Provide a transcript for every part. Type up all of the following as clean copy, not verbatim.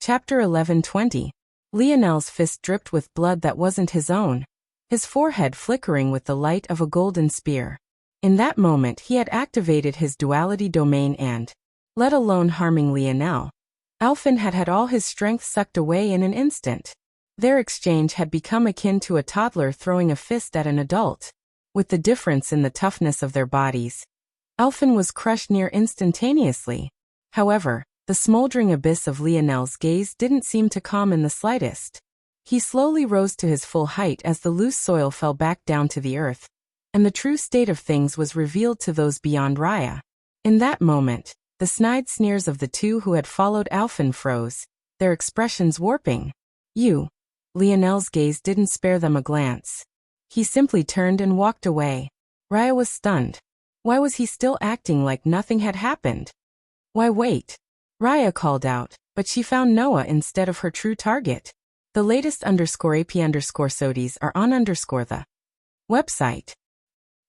Chapter 11:20. Lionel's fist dripped with blood that wasn't his own, his forehead flickering with the light of a golden spear. In that moment he had activated his duality domain and, let alone harming Lionel, Alfin had had all his strength sucked away in an instant. Their exchange had become akin to a toddler throwing a fist at an adult, with the difference in the toughness of their bodies. Alfin was crushed near instantaneously. However, the smoldering abyss of Lionel's gaze didn't seem to calm in the slightest. He slowly rose to his full height as the loose soil fell back down to the earth, and the true state of things was revealed to those beyond Raya. In that moment, the snide sneers of the two who had followed Alfin froze, their expressions warping. You. Lionel's gaze didn't spare them a glance. He simply turned and walked away. Raya was stunned. Why was he still acting like nothing had happened? Why wait? Raya called out, but she found Noah instead of her true target. The latest _AP_SODIES are on the website.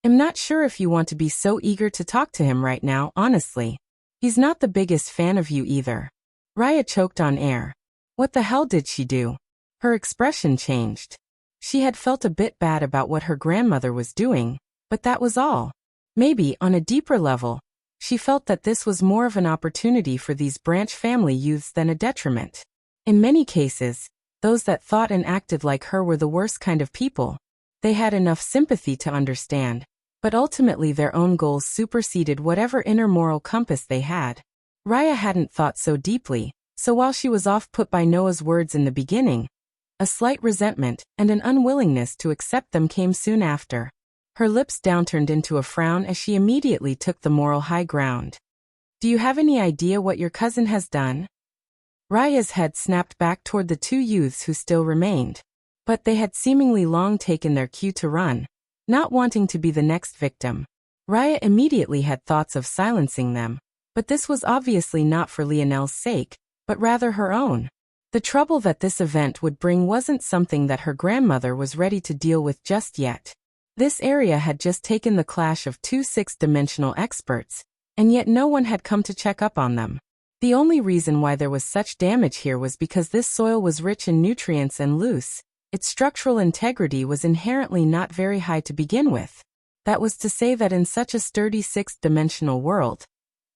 I'm not sure if you want to be so eager to talk to him right now, honestly. He's not the biggest fan of you either. Raya choked on air. What the hell did she do? Her expression changed. She had felt a bit bad about what her grandmother was doing, but that was all. Maybe, on a deeper level, she felt that this was more of an opportunity for these branch family youths than a detriment. In many cases, those that thought and acted like her were the worst kind of people. They had enough sympathy to understand, but ultimately their own goals superseded whatever inner moral compass they had. Raya hadn't thought so deeply, so while she was off-put by Noah's words in the beginning, a slight resentment and an unwillingness to accept them came soon after. Her lips downturned into a frown as she immediately took the moral high ground. Do you have any idea what your cousin has done? Raya's head snapped back toward the two youths who still remained. But they had seemingly long taken their cue to run, not wanting to be the next victim. Raya immediately had thoughts of silencing them, but this was obviously not for Lionel's sake, but rather her own. The trouble that this event would bring wasn't something that her grandmother was ready to deal with just yet. This area had just taken the clash of two sixth-dimensional experts, and yet no one had come to check up on them. The only reason why there was such damage here was because this soil was rich in nutrients and loose. Its structural integrity was inherently not very high to begin with. That was to say that in such a sturdy sixth-dimensional world,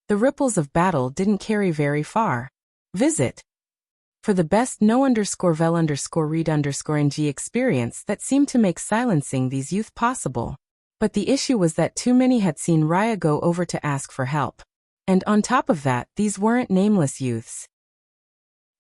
the ripples of battle didn't carry very far. Visit for the best no_vel_read_ng experience that seemed to make silencing these youth possible. But the issue was that too many had seen Raya go over to ask for help. And on top of that, these weren't nameless youths.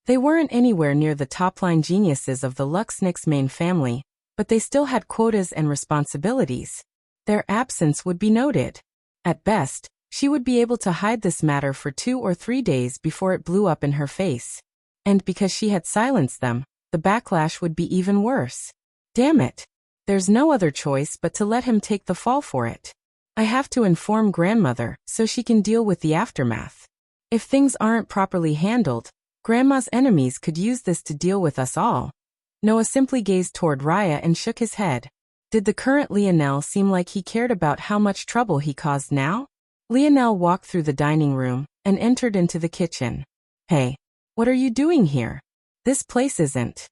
They weren't anywhere near the top-line geniuses of the Luxnix main family, but they still had quotas and responsibilities. Their absence would be noted. At best, she would be able to hide this matter for 2 or 3 days before it blew up in her face. And because she had silenced them, the backlash would be even worse. Damn it. There's no other choice but to let him take the fall for it. I have to inform grandmother so she can deal with the aftermath. If things aren't properly handled, Grandma's enemies could use this to deal with us all. Noah simply gazed toward Raya and shook his head. Did the current Lionel seem like he cared about how much trouble he caused now? Lionel walked through the dining room and entered into the kitchen. Hey, what are you doing here? This place isn't.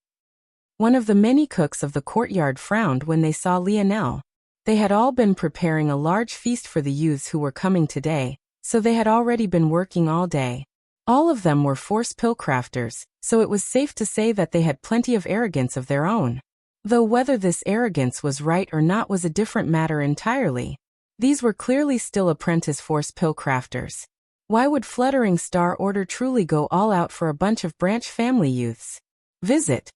One of the many cooks of the courtyard frowned when they saw Lionel. They had all been preparing a large feast for the youths who were coming today, so they had already been working all day. All of them were force pill crafters, so it was safe to say that they had plenty of arrogance of their own. Though whether this arrogance was right or not was a different matter entirely. These were clearly still apprentice force pill crafters. Why would Fluttering Star Order truly go all out for a bunch of branch family youths? Visit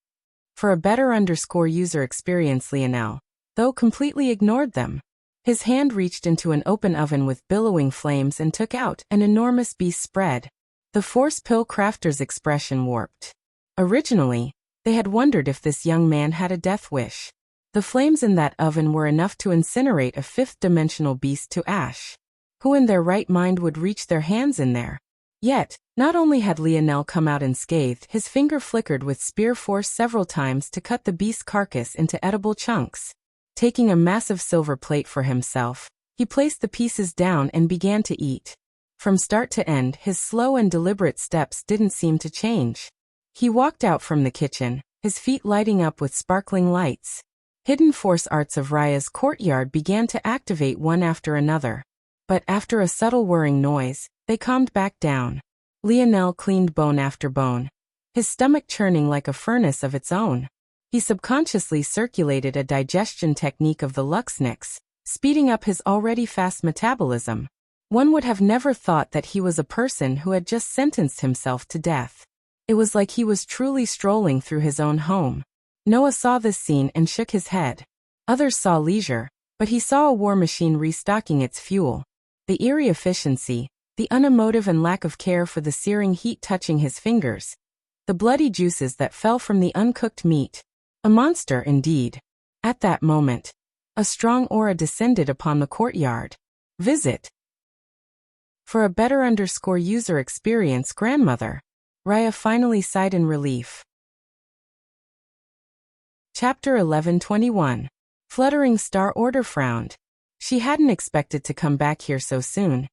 for a better _user experience. Lionel, though, completely ignored them. His hand reached into an open oven with billowing flames and took out an enormous beast spread. The force pill crafter's expression warped. Originally, they had wondered if this young man had a death wish. The flames in that oven were enough to incinerate a fifth-dimensional beast to ash. Who in their right mind would reach their hands in there? Yet, not only had Lionel come out unscathed, his finger flickered with spear force several times to cut the beast's carcass into edible chunks. Taking a massive silver plate for himself, he placed the pieces down and began to eat. From start to end, his slow and deliberate steps didn't seem to change. He walked out from the kitchen, his feet lighting up with sparkling lights. Hidden force arts of Raya's courtyard began to activate one after another. But after a subtle whirring noise, they calmed back down. Lionel cleaned bone after bone, his stomach churning like a furnace of its own. He subconsciously circulated a digestion technique of the Luxnix, speeding up his already fast metabolism. One would have never thought that he was a person who had just sentenced himself to death. It was like he was truly strolling through his own home. Noah saw this scene and shook his head. Others saw leisure, but he saw a war machine restocking its fuel. The eerie efficiency, the unemotive and lack of care for the searing heat touching his fingers. The bloody juices that fell from the uncooked meat. A monster indeed. At that moment, a strong aura descended upon the courtyard. Visit. For a better user experience, grandmother. Raya finally sighed in relief. Chapter 11:21. Fluttering Star Order frowned. She hadn't expected to come back here so soon.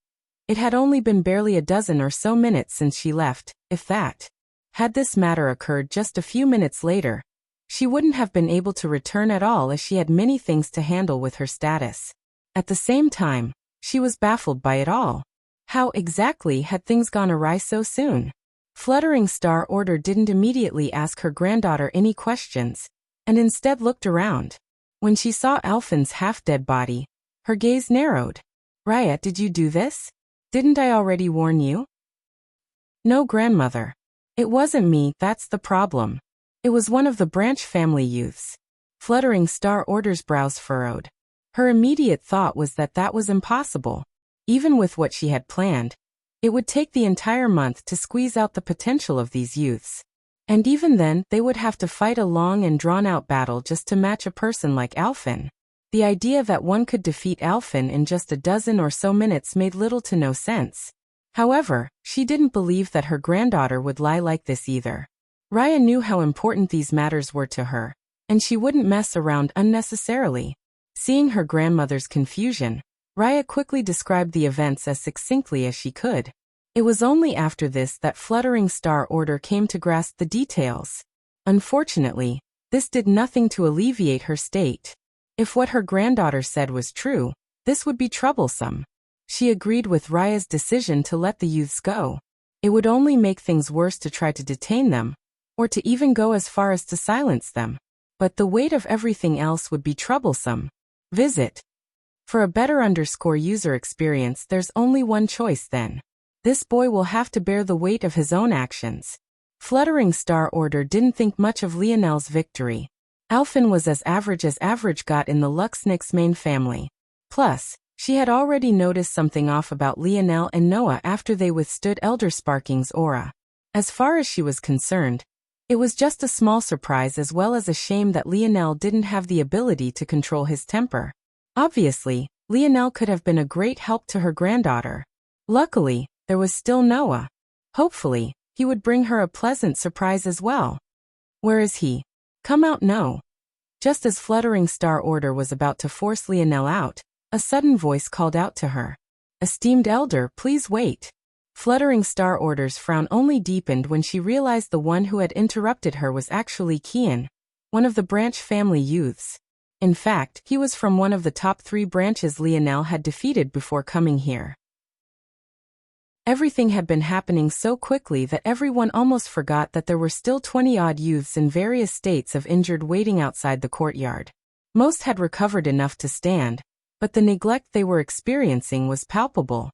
It had only been barely a dozen or so minutes since she left, if that. Had this matter occurred just a few minutes later, she wouldn't have been able to return at all as she had many things to handle with her status. At the same time, she was baffled by it all. How exactly had things gone awry so soon? Fluttering Star Order didn't immediately ask her granddaughter any questions, and instead looked around. When she saw Alphen's half-dead body, her gaze narrowed. Raya, did you do this? Didn't I already warn you? No, grandmother. It wasn't me, that's the problem. It was one of the branch family youths. Fluttering Star Order's brows furrowed. Her immediate thought was that that was impossible. Even with what she had planned, it would take the entire month to squeeze out the potential of these youths. And even then, they would have to fight a long and drawn-out battle just to match a person like Alphen. The idea that one could defeat Alphen in just a dozen or so minutes made little to no sense. However, she didn't believe that her granddaughter would lie like this either. Raya knew how important these matters were to her, and she wouldn't mess around unnecessarily. Seeing her grandmother's confusion, Raya quickly described the events as succinctly as she could. It was only after this that Fluttering Star Order came to grasp the details. Unfortunately, this did nothing to alleviate her state. If what her granddaughter said was true, this would be troublesome. She agreed with Raya's decision to let the youths go. It would only make things worse to try to detain them, or to even go as far as to silence them. But the weight of everything else would be troublesome. Visit. For a better user experience, there's only one choice then. This boy will have to bear the weight of his own actions. Fluttering Star Order didn't think much of Lionel's victory. Alphen was as average got in the Luxnix main family. Plus, she had already noticed something off about Lionel and Noah after they withstood Elder Sparking's aura. As far as she was concerned, it was just a small surprise as well as a shame that Lionel didn't have the ability to control his temper. Obviously, Lionel could have been a great help to her granddaughter. Luckily, there was still Noah. Hopefully, he would bring her a pleasant surprise as well. Where is he? Come out now. Just as Fluttering Star Order was about to force Lionel out, a sudden voice called out to her. Esteemed elder, please wait. Fluttering Star Order's frown only deepened when she realized the one who had interrupted her was actually Kian, one of the branch family youths. In fact, he was from one of the top 3 branches Lionel had defeated before coming here. Everything had been happening so quickly that everyone almost forgot that there were still 20-odd youths in various states of injured waiting outside the courtyard. Most had recovered enough to stand, but the neglect they were experiencing was palpable.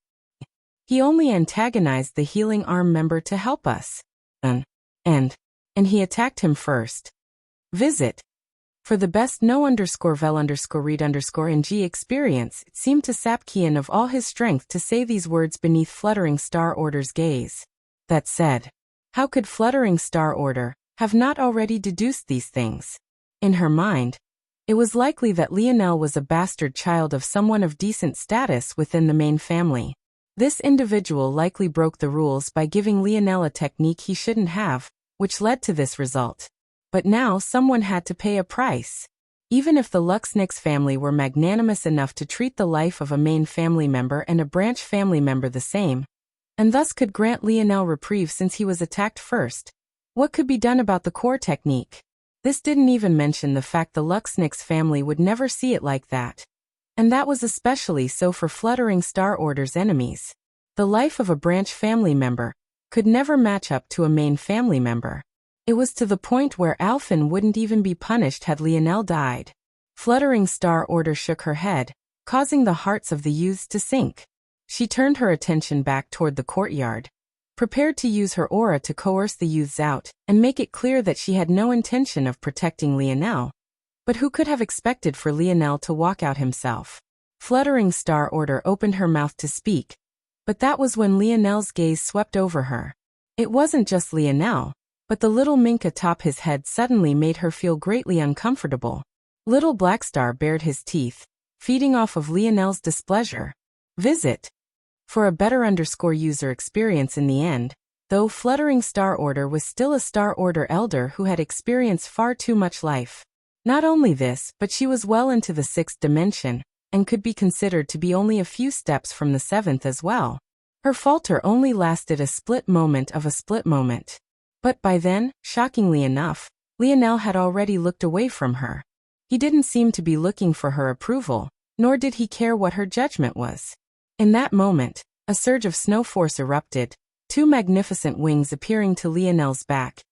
He only antagonized the healing arm member to help us. And he attacked him first. Visit. For the best no_vel_read_ng experience, it seemed to sap Kian of all his strength to say these words beneath Fluttering Star Order's gaze. That said, how could Fluttering Star Order have not already deduced these things? In her mind, it was likely that Lionel was a bastard child of someone of decent status within the main family. This individual likely broke the rules by giving Lionel a technique he shouldn't have, which led to this result. But now someone had to pay a price. Even if the Luxnix family were magnanimous enough to treat the life of a main family member and a branch family member the same, and thus could grant Lionel reprieve since he was attacked first, What could be done about the core technique? This didn't even mention the fact the Luxnix family would never see it like that. And that was especially so for Fluttering Star Order's enemies. The life of a branch family member could never match up to a main family member. It was to the point where Alphen wouldn't even be punished had Lionel died. Fluttering Star Order shook her head, causing the hearts of the youths to sink. She turned her attention back toward the courtyard, prepared to use her aura to coerce the youths out and make it clear that she had no intention of protecting Lionel. But who could have expected for Lionel to walk out himself? Fluttering Star Order opened her mouth to speak, but that was when Lionel's gaze swept over her. It wasn't just Lionel, but the little mink atop his head suddenly made her feel greatly uncomfortable. Little Blackstar bared his teeth, feeding off of Lionel's displeasure. Visit. For a better user experience in the end, though Fluttering Star Order was still a Star Order elder who had experienced far too much life. Not only this, but she was well into the 6th dimension, and could be considered to be only a few steps from the 7th as well. Her falter only lasted a split moment of a split moment. But by then, shockingly enough, Lionel had already looked away from her. He didn't seem to be looking for her approval, nor did he care what her judgment was. In that moment, a surge of snow force erupted, 2 magnificent wings appearing to Lionel's back,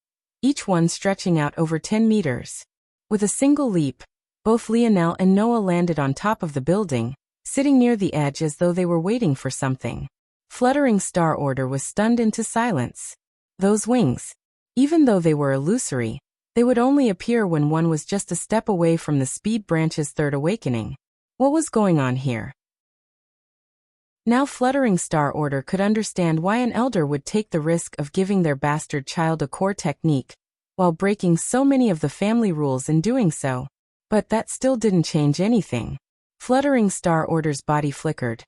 each one stretching out over 10 meters. With a single leap, both Lionel and Noah landed on top of the building, sitting near the edge as though they were waiting for something. Fluttering Star Order was stunned into silence. Those wings, even though they were illusory, they would only appear when one was just a step away from the Speed Branch's third awakening. What was going on here? Now Fluttering Star Order could understand why an elder would take the risk of giving their bastard child a core technique, while breaking so many of the family rules in doing so. But that still didn't change anything. Fluttering Star Order's body flickered,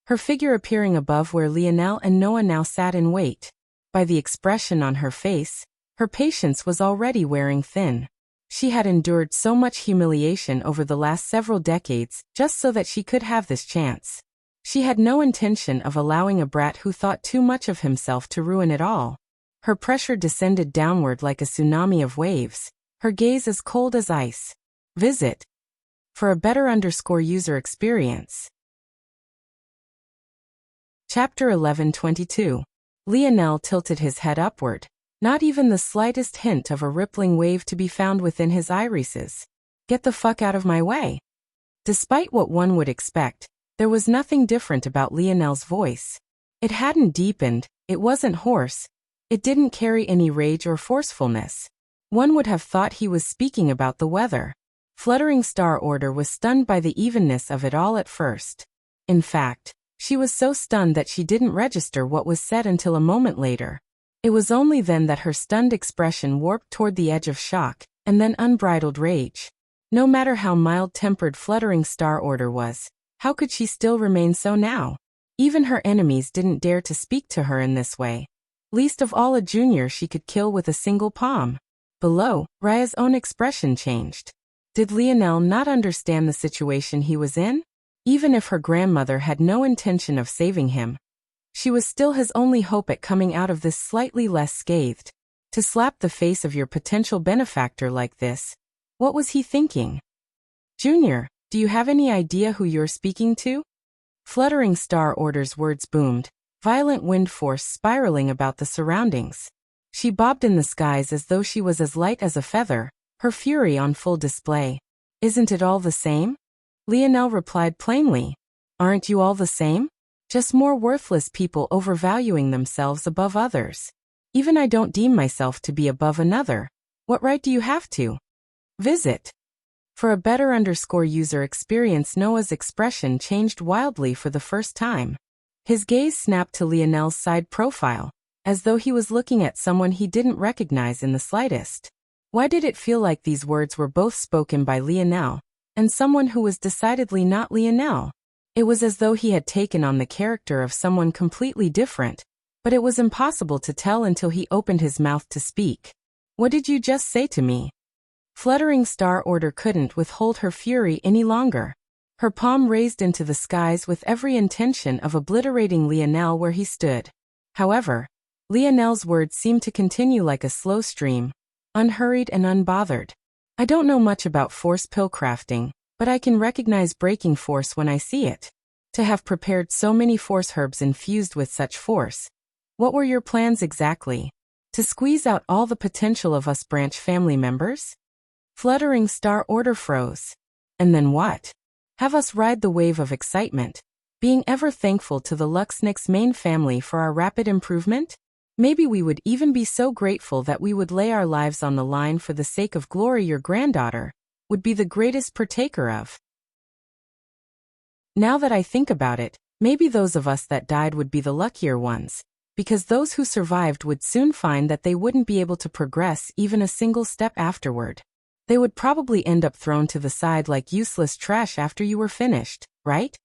her figure appearing above where Lionel and Noah now sat in wait. By the expression on her face, her patience was already wearing thin. She had endured so much humiliation over the last several decades just so that she could have this chance. She had no intention of allowing a brat who thought too much of himself to ruin it all. Her pressure descended downward like a tsunami of waves, her gaze as cold as ice. Visit. For a better user experience. Chapter 11:22. Lionel tilted his head upward, not even the slightest hint of a rippling wave to be found within his irises. Get the fuck out of my way. Despite what one would expect, there was nothing different about Lionel's voice. It hadn't deepened, it wasn't hoarse, it didn't carry any rage or forcefulness. One would have thought he was speaking about the weather. Fluttering Star Order was stunned by the evenness of it all at first. In fact, she was so stunned that she didn't register what was said until a moment later. It was only then that her stunned expression warped toward the edge of shock, and then unbridled rage. No matter how mild-tempered Fluttering Star Order was, how could she still remain so now? Even her enemies didn't dare to speak to her in this way. Least of all a junior she could kill with a single palm. Below, Raya's own expression changed. Did Lionel not understand the situation he was in? Even if her grandmother had no intention of saving him, she was still his only hope at coming out of this slightly less scathed. To slap the face of your potential benefactor like this, what was he thinking? Junior, do you have any idea who you're speaking to? Fluttering Star Order's words boomed, violent wind force spiraling about the surroundings. She bobbed in the skies as though she was as light as a feather, her fury on full display. Isn't it all the same? Lionel replied plainly. Aren't you all the same? Just more worthless people overvaluing themselves above others. Even I don't deem myself to be above another. What right do you have to? Visit. For a better user experience, Noah's expression changed wildly for the first time. His gaze snapped to Lionel's side profile, as though he was looking at someone he didn't recognize in the slightest. Why did it feel like these words were both spoken by Lionel, and someone who was decidedly not Lionel? It was as though he had taken on the character of someone completely different, but it was impossible to tell until he opened his mouth to speak. What did you just say to me? Fluttering Star Order couldn't withhold her fury any longer. Her palm raised into the skies with every intention of obliterating Lionel where he stood. However, Lionel's words seemed to continue like a slow stream, unhurried and unbothered. I don't know much about force pill crafting, but I can recognize breaking force when I see it. To have prepared so many force herbs infused with such force. What were your plans exactly? To squeeze out all the potential of us branch family members? Fluttering Star Order froze. And then what? Have us ride the wave of excitement, being ever thankful to the Luxnix main family for our rapid improvement? Maybe we would even be so grateful that we would lay our lives on the line for the sake of glory your granddaughter would be the greatest partaker of. Now that I think about it, maybe those of us that died would be the luckier ones, because those who survived would soon find that they wouldn't be able to progress even a single step afterward. They would probably end up thrown to the side like useless trash after you were finished, right?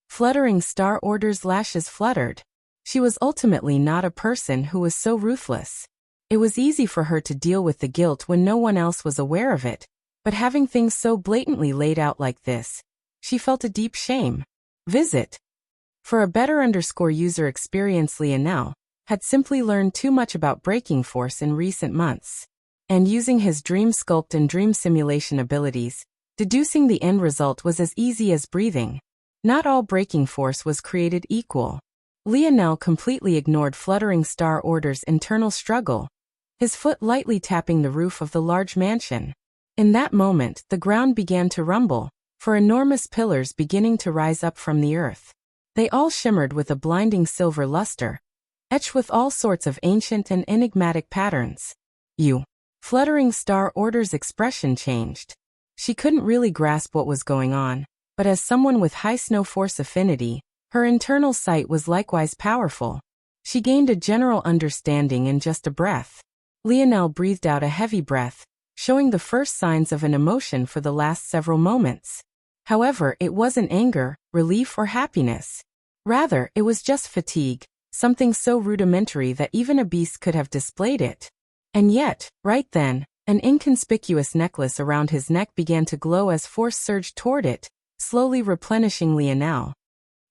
Fluttering Star Order's lashes fluttered. She was ultimately not a person who was so ruthless. It was easy for her to deal with the guilt when no one else was aware of it, but having things so blatantly laid out like this, she felt a deep shame. Visit. For a better user experience, Lionel had simply learned too much about breaking force in recent months. And using his dream sculpt and dream simulation abilities, deducing the end result was as easy as breathing. Not all breaking force was created equal. Lionel completely ignored Fluttering Star Order's internal struggle, his foot lightly tapping the roof of the large mansion. In that moment, the ground began to rumble, for enormous pillars beginning to rise up from the earth. They all shimmered with a blinding silver luster, etched with all sorts of ancient and enigmatic patterns. Fluttering Star Order's expression changed. She couldn't really grasp what was going on, but as someone with high snow force affinity, her internal sight was likewise powerful. She gained a general understanding in just a breath. Lionel breathed out a heavy breath, showing the first signs of an emotion for the last several moments. However, it wasn't anger, relief, or happiness. Rather, it was just fatigue, something so rudimentary that even a beast could have displayed it. And yet, right then, an inconspicuous necklace around his neck began to glow as force surged toward it, slowly replenishing Lionel.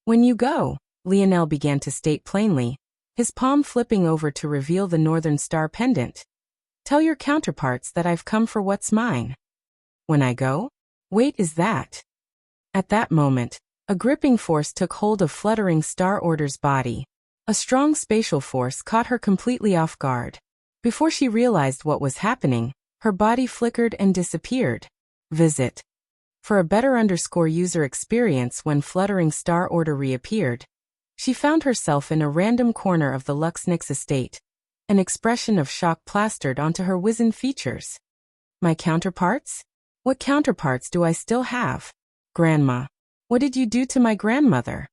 When you go, Lionel began to state plainly, his palm flipping over to reveal the Northern Star pendant. Tell your counterparts that I've come for what's mine. When I go? Wait, is that? At that moment, a gripping force took hold of Fluttering Star Order's body. A strong spatial force caught her completely off guard. Before she realized what was happening, her body flickered and disappeared. Visit. For a better user experience when Fluttering Star Order reappeared, she found herself in a random corner of the Luxnix estate, an expression of shock plastered onto her wizened features. My counterparts? What counterparts do I still have? Grandma. What did you do to my grandmother?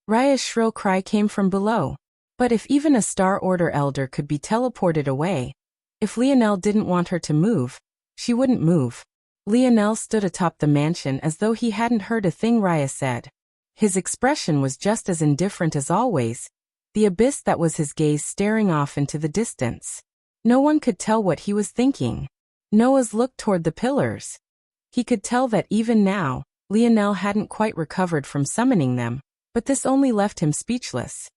Raya's shrill cry came from below. But if even a Star Order elder could be teleported away, if Lionel didn't want her to move, she wouldn't move. Lionel stood atop the mansion as though he hadn't heard a thing Raya said. His expression was just as indifferent as always, the abyss that was his gaze staring off into the distance. No one could tell what he was thinking. Noah's looked toward the pillars. He could tell that even now, Lionel hadn't quite recovered from summoning them, but this only left him speechless.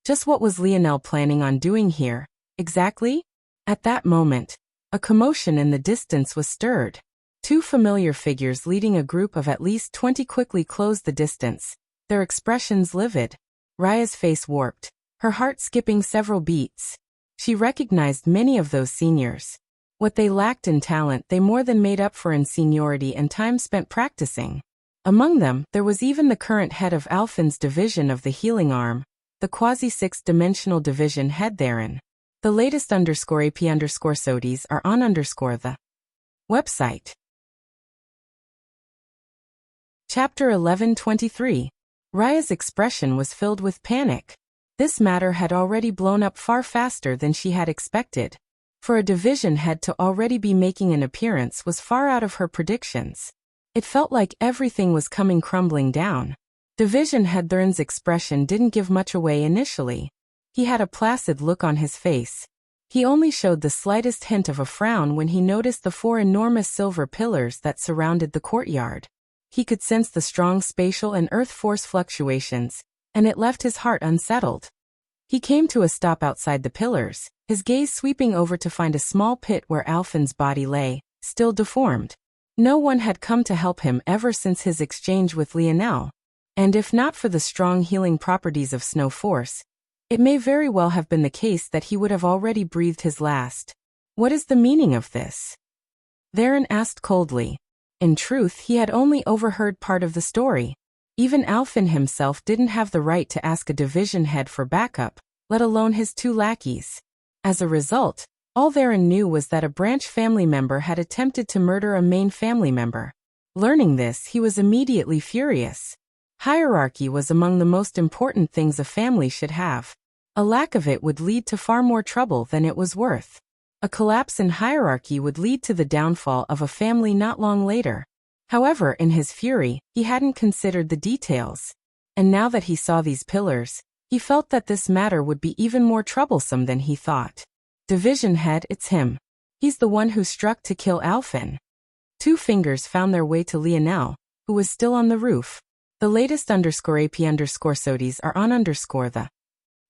Just what was Lionel planning on doing here, exactly? At that moment, a commotion in the distance was stirred. Two familiar figures leading a group of at least 20 quickly closed the distance, their expressions livid. Raya's face warped, her heart skipping several beats. She recognized many of those seniors. What they lacked in talent they more than made up for in seniority and time spent practicing. Among them, there was even the current head of Alphin's division of the Healing Arm, the quasi-six-dimensional division head therein. The latest _AP_SODIes are on the website. Chapter 1123. Raya's expression was filled with panic. This matter had already blown up far faster than she had expected. For a division head to already be making an appearance was far out of her predictions. It felt like everything was coming crumbling down. Division Head Thurn's expression didn't give much away initially. He had a placid look on his face. He only showed the slightest hint of a frown when he noticed the four enormous silver pillars that surrounded the courtyard. He could sense the strong spatial and earth force fluctuations, and it left his heart unsettled. He came to a stop outside the pillars, his gaze sweeping over to find a small pit where Alfin's body lay, still deformed. No one had come to help him ever since his exchange with Lionel. And if not for the strong healing properties of Snow Force, it may very well have been the case that he would have already breathed his last. What is the meaning of this? Theron asked coldly. In truth, he had only overheard part of the story. Even Alfin himself didn't have the right to ask a division head for backup, let alone his 2 lackeys. As a result, all Theron knew was that a branch family member had attempted to murder a main family member. Learning this, he was immediately furious. Hierarchy was among the most important things a family should have. A lack of it would lead to far more trouble than it was worth. A collapse in hierarchy would lead to the downfall of a family not long later. However, in his fury, he hadn't considered the details. And now that he saw these pillars, he felt that this matter would be even more troublesome than he thought. Division head, it's him. He's the one who struck to kill Alfin. 2 fingers found their way to Lionel, who was still on the roof. The latest _AP_SODIES are on the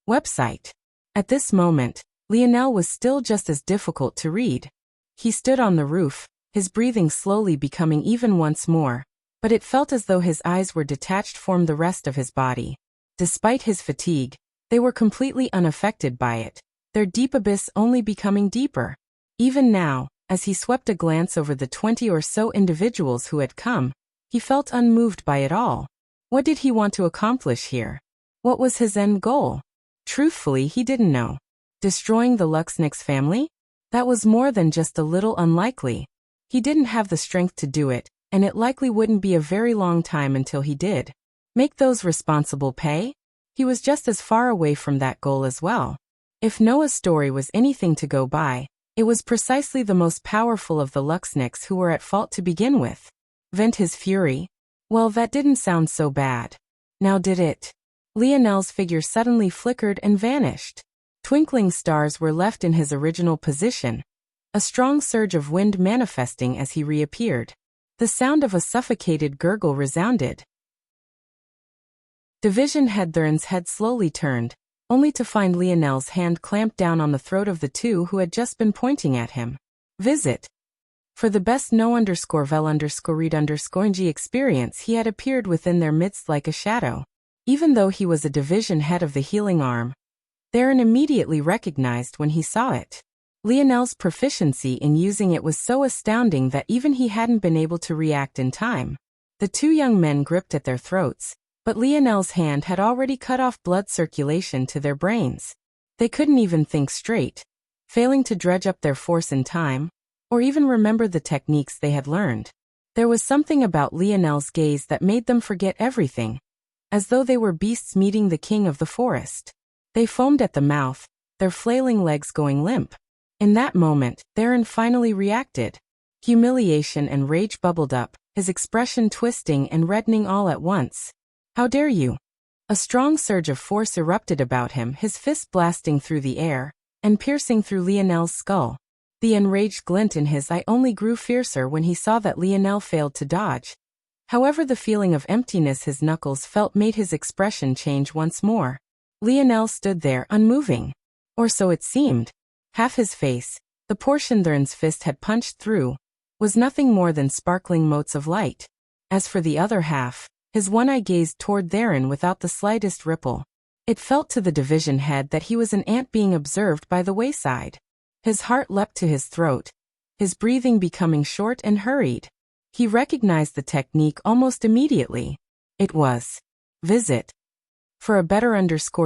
website. At this moment, Lionel was still just as difficult to read. He stood on the roof, his breathing slowly becoming even once more, but it felt as though his eyes were detached from the rest of his body. Despite his fatigue, they were completely unaffected by it, their deep abyss only becoming deeper. Even now, as he swept a glance over the 20 or so individuals who had come, he felt unmoved by it all. What did he want to accomplish here? What was his end goal? Truthfully, he didn't know. Destroying the Luxnix family? That was more than just a little unlikely. He didn't have the strength to do it, and it likely wouldn't be a very long time until he did. Make those responsible pay? He was just as far away from that goal as well. If Noah's story was anything to go by, it was precisely the most powerful of the Luxnix who were at fault to begin with. Vent his fury? Well, that didn't sound so bad. Now did it? Lionel's figure suddenly flickered and vanished. Twinkling stars were left in his original position, a strong surge of wind manifesting as he reappeared. The sound of a suffocated gurgle resounded. Division head Theron's head slowly turned, only to find Lionel's hand clamped down on the throat of the 2 who had just been pointing at him. Visit. For the best no_vel_read_ng experience, he had appeared within their midst like a shadow. Even though he was a division head of the healing arm, Theron immediately recognized when he saw it. Lionel's proficiency in using it was so astounding that even he hadn't been able to react in time. The 2 young men gripped at their throats, but Lionel's hand had already cut off blood circulation to their brains. They couldn't even think straight, failing to dredge up their force in time, or even remember the techniques they had learned. There was something about Lionel's gaze that made them forget everything, as though they were beasts meeting the king of the forest. They foamed at the mouth, their flailing legs going limp. In that moment, Theron finally reacted. Humiliation and rage bubbled up, his expression twisting and reddening all at once. How dare you? A strong surge of force erupted about him, his fist blasting through the air, and piercing through Lionel's skull. The enraged glint in his eye only grew fiercer when he saw that Lionel failed to dodge. However, the feeling of emptiness his knuckles felt made his expression change once more. Lionel stood there unmoving. Or so it seemed. Half his face, the portion Theron's fist had punched through, was nothing more than sparkling motes of light. As for the other half, his one eye gazed toward Theron without the slightest ripple. It felt to the division head that he was an ant being observed by the wayside. His heart leapt to his throat, his breathing becoming short and hurried. He recognized the technique almost immediately. It was visit. For a better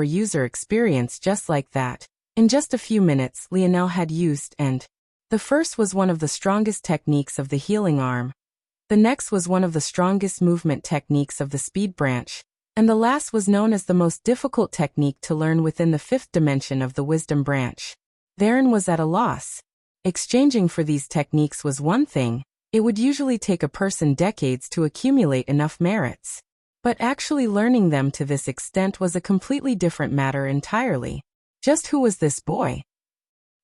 user experience just like that, in just a few minutes Lionel had used and the first was one of the strongest techniques of the healing arm. The next was one of the strongest movement techniques of the speed branch, and the last was known as the most difficult technique to learn within the 5th dimension of the wisdom branch. Theron was at a loss. Exchanging for these techniques was one thing, it would usually take a person decades to accumulate enough merits. But actually learning them to this extent was a completely different matter entirely. Just who was this boy?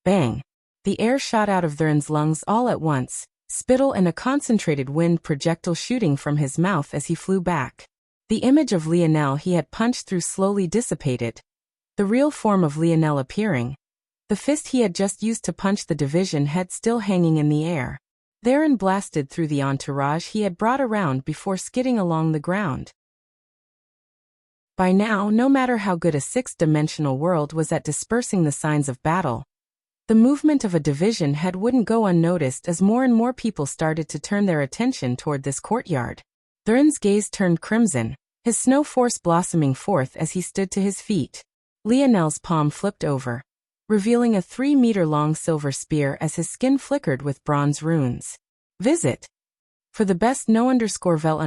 Bang! The air shot out of Theron's lungs all at once, spittle and a concentrated wind projectile shooting from his mouth as he flew back. The image of Lionel he had punched through slowly dissipated. the real form of Lionel appearing, the fist he had just used to punch the division head still hanging in the air. Theron blasted through the entourage he had brought around before skidding along the ground. By now, no matter how good a sixth-dimensional world was at dispersing the signs of battle, the movement of a division head wouldn't go unnoticed as more and more people started to turn their attention toward this courtyard. Theron's gaze turned crimson, his snow force blossoming forth as he stood to his feet. Lionel's palm flipped over, revealing a 3-meter-long silver spear as his skin flickered with bronze runes. Visit. For the best no_vel_read_ng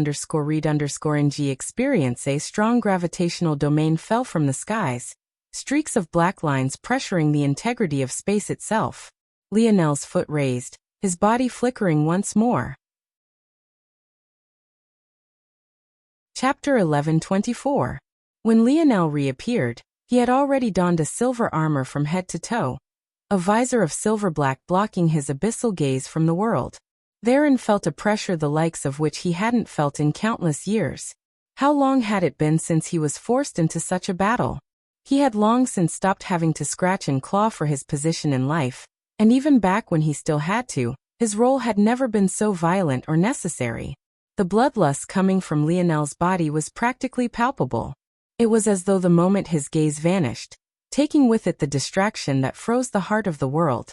experience, a strong gravitational domain fell from the skies, streaks of black lines pressuring the integrity of space itself. Lionel's foot raised, his body flickering once more. Chapter 1124. When Lionel reappeared, he had already donned a silver armor from head to toe, a visor of silver black blocking his abyssal gaze from the world. Theron felt a pressure the likes of which he hadn't felt in countless years. How long had it been since he was forced into such a battle? He had long since stopped having to scratch and claw for his position in life, and even back when he still had to, his role had never been so violent or necessary. The bloodlust coming from Lionel's body was practically palpable. It was as though the moment his gaze vanished, taking with it the distraction that froze the heart of the world,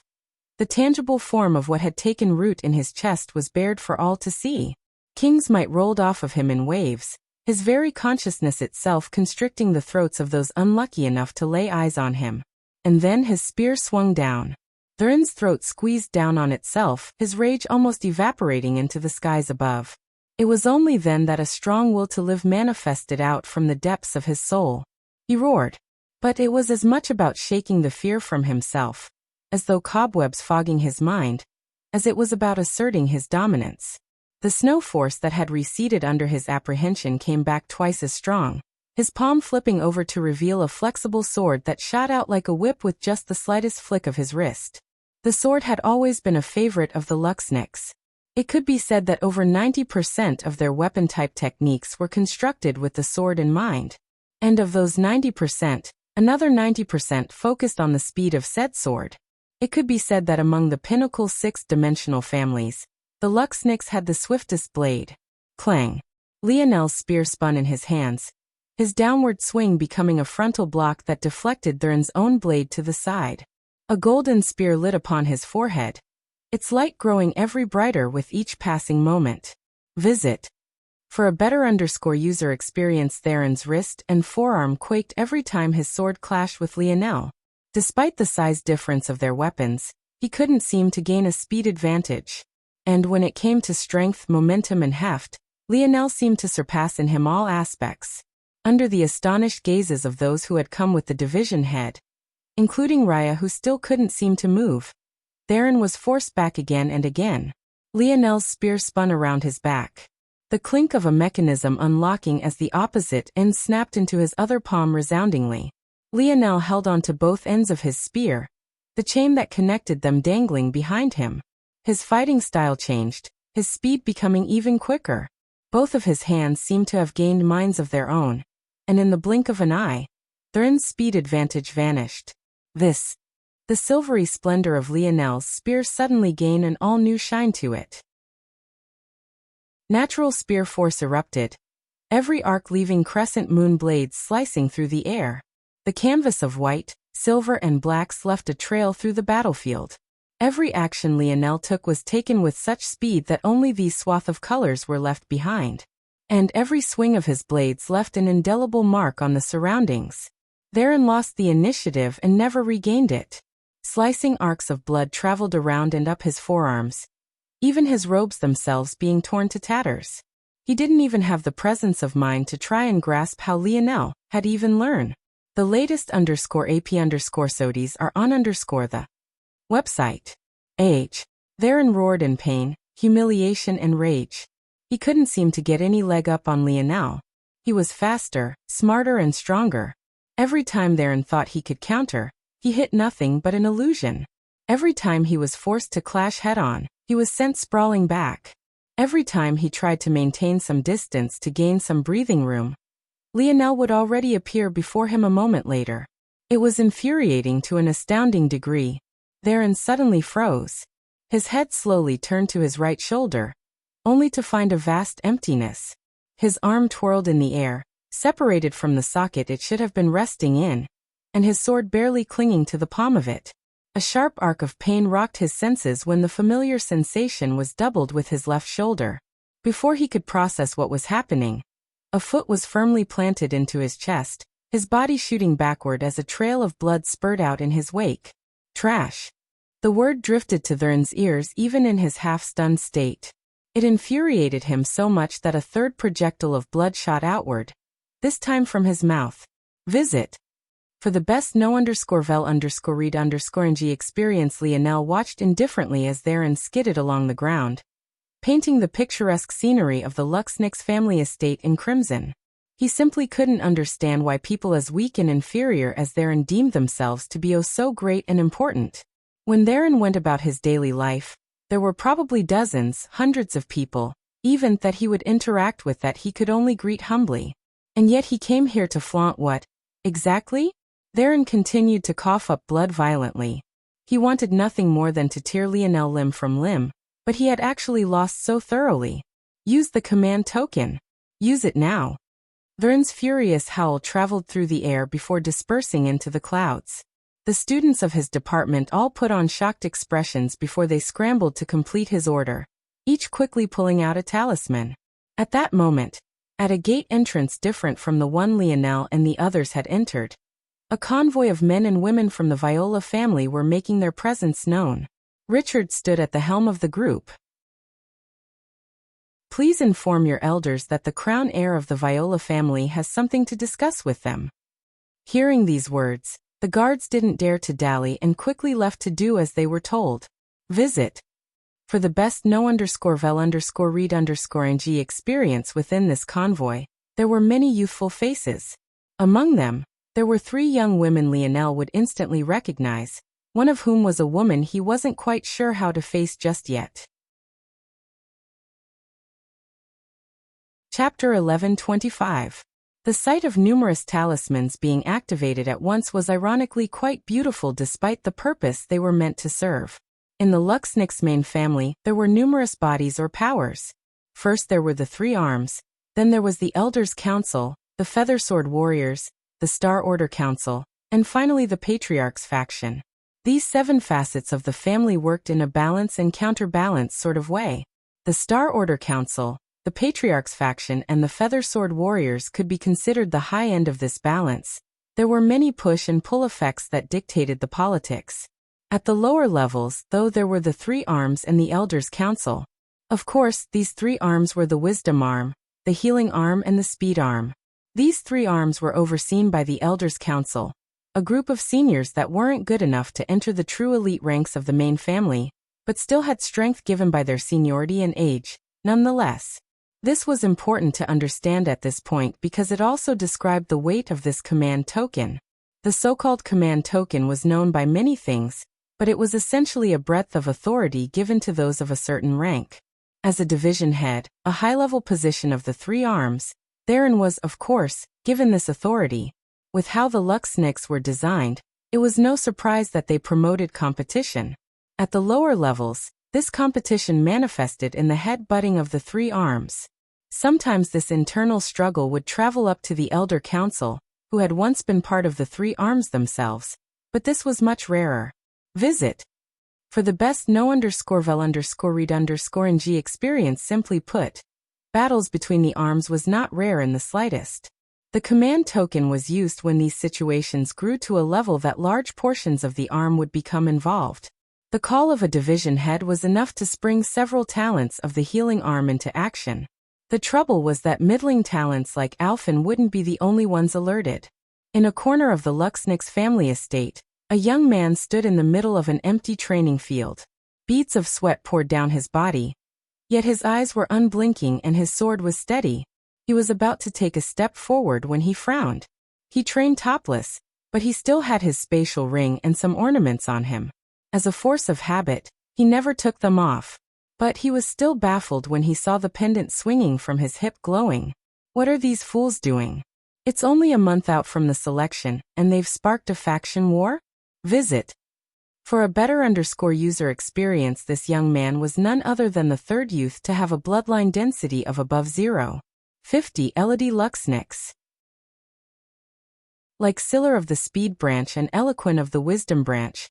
the tangible form of what had taken root in his chest was bared for all to see. King's might rolled off of him in waves, his very consciousness itself constricting the throats of those unlucky enough to lay eyes on him. And then his spear swung down. Theron's throat squeezed down on itself, his rage almost evaporating into the skies above. It was only then that a strong will to live manifested out from the depths of his soul. He roared. But it was as much about shaking the fear from himself, as though cobwebs fogging his mind, as it was about asserting his dominance. The snow force that had receded under his apprehension came back twice as strong, his palm flipping over to reveal a flexible sword that shot out like a whip with just the slightest flick of his wrist. The sword had always been a favorite of the Luxniks. It could be said that over 90% of their weapon-type techniques were constructed with the sword in mind. And of those 90%, another 90% focused on the speed of said sword. It could be said that among the pinnacle sixth-dimensional families, the Luxniks had the swiftest blade. Clang. Lionel's spear spun in his hands, his downward swing becoming a frontal block that deflected Theron's own blade to the side. A golden spear lit upon his forehead, its light growing every brighter with each passing moment. Visit. For a better user experience, Theron's wrist and forearm quaked every time his sword clashed with Lionel. Despite the size difference of their weapons, he couldn't seem to gain a speed advantage. And when it came to strength, momentum and heft, Lionel seemed to surpass in him all aspects. Under the astonished gazes of those who had come with the division head, including Raya who still couldn't seem to move, Theron was forced back again and again. Lionel's spear spun around his back, the clink of a mechanism unlocking as the opposite end snapped into his other palm resoundingly. Lionel held on to both ends of his spear, the chain that connected them dangling behind him. His fighting style changed, his speed becoming even quicker. Both of his hands seemed to have gained minds of their own, and in the blink of an eye, Theron's speed advantage vanished. The silvery splendor of Lionel's spear suddenly gained an all-new shine to it. Natural spear force erupted, every arc leaving crescent moon blades slicing through the air. The canvas of white, silver and blacks left a trail through the battlefield. Every action Lionel took was taken with such speed that only these swath of colors were left behind. And every swing of his blades left an indelible mark on the surroundings. Theron lost the initiative and never regained it. Slicing arcs of blood traveled around and up his forearms, even his robes themselves being torn to tatters. He didn't even have the presence of mind to try and grasp how Lionel had even learned. The latest _AP_SODIes are on the website. Theron roared in pain, humiliation and rage. He couldn't seem to get any leg up on Lionel. He was faster, smarter and stronger. Every time Theron thought he could counter, he hit nothing but an illusion. Every time he was forced to clash head-on, he was sent sprawling back. Every time he tried to maintain some distance to gain some breathing room, Lionel would already appear before him a moment later. It was infuriating to an astounding degree. Theron suddenly froze. His head slowly turned to his right shoulder, only to find a vast emptiness. His arm twirled in the air, separated from the socket it should have been resting in, and his sword barely clinging to the palm of it. A sharp arc of pain rocked his senses when the familiar sensation was doubled with his left shoulder. Before he could process what was happening, a foot was firmly planted into his chest, his body shooting backward as a trail of blood spurted out in his wake. Trash. The word drifted to Theron's ears even in his half-stunned state. It infuriated him so much that a third projectile of blood shot outward, this time from his mouth. Visit. For the best no_vel_read_ng experience, Lionel watched indifferently as Theron skidded along the ground, painting the picturesque scenery of the Luxnix family estate in crimson. He simply couldn't understand why people as weak and inferior as Theron deemed themselves to be oh so great and important. When Theron went about his daily life, there were probably dozens, hundreds of people, even that he would interact with that he could only greet humbly. And yet he came here to flaunt what, exactly? Theron continued to cough up blood violently. He wanted nothing more than to tear Lionel limb from limb, but he had actually lost so thoroughly. Use the command token. Use it now. Theron's furious howl traveled through the air before dispersing into the clouds. The students of his department all put on shocked expressions before they scrambled to complete his order, each quickly pulling out a talisman. At that moment, at a gate entrance different from the one Lionel and the others had entered, a convoy of men and women from the Viola family were making their presence known. Richard stood at the helm of the group. Please inform your elders that the crown heir of the Viola family has something to discuss with them. Hearing these words, the guards didn't dare to dally and quickly left to do as they were told. Visit. For the best no_vel_read_ng experience within this convoy, there were many youthful faces. Among them, there were 3 young women Lionel would instantly recognize, one of whom was a woman he wasn't quite sure how to face just yet. Chapter 11:25. The sight of numerous talismans being activated at once was ironically quite beautiful despite the purpose they were meant to serve. In the Luxnix main family, there were numerous bodies or powers. First there were the 3 arms, then there was the Elders' Council, the Feathersword Warriors, the Star Order Council, and finally the Patriarch's faction. These 7 facets of the family worked in a balance and counterbalance sort of way. The Star Order Council, the Patriarch's faction and the Feathersword Warriors could be considered the high end of this balance. There were many push and pull effects that dictated the politics. At the lower levels, though, there were the 3 arms and the Elders' Council. Of course, these 3 arms were the Wisdom Arm, the Healing Arm and the Speed Arm. These 3 arms were overseen by the Elders' Council, a group of seniors that weren't good enough to enter the true elite ranks of the main family, but still had strength given by their seniority and age, nonetheless. This was important to understand at this point because it also described the weight of this command token. The so-called command token was known by many things, but it was essentially a breadth of authority given to those of a certain rank. As a division head, a high-level position of the 3 arms, Theron was, of course, given this authority. With how the Luxnix were designed, it was no surprise that they promoted competition. At the lower levels, this competition manifested in the head-butting of the 3 arms. Sometimes this internal struggle would travel up to the Elder Council, who had once been part of the 3 arms themselves, but this was much rarer. Visit. For the best no_vel_read_ng experience, simply put, battles between the arms was not rare in the slightest. The command token was used when these situations grew to a level that large portions of the arm would become involved. The call of a division head was enough to spring several talents of the healing arm into action. The trouble was that middling talents like Alphen wouldn't be the only ones alerted. In a corner of the Luxnix family estate, a young man stood in the middle of an empty training field. Beads of sweat poured down his body, yet his eyes were unblinking and his sword was steady. He was about to take a step forward when he frowned. He trained topless, but he still had his spatial ring and some ornaments on him. As a force of habit, he never took them off. But he was still baffled when he saw the pendant swinging from his hip glowing. What are these fools doing? It's only a month out from the selection, and they've sparked a faction war? Visit. For a better user experience, this young man was none other than the third youth to have a bloodline density of above 0.50 Elodie Luxnix. Like Scylla of the Speed branch and Eloquin of the Wisdom branch,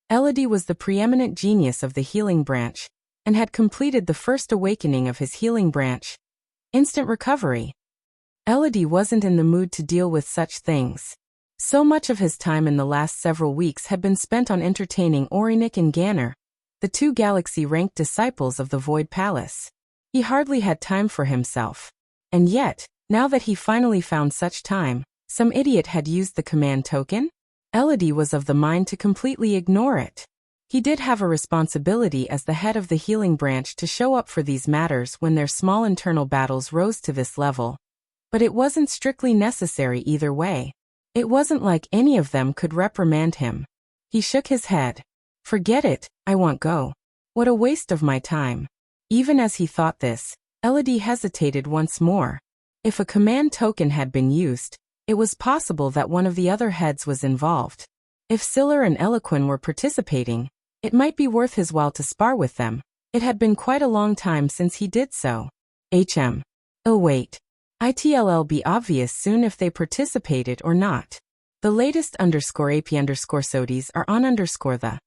Elodie was the preeminent genius of the Healing branch, and had completed the first awakening of his Healing branch. Instant recovery. Elodie wasn't in the mood to deal with such things. So much of his time in the last several weeks had been spent on entertaining Orinik and Ganner, the two galaxy-ranked disciples of the Void Palace. He hardly had time for himself. And yet, now that he finally found such time, some idiot had used the command token? Elodie was of the mind to completely ignore it. He did have a responsibility as the head of the Healing branch to show up for these matters when their small internal battles rose to this level. But it wasn't strictly necessary either way. It wasn't like any of them could reprimand him. He shook his head. Forget it, I won't go. What a waste of my time. Even as he thought this, Elodie hesitated once more. If a command token had been used, it was possible that one of the other heads was involved. If Scylla and Eloquin were participating, it might be worth his while to spar with them. It had been quite a long time since he did so. Oh wait. It'll be obvious soon if they participated or not. The latest _AP_SODIES are on the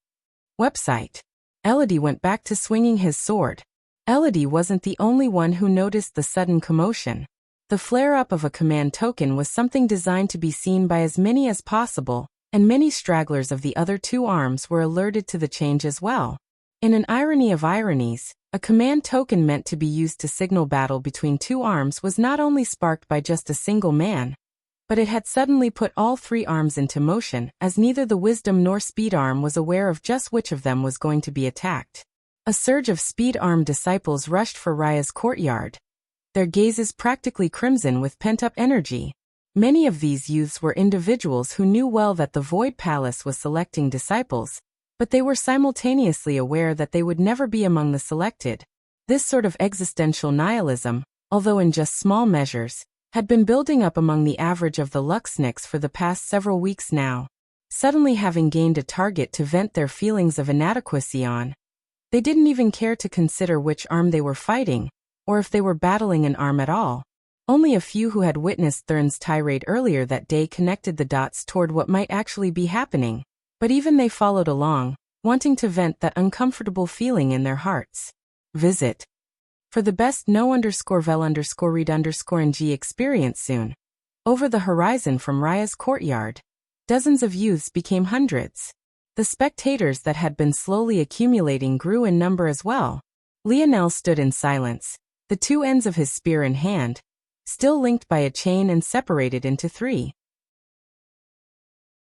website. Elodie went back to swinging his sword. Elodie wasn't the only one who noticed the sudden commotion. The flare-up of a command token was something designed to be seen by as many as possible, and many stragglers of the other two arms were alerted to the change as well. In an irony of ironies, a command token meant to be used to signal battle between two arms was not only sparked by just a single man, but it had suddenly put all three arms into motion, as neither the Wisdom nor Speed arm was aware of just which of them was going to be attacked. A surge of Speed arm disciples rushed for Raya's courtyard, their gazes practically crimson with pent-up energy. Many of these youths were individuals who knew well that the Void Palace was selecting disciples, but they were simultaneously aware that they would never be among the selected. This sort of existential nihilism, although in just small measures, had been building up among the average of the Luxnix for the past several weeks now. Suddenly having gained a target to vent their feelings of inadequacy on, they didn't even care to consider which arm they were fighting, or if they were battling an arm at all. Only a few who had witnessed Thurn's tirade earlier that day connected the dots toward what might actually be happening. But even they followed along, wanting to vent that uncomfortable feeling in their hearts. Visit. For the best no_vel_read_ng experience soon. Over the horizon from Raya's courtyard, dozens of youths became hundreds. The spectators that had been slowly accumulating grew in number as well. Lionel stood in silence, the two ends of his spear in hand, still linked by a chain and separated into three.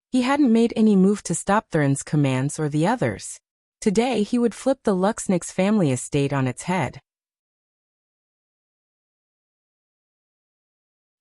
He hadn't made any move to stop Thurn's commands or the others. Today he would flip the Luxnix family estate on its head.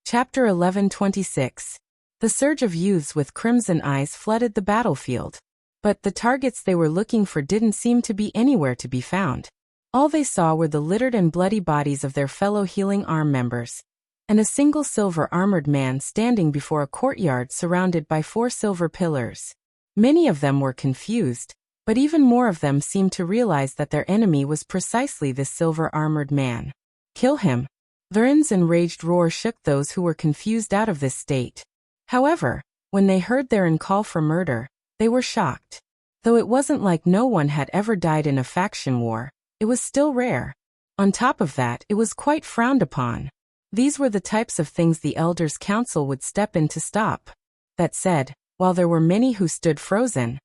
Chapter 11:26. The surge of youths with crimson eyes flooded the battlefield. But the targets they were looking for didn't seem to be anywhere to be found. All they saw were the littered and bloody bodies of their fellow Healing Arm members, and a single silver-armored man standing before a courtyard surrounded by 4 silver pillars. Many of them were confused, but even more of them seemed to realize that their enemy was precisely this silver-armored man. Kill him. Thurn's enraged roar shook those who were confused out of this state. However, when they heard Theron call for murder, they were shocked. Though it wasn't like no one had ever died in a faction war, it was still rare. On top of that, it was quite frowned upon. These were the types of things the Elders' Council would step in to stop. That said, while there were many who stood frozen,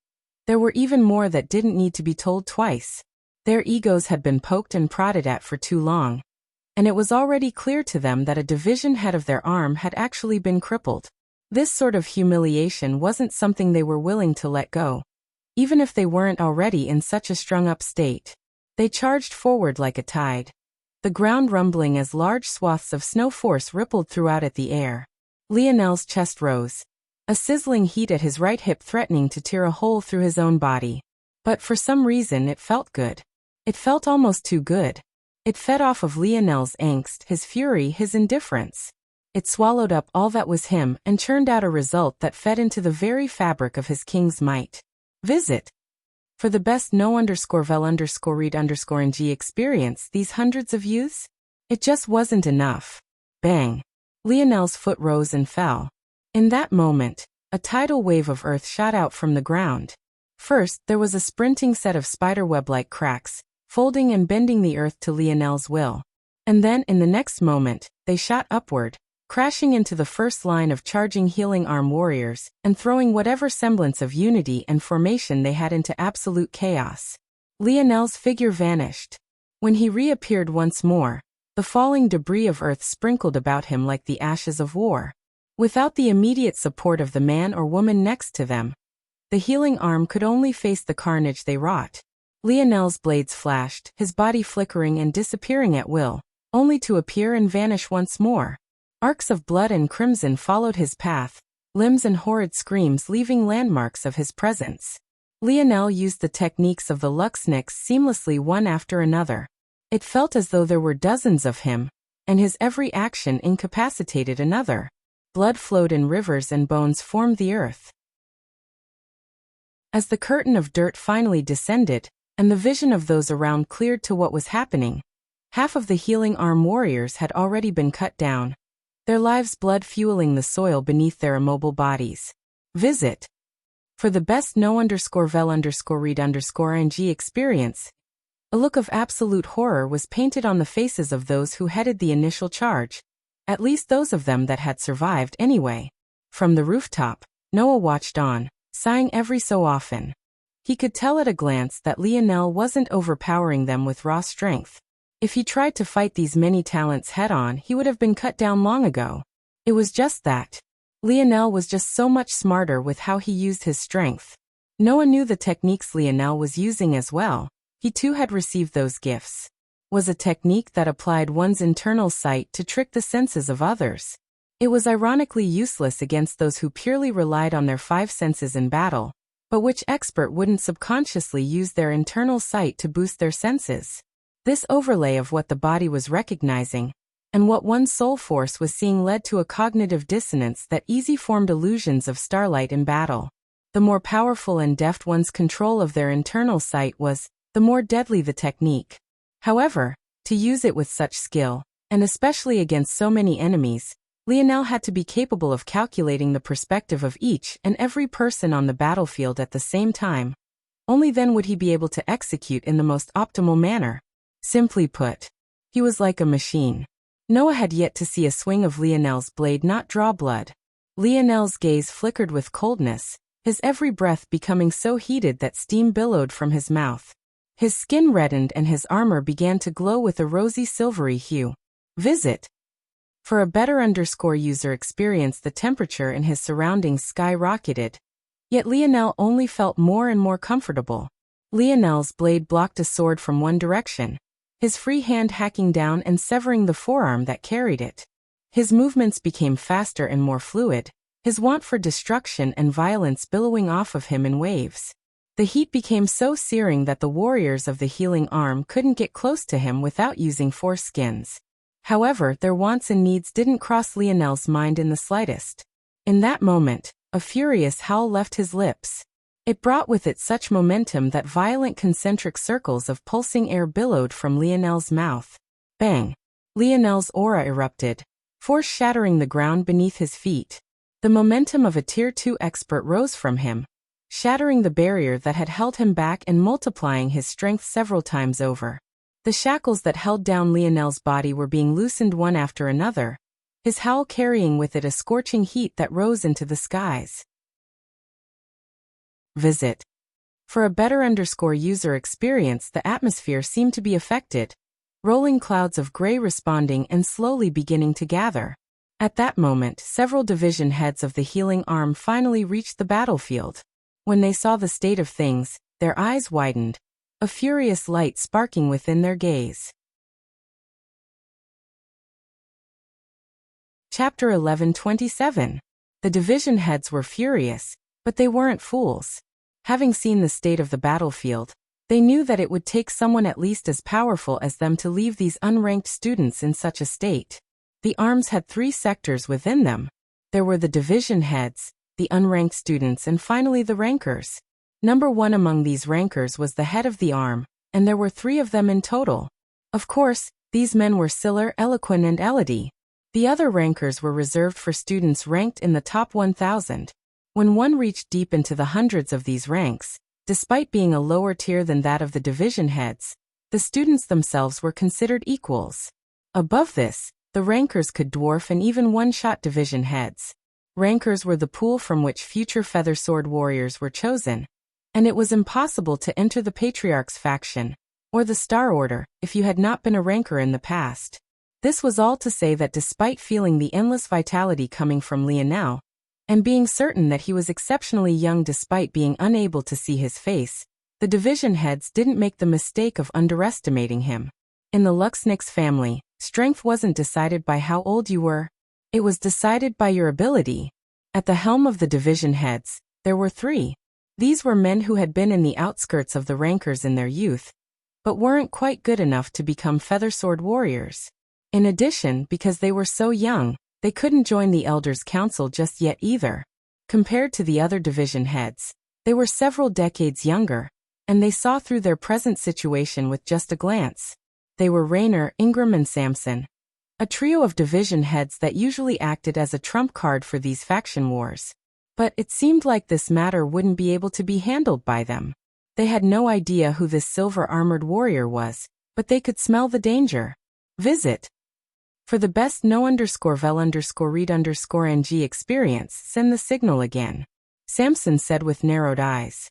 there were even more that didn't need to be told twice. Their egos had been poked and prodded at for too long, and it was already clear to them that a division head of their arm had actually been crippled. This sort of humiliation wasn't something they were willing to let go, even if they weren't already in such a strung-up state. They charged forward like a tide, the ground rumbling as large swaths of snow force rippled throughout at the air. Lionel's chest rose, a sizzling heat at his right hip threatening to tear a hole through his own body. But for some reason it felt good. It felt almost too good. It fed off of Lionel's angst, his fury, his indifference. It swallowed up all that was him and churned out a result that fed into the very fabric of his king's might. Visit. For the best no_vel_read_ng experience these hundreds of youths? It just wasn't enough. Bang. Lionel's foot rose and fell. In that moment, a tidal wave of earth shot out from the ground. First, there was a sprinting set of spiderweb-like cracks, folding and bending the earth to Lionel's will. And then, in the next moment, they shot upward, crashing into the first line of charging healing arm warriors, and throwing whatever semblance of unity and formation they had into absolute chaos. Lionel's figure vanished. When he reappeared once more, the falling debris of earth sprinkled about him like the ashes of war. Without the immediate support of the man or woman next to them, the healing arm could only face the carnage they wrought. Lionel's blades flashed, his body flickering and disappearing at will, only to appear and vanish once more. Arcs of blood and crimson followed his path, limbs and horrid screams leaving landmarks of his presence. Lionel used the techniques of the Luxnix seamlessly one after another. It felt as though there were dozens of him, and his every action incapacitated another. Blood flowed in rivers and bones formed the earth. As the curtain of dirt finally descended, and the vision of those around cleared to what was happening, half of the healing arm warriors had already been cut down, their lives' blood fueling the soil beneath their immobile bodies. Visit. For the best no_vel_read_ng experience, a look of absolute horror was painted on the faces of those who headed the initial charge, at least those of them that had survived anyway. From the rooftop, Noah watched on, sighing every so often. He could tell at a glance that Lionel wasn't overpowering them with raw strength. If he tried to fight these many talents head-on, he would have been cut down long ago. It was just that Lionel was just so much smarter with how he used his strength. Noah knew the techniques Lionel was using as well. He too had received those gifts. Was a technique that applied one's internal sight to trick the senses of others. It was ironically useless against those who purely relied on their five senses in battle, but which expert wouldn't subconsciously use their internal sight to boost their senses? This overlay of what the body was recognizing, and what one's soul force was seeing led to a cognitive dissonance that easily formed illusions of starlight in battle. The more powerful and deft one's control of their internal sight was, the more deadly the technique. However, to use it with such skill, and especially against so many enemies, Lionel had to be capable of calculating the perspective of each and every person on the battlefield at the same time. Only then would he be able to execute in the most optimal manner. Simply put, he was like a machine. Noah had yet to see a swing of Lionel's blade not draw blood. Lionel's gaze flickered with coldness, his every breath becoming so heated that steam billowed from his mouth. His skin reddened and his armor began to glow with a rosy silvery hue. Visit. For a better user experience, the temperature in his surroundings skyrocketed. Yet Lionel only felt more and more comfortable. Lionel's blade blocked a sword from one direction, his free hand hacking down and severing the forearm that carried it. His movements became faster and more fluid, his want for destruction and violence billowing off of him in waves. The heat became so searing that the warriors of the healing arm couldn't get close to him without using foreskins. However, their wants and needs didn't cross Lionel's mind in the slightest. In that moment, a furious howl left his lips. It brought with it such momentum that violent concentric circles of pulsing air billowed from Lionel's mouth. Bang! Lionel's aura erupted, force shattering the ground beneath his feet. The momentum of a Tier 2 expert rose from him, shattering the barrier that had held him back and multiplying his strength several times over. The shackles that held down Lionel's body were being loosened one after another, his howl carrying with it a scorching heat that rose into the skies. Visit. For a better user experience, the atmosphere seemed to be affected, rolling clouds of gray responding and slowly beginning to gather. At that moment, several division heads of the healing arm finally reached the battlefield. When they saw the state of things, their eyes widened, a furious light sparking within their gaze. Chapter 11:27. The division heads were furious, but they weren't fools. Having seen the state of the battlefield, they knew that it would take someone at least as powerful as them to leave these unranked students in such a state. The arms had 3 sectors within them. There were the division heads, the unranked students, and finally the rankers. Number 1 among these rankers was the head of the arm, and there were 3 of them in total. Of course, these men were Siller, Eloquin, and Elodie. The other rankers were reserved for students ranked in the top 1,000. When one reached deep into the hundreds of these ranks, despite being a lower tier than that of the division heads, the students themselves were considered equals. Above this, the rankers could dwarf and even one-shot division heads. Rankers were the pool from which future feather sword warriors were chosen, and it was impossible to enter the Patriarch's faction, or the Star Order, if you had not been a ranker in the past. This was all to say that despite feeling the endless vitality coming from Lionel, and being certain that he was exceptionally young despite being unable to see his face, the division heads didn't make the mistake of underestimating him. In the Luxnix family, strength wasn't decided by how old you were. It was decided by your ability. At the helm of the division heads, there were 3. These were men who had been in the outskirts of the rankers in their youth, but weren't quite good enough to become feather sword warriors. In addition, because they were so young, they couldn't join the Elders' Council just yet either. Compared to the other division heads, they were several decades younger, and they saw through their present situation with just a glance. They were Rainer, Ingram, and Samson, a trio of division heads that usually acted as a trump card for these faction wars. But it seemed like this matter wouldn't be able to be handled by them. They had no idea who this silver-armored warrior was, but they could smell the danger. Visit. For the best no_vel_read_ng experience, send the signal again, Samson said with narrowed eyes.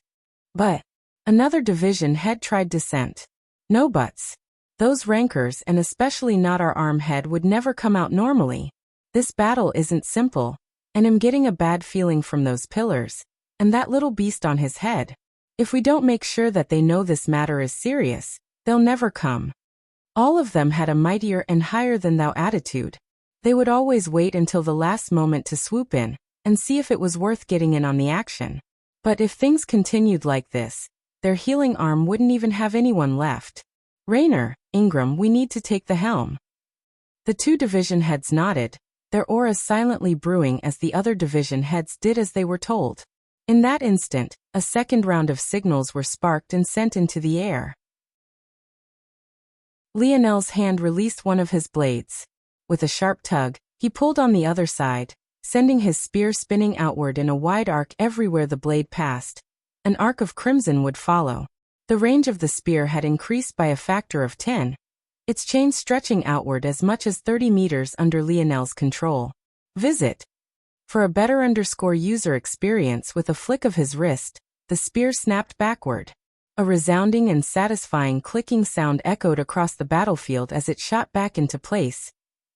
But another division head tried dissent. No buts. Those rankers, and especially not our arm head, would never come out normally. This battle isn't simple, and I'm getting a bad feeling from those pillars, and that little beast on his head. If we don't make sure that they know this matter is serious, they'll never come. All of them had a mightier and higher-than-thou attitude. They would always wait until the last moment to swoop in, and see if it was worth getting in on the action. But if things continued like this, their healing arm wouldn't even have anyone left. Rainer, Ingram, we need to take the helm. The 2 division heads nodded, their auras silently brewing as the other division heads did as they were told. In that instant, a second round of signals were sparked and sent into the air. Lionel's hand released one of his blades. With a sharp tug, he pulled on the other side, sending his spear spinning outward in a wide arc everywhere the blade passed. An arc of crimson would follow. The range of the spear had increased by a factor of 10, its chain stretching outward as much as 30 meters under Lionel's control. Visit. For a better user experience, with a flick of his wrist, the spear snapped backward. A resounding and satisfying clicking sound echoed across the battlefield as it shot back into place,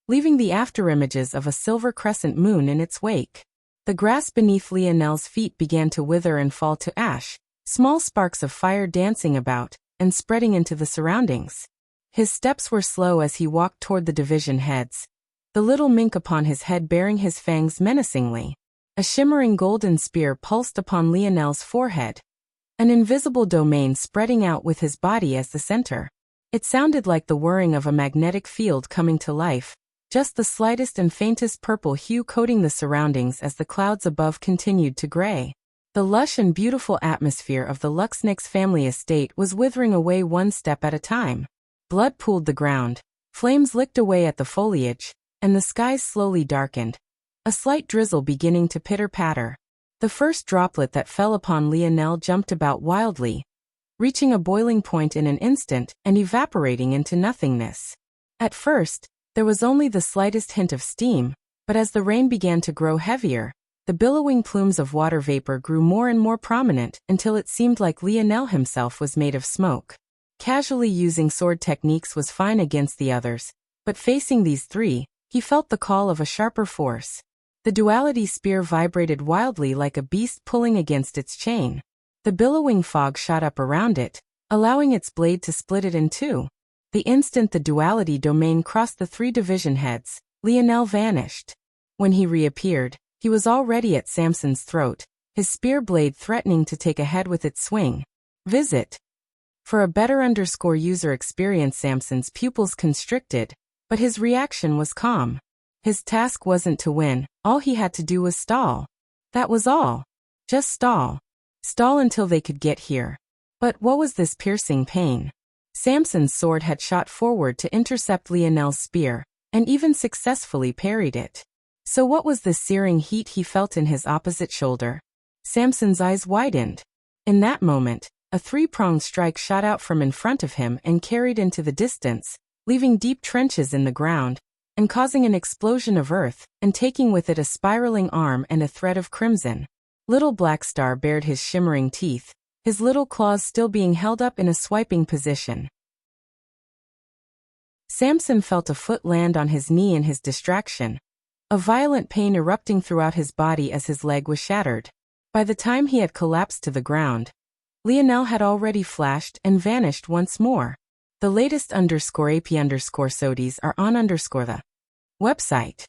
leaving the afterimages of a silver crescent moon in its wake. The grass beneath Lionel's feet began to wither and fall to ash, small sparks of fire dancing about and spreading into the surroundings. His steps were slow as he walked toward the division heads, the little mink upon his head baring his fangs menacingly. A shimmering golden spear pulsed upon Lionel's forehead, an invisible domain spreading out with his body as the center. It sounded like the whirring of a magnetic field coming to life, just the slightest and faintest purple hue coating the surroundings as the clouds above continued to gray. The lush and beautiful atmosphere of the Luxnix family estate was withering away one step at a time. Blood pooled the ground, flames licked away at the foliage, and the skies slowly darkened, a slight drizzle beginning to pitter-patter. The first droplet that fell upon Lionel jumped about wildly, reaching a boiling point in an instant and evaporating into nothingness. At first, there was only the slightest hint of steam, but as the rain began to grow heavier, the billowing plumes of water vapor grew more and more prominent until it seemed like Lionel himself was made of smoke. Casually using sword techniques was fine against the others, but facing these 3, he felt the call of a sharper force. The duality spear vibrated wildly like a beast pulling against its chain. The billowing fog shot up around it, allowing its blade to split it in 2. The instant the duality domain crossed the 3 division heads, Lionel vanished. When he reappeared, he was already at Samson's throat, his spear blade threatening to take a head with its swing. Visit. For a better user experience, Samson's pupils constricted, but his reaction was calm. His task wasn't to win, all he had to do was stall. That was all. Just stall. Stall until they could get here. But what was this piercing pain? Samson's sword had shot forward to intercept Lionel's spear, and even successfully parried it. So what was the searing heat he felt in his opposite shoulder? Samson's eyes widened. In that moment, a three-pronged strike shot out from in front of him and carried into the distance, leaving deep trenches in the ground, and causing an explosion of earth, and taking with it a spiraling arm and a thread of crimson. Little Black Star bared his shimmering teeth, his little claws still being held up in a swiping position. Samson felt a foot land on his knee in his distraction, a violent pain erupting throughout his body as his leg was shattered. By the time he had collapsed to the ground, Lionel had already flashed and vanished once more. The latest _AP_SODIES are on the website.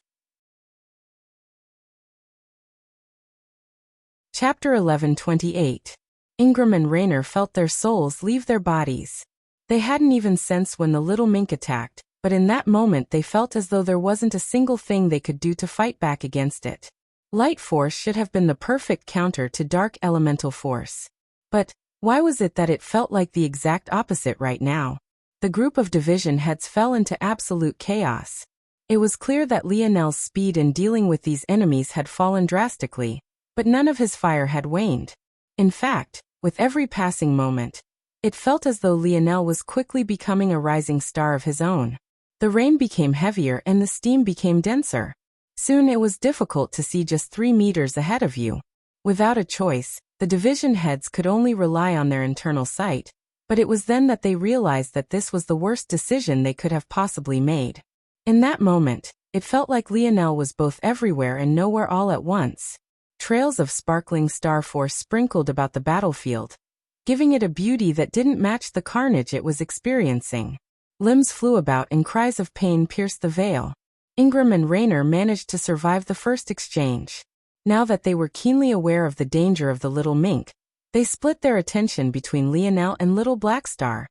Chapter 11:28. Ingram and Raynor felt their souls leave their bodies. They hadn't even sensed when the little mink attacked, but in that moment they felt as though there wasn't a single thing they could do to fight back against it. Light force should have been the perfect counter to dark elemental force. But why was it that it felt like the exact opposite right now? The group of division heads fell into absolute chaos. It was clear that Lionel's speed in dealing with these enemies had fallen drastically, but none of his fire had waned. In fact, with every passing moment, it felt as though Lionel was quickly becoming a rising star of his own. The rain became heavier and the steam became denser. Soon it was difficult to see just 3 meters ahead of you. Without a choice, the division heads could only rely on their internal sight, but it was then that they realized that this was the worst decision they could have possibly made. In that moment, it felt like Lionel was both everywhere and nowhere all at once. Trails of sparkling star force sprinkled about the battlefield, giving it a beauty that didn't match the carnage it was experiencing. Limbs flew about and cries of pain pierced the veil. Ingram and Raynor managed to survive the first exchange. Now that they were keenly aware of the danger of the little mink, they split their attention between Lionel and Little Black Star,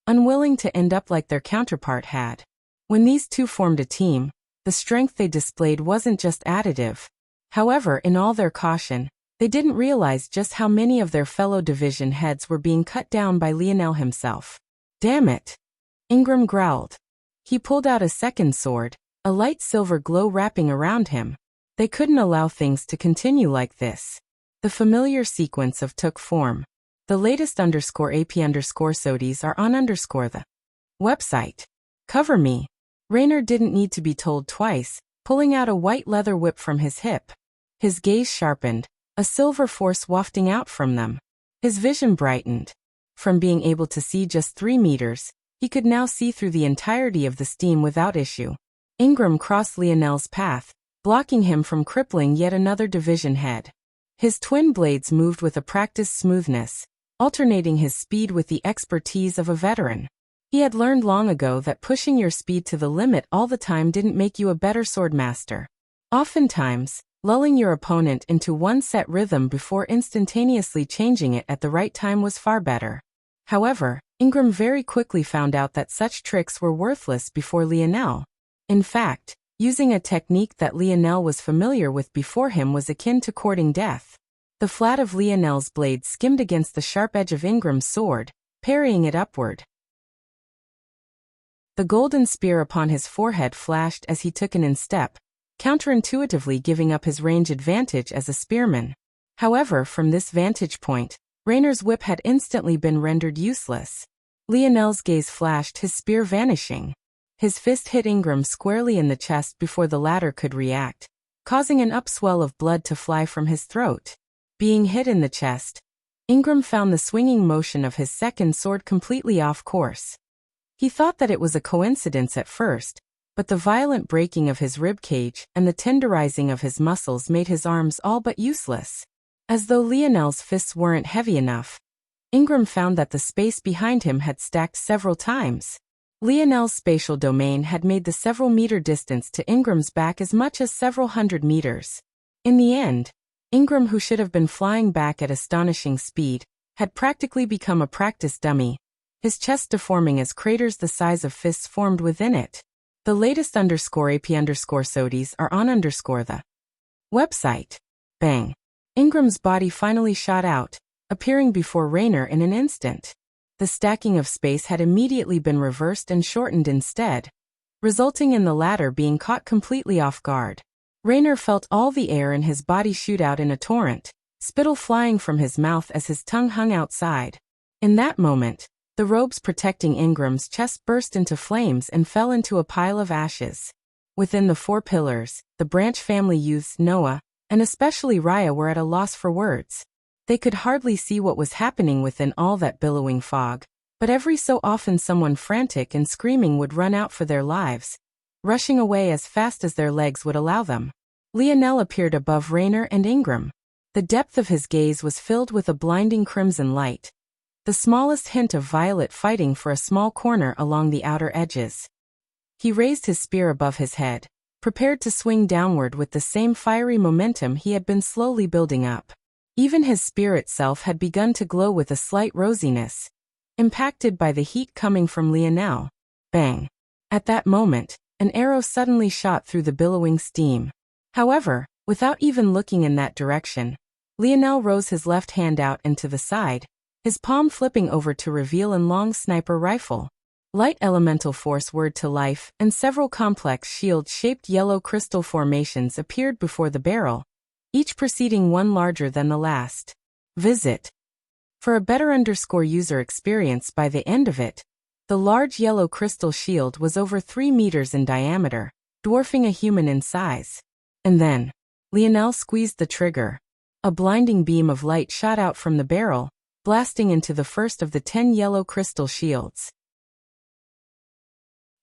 unwilling to end up like their counterpart had. When these two formed a team, the strength they displayed wasn't just additive. However, in all their caution, they didn't realize just how many of their fellow division heads were being cut down by Lionel himself. Damn it! Ingram growled. He pulled out a second sword, a light silver glow wrapping around him. They couldn't allow things to continue like this. The familiar sequence took form. The latest _AP_SODIES are on the website. Cover me. Raynor didn't need to be told twice, pulling out a white leather whip from his hip. His gaze sharpened, a silver force wafting out from them. His vision brightened. From being able to see just 3 meters, he could now see through the entirety of the steam without issue. Ingram crossed Lionel's path, blocking him from crippling yet another division head. His twin blades moved with a practiced smoothness, alternating his speed with the expertise of a veteran. He had learned long ago that pushing your speed to the limit all the time didn't make you a better swordmaster. Oftentimes, lulling your opponent into one set rhythm before instantaneously changing it at the right time was far better. However, Ingram very quickly found out that such tricks were worthless before Lionel. In fact, using a technique that Lionel was familiar with before him was akin to courting death. The flat of Lionel's blade skimmed against the sharp edge of Ingram's sword, parrying it upward. The golden spear upon his forehead flashed as he took an instep, counterintuitively giving up his range advantage as a spearman. However, from this vantage point, Raynor's whip had instantly been rendered useless. Lionel's gaze flashed, his spear vanishing. His fist hit Ingram squarely in the chest before the latter could react, causing an upswell of blood to fly from his throat. Being hit in the chest, Ingram found the swinging motion of his second sword completely off course. He thought that it was a coincidence at first, but the violent breaking of his rib cage and the tenderizing of his muscles made his arms all but useless. As though Lionel's fists weren't heavy enough, Ingram found that the space behind him had stacked several times. Lionel's spatial domain had made the several meter distance to Ingram's back as much as several hundred meters. In the end, Ingram, who should have been flying back at astonishing speed, had practically become a practice dummy, his chest deforming as craters the size of fists formed within it. The latest _AP_SODIES are on the website. Bang. Ingram's body finally shot out, appearing before Raynor in an instant. The stacking of space had immediately been reversed and shortened instead, resulting in the latter being caught completely off guard. Raynor felt all the air in his body shoot out in a torrent, spittle flying from his mouth as his tongue hung outside. In that moment, the robes protecting Ingram's chest burst into flames and fell into a pile of ashes. Within the four pillars, the Branch family youths Noah, and especially Raya were at a loss for words. They could hardly see what was happening within all that billowing fog, but every so often someone frantic and screaming would run out for their lives, rushing away as fast as their legs would allow them. Lionel appeared above Raynor and Ingram. The depth of his gaze was filled with a blinding crimson light, the smallest hint of violet fighting for a small corner along the outer edges. He raised his spear above his head, prepared to swing downward with the same fiery momentum he had been slowly building up. Even his spear itself had begun to glow with a slight rosiness, impacted by the heat coming from Lionel. Bang! At that moment, an arrow suddenly shot through the billowing steam. However, without even looking in that direction, Lionel rose his left hand out and to the side, his palm flipping over to reveal a long sniper rifle. Light elemental force word to life and several complex shield-shaped yellow crystal formations appeared before the barrel, each preceding one larger than the last. Visit. For a better user experience by the end of it, the large yellow crystal shield was over 3 meters in diameter, dwarfing a human in size. And then, Lionel squeezed the trigger. A blinding beam of light shot out from the barrel, blasting into the first of the 10 yellow crystal shields.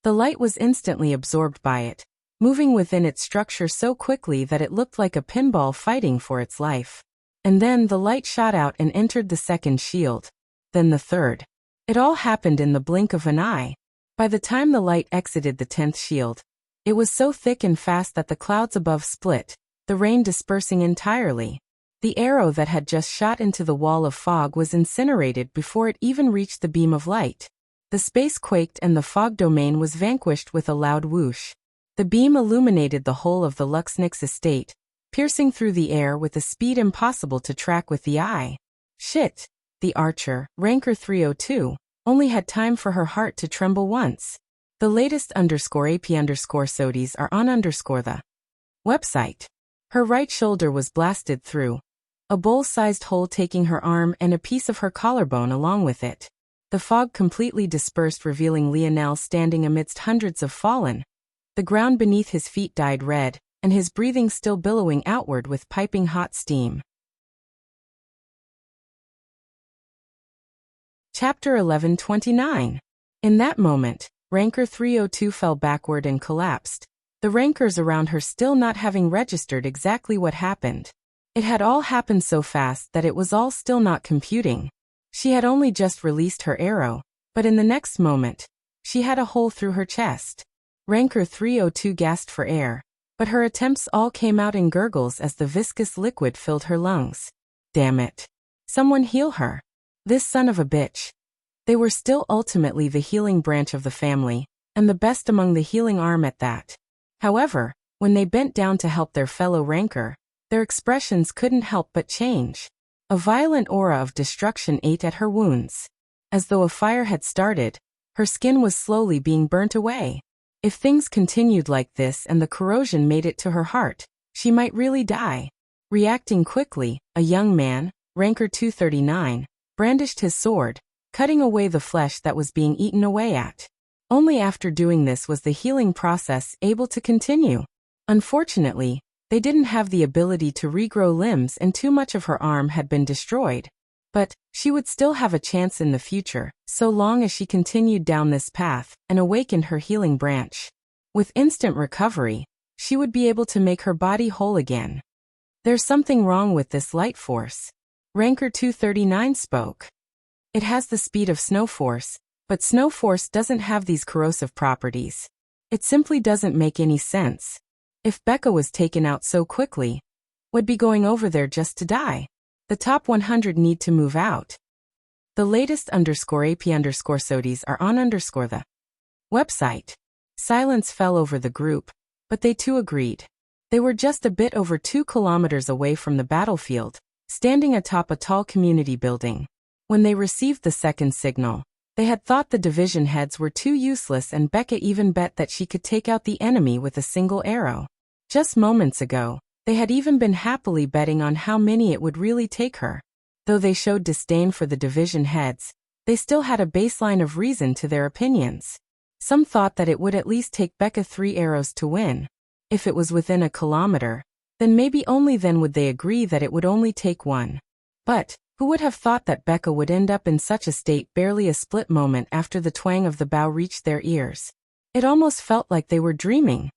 The light was instantly absorbed by it, moving within its structure so quickly that it looked like a pinball fighting for its life. And then the light shot out and entered the second shield, then the third. It all happened in the blink of an eye. By the time the light exited the 10th shield, it was so thick and fast that the clouds above split, the rain dispersing entirely. The arrow that had just shot into the wall of fog was incinerated before it even reached the beam of light. The space quaked and the fog domain was vanquished with a loud whoosh. The beam illuminated the whole of the Luxnix estate, piercing through the air with a speed impossible to track with the eye. Shit! The archer, Ranker 302, only had time for her heart to tremble once. The latest _AP_SODIES are on the website. Her right shoulder was blasted through, a bowl-sized hole taking her arm and a piece of her collarbone along with it. The fog completely dispersed, revealing Lionel standing amidst hundreds of fallen. The ground beneath his feet dyed red, and his breathing still billowing outward with piping hot steam. Chapter 11:29. In that moment, Ranker 302 fell backward and collapsed, the rankers around her still not having registered exactly what happened. It had all happened so fast that it was all still not computing. She had only just released her arrow, but in the next moment, she had a hole through her chest. Ranker 302 gasped for air, but her attempts all came out in gurgles as the viscous liquid filled her lungs. Damn it. Someone heal her. This son of a bitch. They were still ultimately the healing branch of the family, and the best among the healing arm at that. However, when they bent down to help their fellow ranker, their expressions couldn't help but change. A violent aura of destruction ate at her wounds. As though a fire had started, her skin was slowly being burnt away. If things continued like this and the corrosion made it to her heart, she might really die. Reacting quickly, a young man, Ranker 239, brandished his sword, cutting away the flesh that was being eaten away at. Only after doing this was the healing process able to continue. Unfortunately, they didn't have the ability to regrow limbs and too much of her arm had been destroyed. But she would still have a chance in the future, so long as she continued down this path and awakened her healing branch. With instant recovery, she would be able to make her body whole again. There's something wrong with this light force. Ranker 239 spoke. It has the speed of snow force, but snow force doesn't have these corrosive properties. It simply doesn't make any sense. If Becca was taken out so quickly, would be going over there just to die. The top 100 need to move out. The latest _AP_SODIES are on the website. Silence fell over the group, but they too agreed. They were just a bit over 2 kilometers away from the battlefield, standing atop a tall community building. When they received the second signal, they had thought the division heads were too useless, and Becca even bet that she could take out the enemy with a single arrow. Just moments ago, they had even been happily betting on how many it would really take her. Though they showed disdain for the division heads, they still had a baseline of reason to their opinions. Some thought that it would at least take Becca 3 arrows to win. If it was within a kilometer, then maybe only then would they agree that it would only take 1. But who would have thought that Becca would end up in such a state barely a split moment after the twang of the bow reached their ears? It almost felt like they were dreaming.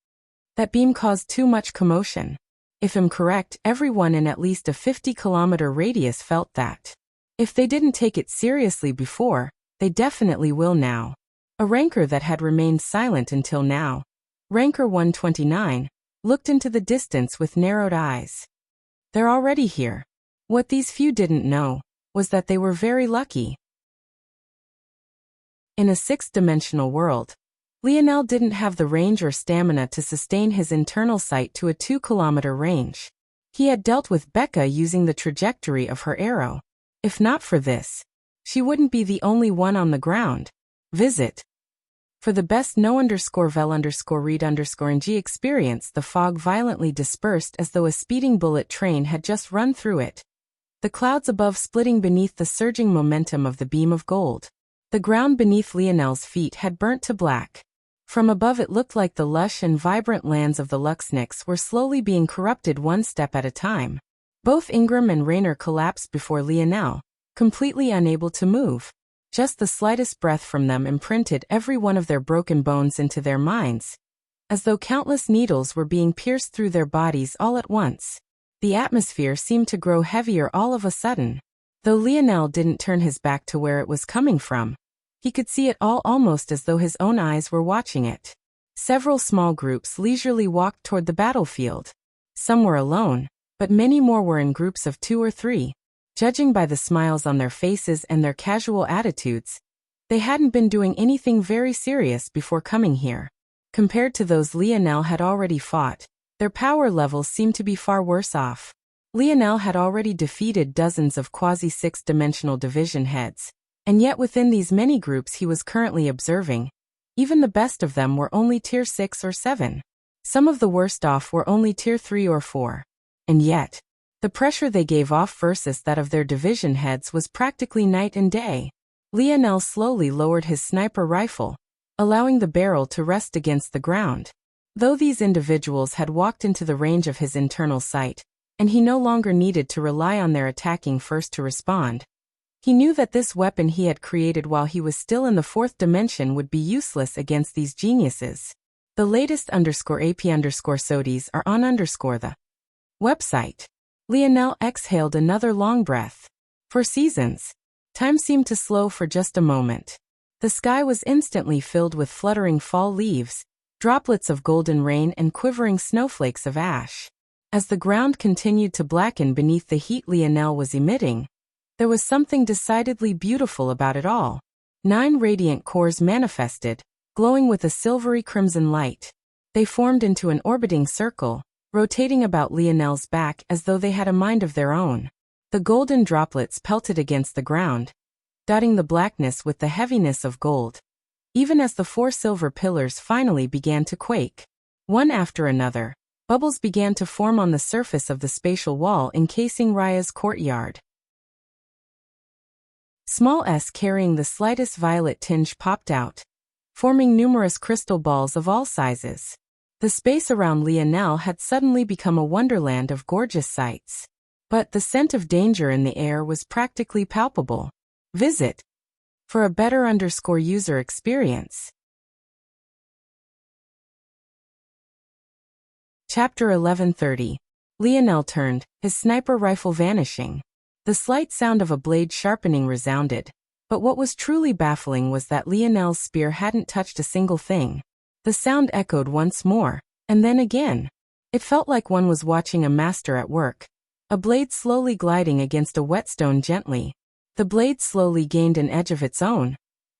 That beam caused too much commotion. If I'm correct, everyone in at least a 50-kilometer radius felt that. If they didn't take it seriously before, they definitely will now. A ranker that had remained silent until now, Ranker 129, looked into the distance with narrowed eyes. They're already here. What these few didn't know was that they were very lucky. In a 6th-dimensional world, Lionel didn't have the range or stamina to sustain his internal sight to a 2-kilometer range. He had dealt with Becca using the trajectory of her arrow. If not for this, she wouldn't be the only one on the ground. Visit. For the best no_vel_read_ng experience, the fog violently dispersed as though a speeding bullet train had just run through it. The clouds above splitting beneath the surging momentum of the beam of gold. The ground beneath Lionel's feet had burnt to black. From above it looked like the lush and vibrant lands of the Luxnix were slowly being corrupted one step at a time. Both Ingram and Raynor collapsed before Lionel, completely unable to move. Just the slightest breath from them imprinted every one of their broken bones into their minds, as though countless needles were being pierced through their bodies all at once. The atmosphere seemed to grow heavier all of a sudden. Though Lionel didn't turn his back to where it was coming from, he could see it all almost as though his own eyes were watching it. Several small groups leisurely walked toward the battlefield. Some were alone, but many more were in groups of 2 or 3. Judging by the smiles on their faces and their casual attitudes, they hadn't been doing anything very serious before coming here. Compared to those Lionel had already fought, their power levels seemed to be far worse off. Lionel had already defeated dozens of quasi-6th-dimensional division heads, and yet within these many groups he was currently observing, even the best of them were only tier 6 or 7. Some of the worst off were only tier 3 or 4. And yet, the pressure they gave off versus that of their division heads was practically night and day. Lionel slowly lowered his sniper rifle, allowing the barrel to rest against the ground. Though these individuals had walked into the range of his internal sight, and he no longer needed to rely on their attacking first to respond, he knew that this weapon he had created while he was still in the 4th dimension would be useless against these geniuses. The latest _AP_SODIs are on the website. Lionel exhaled another long breath. For seasons, time seemed to slow for just a moment. The sky was instantly filled with fluttering fall leaves, droplets of golden rain and quivering snowflakes of ash. As the ground continued to blacken beneath the heat Lionel was emitting, there was something decidedly beautiful about it all. 9 radiant cores manifested, glowing with a silvery crimson light. They formed into an orbiting circle, rotating about Lionel's back as though they had a mind of their own. The golden droplets pelted against the ground, dotting the blackness with the heaviness of gold. Even as the 4 silver pillars finally began to quake, one after another, bubbles began to form on the surface of the spatial wall encasing Raya's courtyard. Small S carrying the slightest violet tinge popped out, forming numerous crystal balls of all sizes. The space around Lionel had suddenly become a wonderland of gorgeous sights. But the scent of danger in the air was practically palpable. Visit. For a better user experience. Chapter 1130. Lionel turned, his sniper rifle vanishing. The slight sound of a blade sharpening resounded, but what was truly baffling was that Lionel's spear hadn't touched a single thing. The sound echoed once more, and then again. It felt like one was watching a master at work. A blade slowly gliding against a whetstone gently. The blade slowly gained an edge of its own,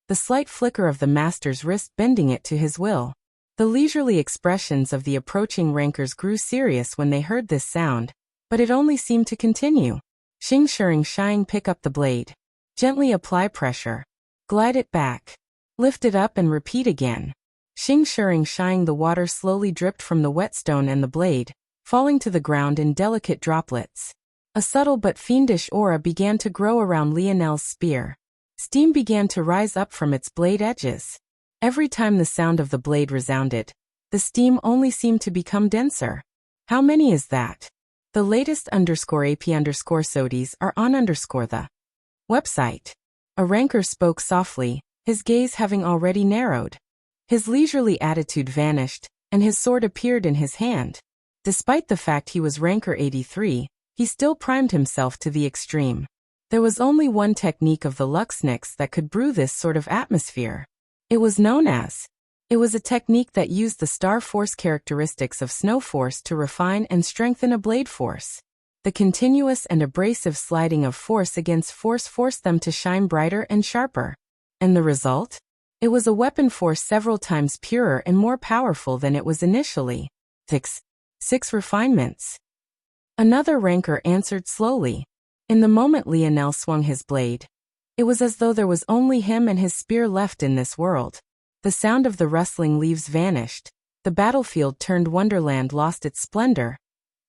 the slight flicker of the master's wrist bending it to his will. The leisurely expressions of the approaching rankers grew serious when they heard this sound, but it only seemed to continue. Xing Shering Shine, pick up the blade. Gently apply pressure. Glide it back. Lift it up and repeat again. Xing Shering Shine. The water slowly dripped from the whetstone and the blade, falling to the ground in delicate droplets. A subtle but fiendish aura began to grow around Lionel's spear. Steam began to rise up from its blade edges. Every time the sound of the blade resounded, the steam only seemed to become denser. How many is that? The latest _AP_SODIES are on the website. A ranker spoke softly, his gaze having already narrowed. His leisurely attitude vanished, and his sword appeared in his hand. Despite the fact he was ranker 83, he still primed himself to the extreme. There was only one technique of the Luxnix that could brew this sort of atmosphere. It was known as. It was a technique that used the star force characteristics of snow force to refine and strengthen a blade force. The continuous and abrasive sliding of force against force forced them to shine brighter and sharper. And the result? It was a weapon force several times purer and more powerful than it was initially. 6 refinements. Another ranker answered slowly. In the moment Lionel swung his blade, it was as though there was only him and his spear left in this world. The sound of the rustling leaves vanished. The battlefield turned wonderland, lost its splendor.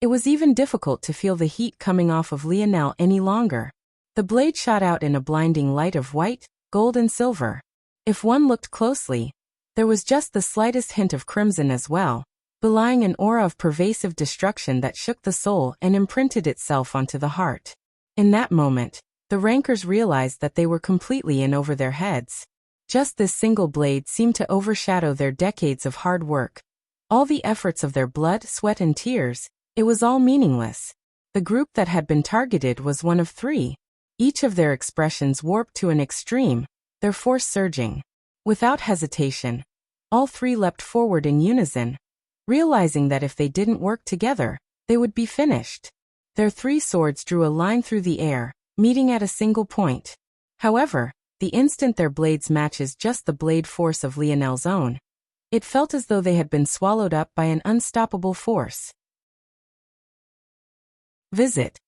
It was even difficult to feel the heat coming off of Lionel any longer. The blade shot out in a blinding light of white, gold and silver. If one looked closely, there was just the slightest hint of crimson as well, belying an aura of pervasive destruction that shook the soul and imprinted itself onto the heart. In that moment, the rankers realized that they were completely in over their heads. Just this single blade seemed to overshadow their decades of hard work. All the efforts of their blood, sweat and tears, it was all meaningless. The group that had been targeted was one of three. Each of their expressions warped to an extreme, their force surging. Without hesitation, all three leapt forward in unison, realizing that if they didn't work together, they would be finished. Their three swords drew a line through the air, meeting at a single point. However, the instant their blades matches just the blade force of Lionel's own, it felt as though they had been swallowed up by an unstoppable force. Visit.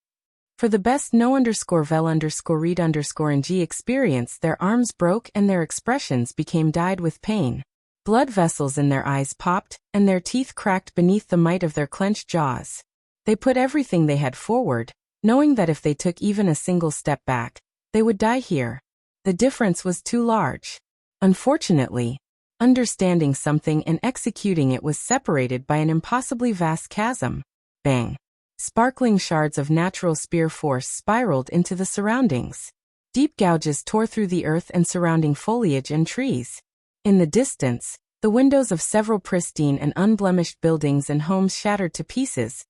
For the best no_vel_read_ng experience, their arms broke and their expressions became dyed with pain. Blood vessels in their eyes popped, and their teeth cracked beneath the might of their clenched jaws. They put everything they had forward, knowing that if they took even a single step back, they would die here. The difference was too large. Unfortunately, understanding something and executing it was separated by an impossibly vast chasm. Bang! Sparkling shards of natural spear force spiraled into the surroundings. Deep gouges tore through the earth and surrounding foliage and trees. In the distance, the windows of several pristine and unblemished buildings and homes shattered to pieces,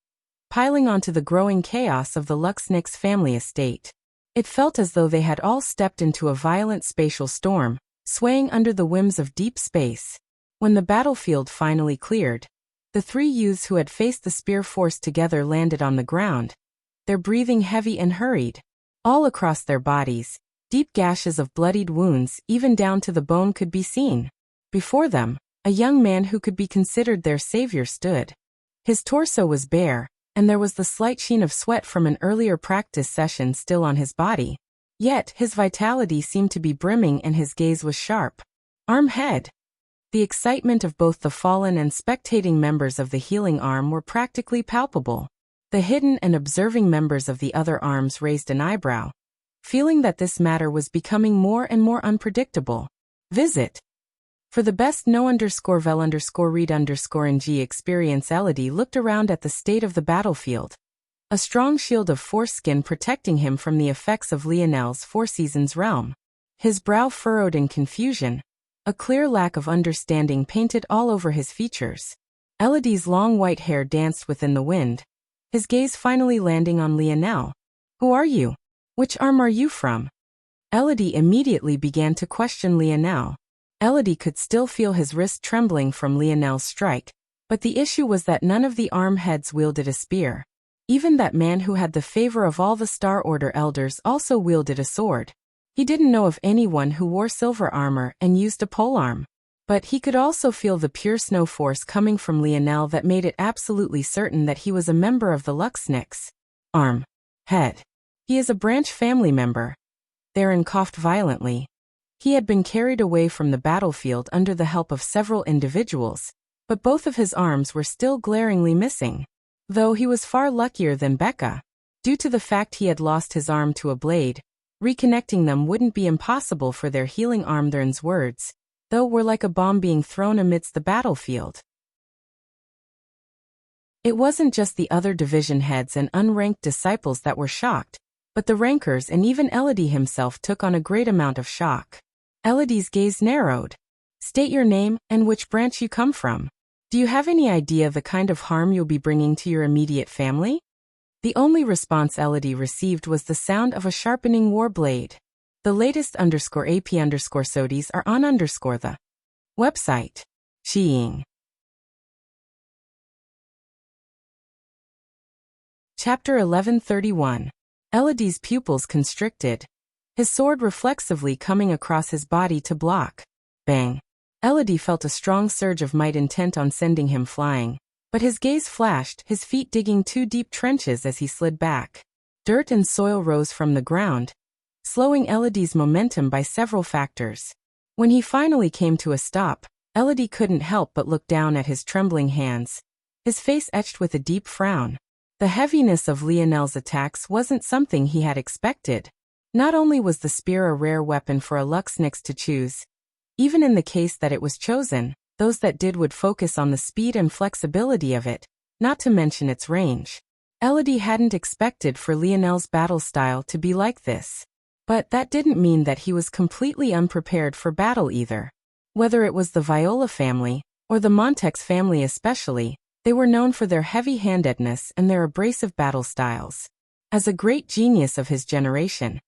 piling onto the growing chaos of the Luxnix family estate. It felt as though they had all stepped into a violent spatial storm, swaying under the whims of deep space. When the battlefield finally cleared, the three youths who had faced the spear force together landed on the ground, their breathing heavy and hurried. All across their bodies, deep gashes of bloodied wounds, even down to the bone, could be seen. Before them, a young man who could be considered their savior stood. His torso was bare, and there was the slight sheen of sweat from an earlier practice session still on his body. Yet, his vitality seemed to be brimming and his gaze was sharp. Arm-head. The excitement of both the fallen and spectating members of the healing arm were practically palpable. The hidden and observing members of the other arms raised an eyebrow, feeling that this matter was becoming more and more unpredictable. Visit. For the best no_vel_read_ng experience, Elodie looked around at the state of the battlefield. A strong shield of foreskin protecting him from the effects of Lionel's Four Seasons realm. His brow furrowed in confusion, a clear lack of understanding painted all over his features. Elodie's long white hair danced within the wind, his gaze finally landing on Lionel. Who are you? Which arm are you from? Elodie immediately began to question Lionel. Elodie could still feel his wrist trembling from Lionel's strike, but the issue was that none of the arm heads wielded a spear. Even that man who had the favor of all the Star Order elders also wielded a sword. He didn't know of anyone who wore silver armor and used a polearm. But he could also feel the pure snow force coming from Lionel that made it absolutely certain that he was a member of the Luxniks. Arm. Head. He is a branch family member. Theron coughed violently. He had been carried away from the battlefield under the help of several individuals, but both of his arms were still glaringly missing. Though he was far luckier than Becca. Due to the fact he had lost his arm to a blade, reconnecting them wouldn't be impossible for their healing arm. Theron's words, though, were like a bomb being thrown amidst the battlefield. It wasn't just the other division heads and unranked disciples that were shocked, but the rankers and even Elodie himself took on a great amount of shock. Elodie's gaze narrowed. State your name and which branch you come from. Do you have any idea the kind of harm you'll be bringing to your immediate family? The only response Elodie received was the sound of a sharpening war blade. The latest _AP_SODIes are on the website. Xiing. Chapter 1131. Elodie's pupils constricted. His sword reflexively coming across his body to block. Bang. Elodie felt a strong surge of might intent on sending him flying, but his gaze flashed, his feet digging 2 deep trenches as he slid back. Dirt and soil rose from the ground, slowing Elodie's momentum by several factors. When he finally came to a stop, Elodie couldn't help but look down at his trembling hands, his face etched with a deep frown. The heaviness of Lionel's attacks wasn't something he had expected. Not only was the spear a rare weapon for a Luxnix to choose, even in the case that it was chosen, those that did would focus on the speed and flexibility of it, not to mention its range. Elodie hadn't expected for Lionel's battle style to be like this. But that didn't mean that he was completely unprepared for battle either. Whether it was the Viola family, or the Montex family especially, they were known for their heavy-handedness and their abrasive battle styles. As a great genius of his generation,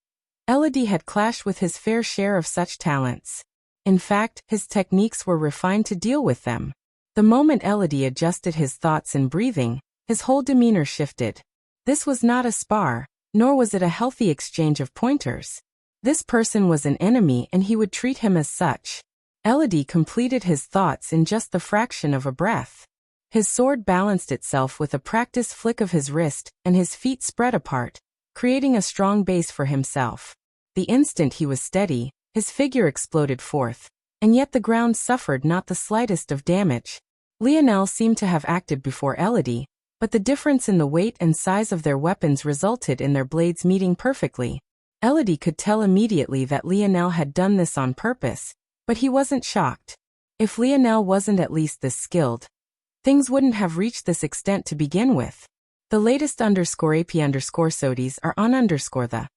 Elodie had clashed with his fair share of such talents. In fact, his techniques were refined to deal with them. The moment Elodie adjusted his thoughts and breathing, his whole demeanor shifted. This was not a spar, nor was it a healthy exchange of pointers. This person was an enemy and he would treat him as such. Elodie completed his thoughts in just the fraction of a breath. His sword balanced itself with a practiced flick of his wrist, and his feet spread apart, creating a strong base for himself. The instant he was steady, his figure exploded forth, and yet the ground suffered not the slightest of damage. Lionel seemed to have acted before Elodie, but the difference in the weight and size of their weapons resulted in their blades meeting perfectly. Elodie could tell immediately that Lionel had done this on purpose, but he wasn't shocked. If Lionel wasn't at least this skilled, things wouldn't have reached this extent to begin with. The latest _AP_SODIes are on the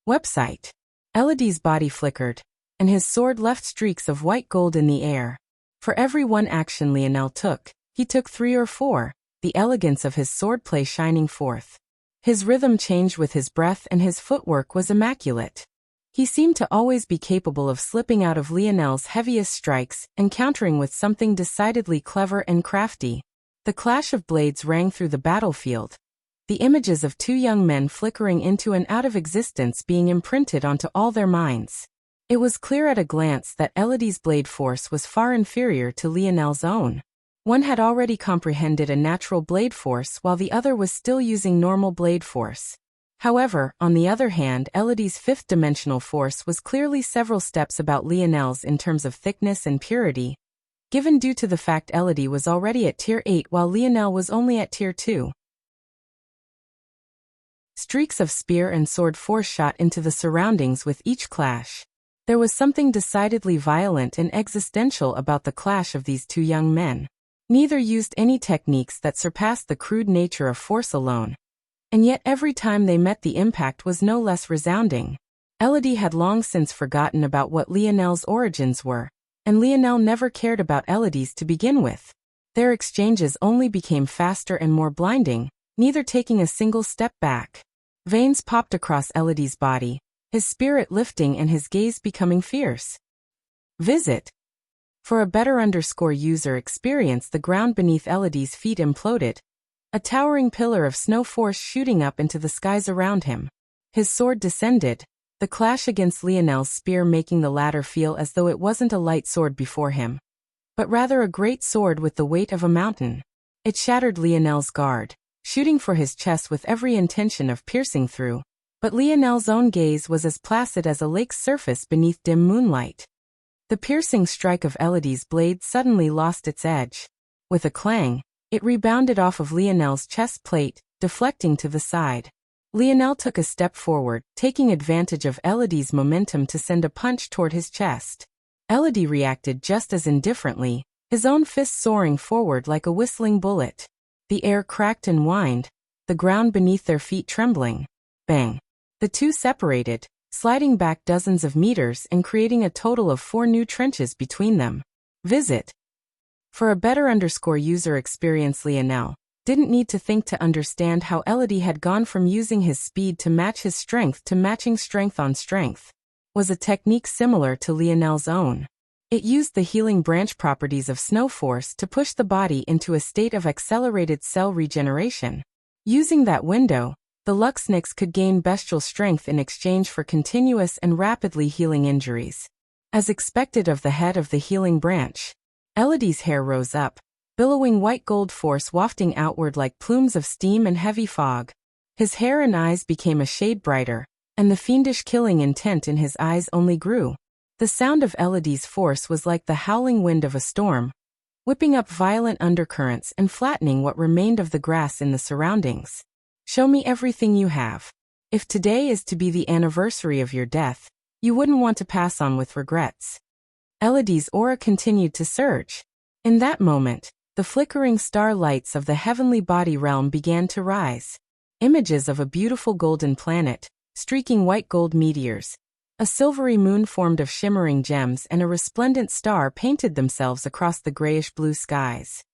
website. Elodie's body flickered, and his sword left streaks of white gold in the air. For every one action Lionel took, he took 3 or 4, the elegance of his swordplay shining forth. His rhythm changed with his breath and his footwork was immaculate. He seemed to always be capable of slipping out of Lionel's heaviest strikes and countering with something decidedly clever and crafty. The clash of blades rang through the battlefield, the images of 2 young men flickering into and out of existence being imprinted onto all their minds. It was clear at a glance that Elodie's blade force was far inferior to Lionel's own. One had already comprehended a natural blade force while the other was still using normal blade force. However, on the other hand, Elodie's 5th-dimensional force was clearly several steps about Lionel's in terms of thickness and purity, given due to the fact Elodie was already at Tier 8 while Lionel was only at Tier 2. Streaks of spear and sword force shot into the surroundings with each clash. There was something decidedly violent and existential about the clash of these 2 young men. Neither used any techniques that surpassed the crude nature of force alone. And yet every time they met the impact was no less resounding. Elodie had long since forgotten about what Lionel's origins were, and Lionel never cared about Elodie's to begin with. Their exchanges only became faster and more blinding, neither taking a single step back. Veins popped across Elodie's body, his spirit lifting and his gaze becoming fierce. Visit. For a better user experience, the ground beneath Elodie's feet imploded, a towering pillar of snow force shooting up into the skies around him. His sword descended, the clash against Lionel's spear making the latter feel as though it wasn't a light sword before him, but rather a great sword with the weight of a mountain. It shattered Lionel's guard, shooting for his chest with every intention of piercing through. But Lionel's own gaze was as placid as a lake's surface beneath dim moonlight. The piercing strike of Elodie's blade suddenly lost its edge. With a clang, it rebounded off of Lionel's chest plate, deflecting to the side. Lionel took a step forward, taking advantage of Elodie's momentum to send a punch toward his chest. Elodie reacted just as indifferently, his own fist soaring forward like a whistling bullet. The air cracked and whined, the ground beneath their feet trembling. Bang! The two separated, sliding back dozens of meters and creating a total of 4 new trenches between them. Visit. For a better user experience, Lionel didn't need to think to understand how Elodie had gone from using his speed to match his strength to matching strength on strength. Was a technique similar to Lionel's own. It used the healing branch properties of snow force to push the body into a state of accelerated cell regeneration. Using that window, the Luxnix could gain bestial strength in exchange for continuous and rapidly healing injuries. As expected of the head of the healing branch, Elodie's hair rose up, billowing white gold force wafting outward like plumes of steam and heavy fog. His hair and eyes became a shade brighter, and the fiendish killing intent in his eyes only grew. The sound of Elodie's force was like the howling wind of a storm, whipping up violent undercurrents and flattening what remained of the grass in the surroundings. Show me everything you have. If today is to be the anniversary of your death, you wouldn't want to pass on with regrets. Elodie's aura continued to surge. In that moment, the flickering star lights of the heavenly body realm began to rise. Images of a beautiful golden planet, streaking white gold meteors, a silvery moon formed of shimmering gems, and a resplendent star painted themselves across the grayish-blue skies.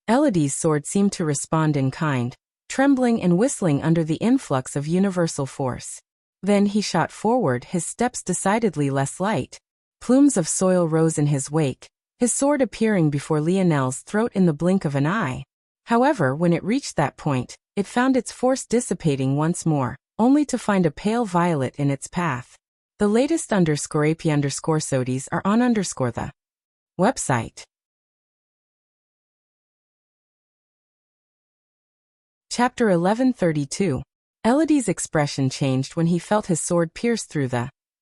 Elodie's sword seemed to respond in kind, trembling and whistling under the influx of universal force. Then he shot forward, his steps decidedly less light. Plumes of soil rose in his wake, his sword appearing before Lionel's throat in the blink of an eye. However, when it reached that point, it found its force dissipating once more, only to find a pale violet in its path. The latest _AP_SODIES are on the website. Chapter 1132. Elodie's expression changed when he felt his sword pierce through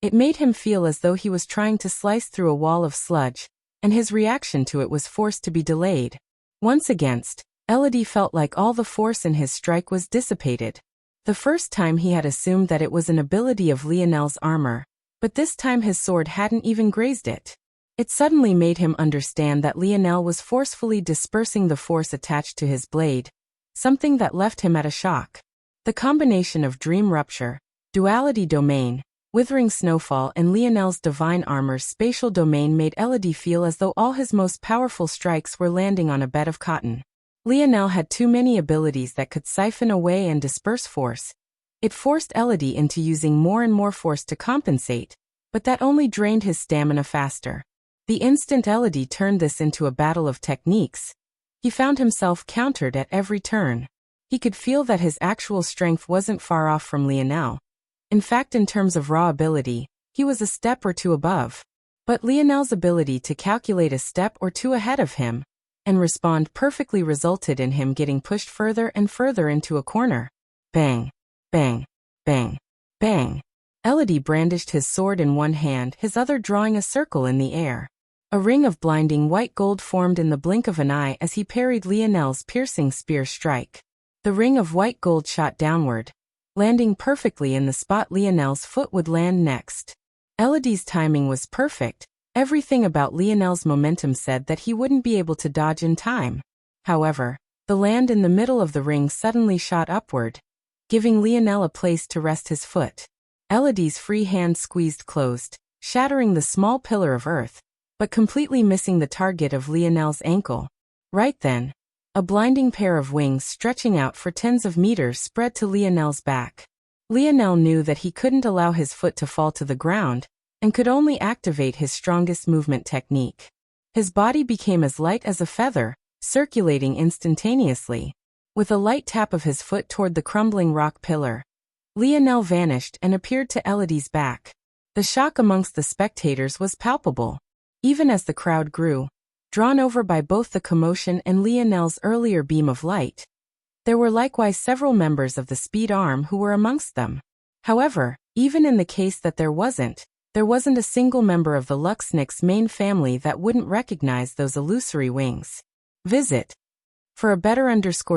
it made him feel as though he was trying to slice through a wall of sludge, and his reaction to it was forced to be delayed. Once against, Elodie felt like all the force in his strike was dissipated. The first time he had assumed that it was an ability of Lionel's armor, but this time his sword hadn't even grazed it. It suddenly made him understand that Lionel was forcefully dispersing the force attached to his blade, something that left him at a shock. The combination of dream rupture, duality domain, withering snowfall, and Lionel's divine armor's spatial domain made Elodie feel as though all his most powerful strikes were landing on a bed of cotton. Lionel had too many abilities that could siphon away and disperse force. It forced Elodie into using more and more force to compensate, but that only drained his stamina faster. The instant Elodie turned this into a battle of techniques, he found himself countered at every turn. He could feel that his actual strength wasn't far off from Lionel. In fact, in terms of raw ability, he was a step or two above. But Lionel's ability to calculate a step or two ahead of him and respond perfectly resulted in him getting pushed further and further into a corner. Bang, bang, bang, bang. Elodie brandished his sword in one hand, his other drawing a circle in the air. A ring of blinding white gold formed in the blink of an eye as he parried Lionel's piercing spear strike. The ring of white gold shot downward, landing perfectly in the spot Lionel's foot would land next. Elodie's timing was perfect. Everything about Lionel's momentum said that he wouldn't be able to dodge in time. However, the land in the middle of the ring suddenly shot upward, giving Lionel a place to rest his foot. Elodie's free hand squeezed closed, shattering the small pillar of earth, but completely missing the target of Lionel's ankle. Right then, a blinding pair of wings stretching out for tens of meters spread to Lionel's back. Lionel knew that he couldn't allow his foot to fall to the ground, and could only activate his strongest movement technique. His body became as light as a feather, circulating instantaneously. With a light tap of his foot toward the crumbling rock pillar, Lionel vanished and appeared to Elodie's back. The shock amongst the spectators was palpable. Even as the crowd grew, drawn over by both the commotion and Lionel's earlier beam of light, there were likewise several members of the Speed Arm who were amongst them. However, even in the case that there wasn't a single member of the Luxnick's main family that wouldn't recognize those illusory wings. Visit. For a better